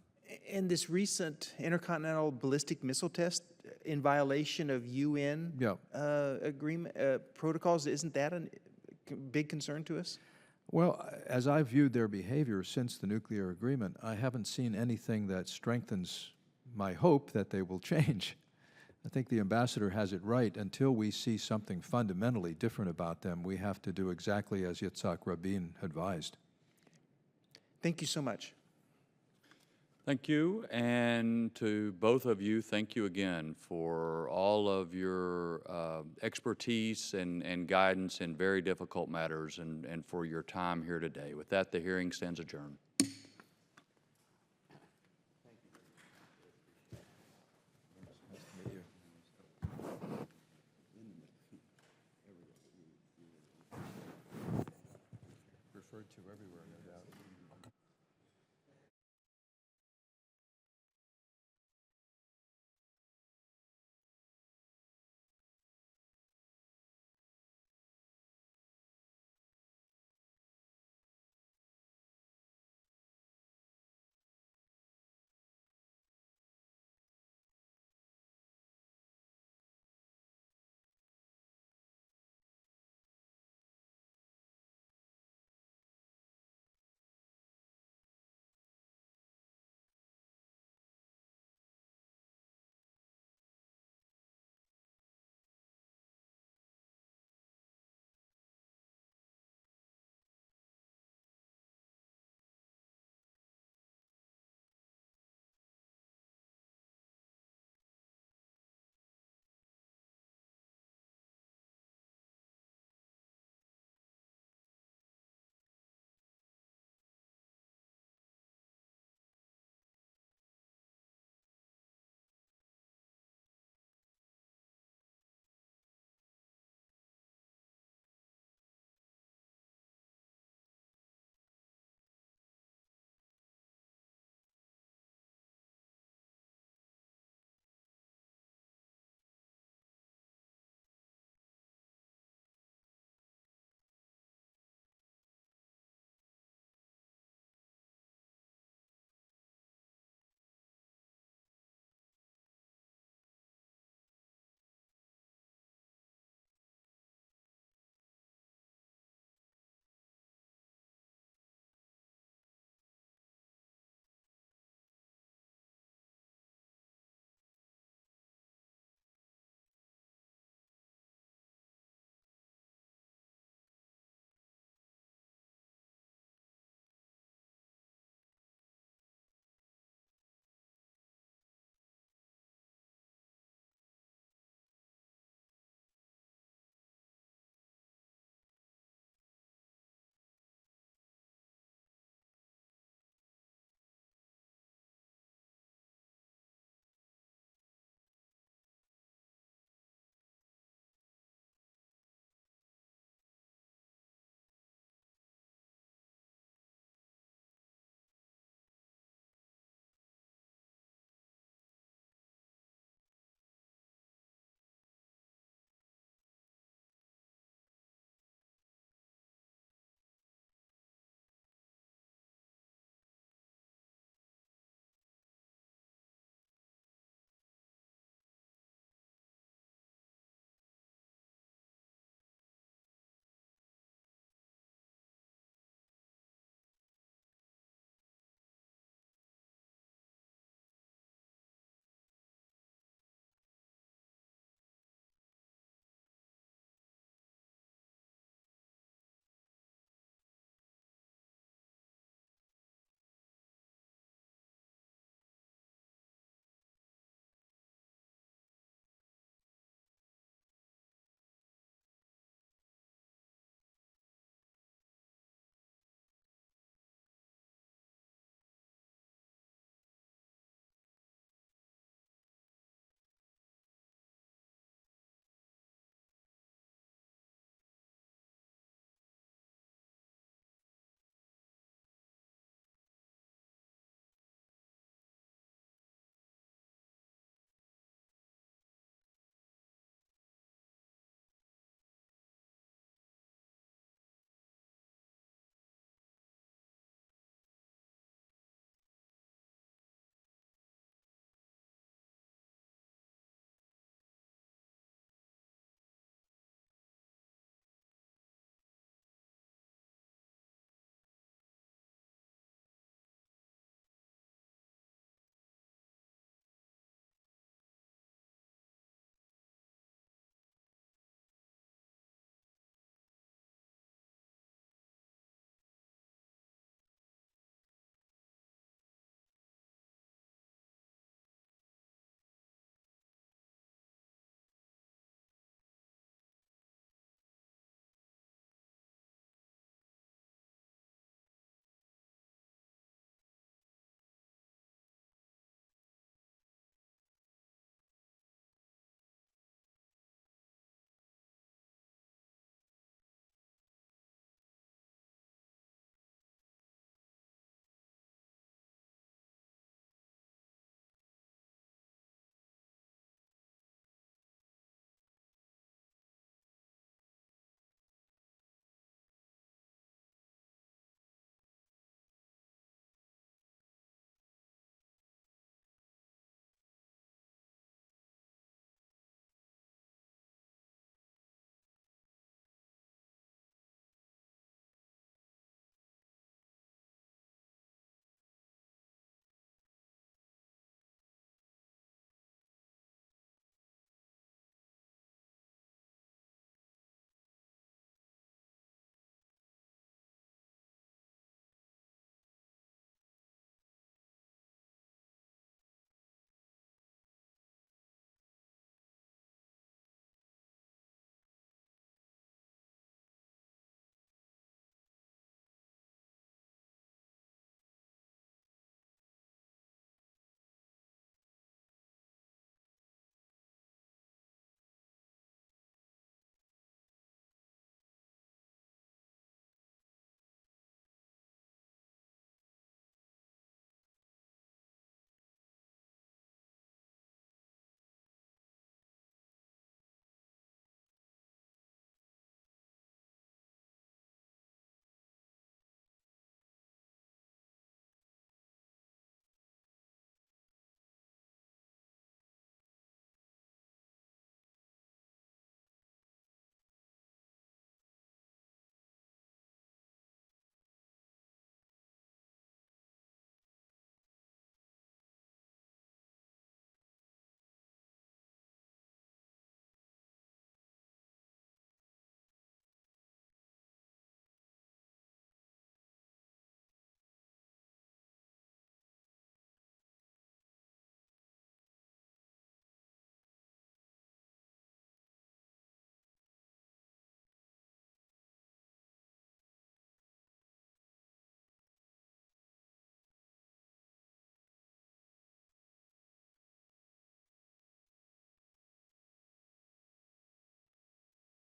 And this recent intercontinental ballistic missile test in violation of UN agreement protocols, isn't that a big concern to us? Well, as I've viewed their behavior since the nuclear agreement, I haven't seen anything that strengthens my hope that they will change. I think the ambassador has it right. Until we see something fundamentally different about them, we have to do exactly as Yitzhak Rabin advised. Thank you so much. Thank you, and to both of you, thank you again for all of your expertise and guidance in very difficult matters and for your time here today. With that, the hearing stands adjourned.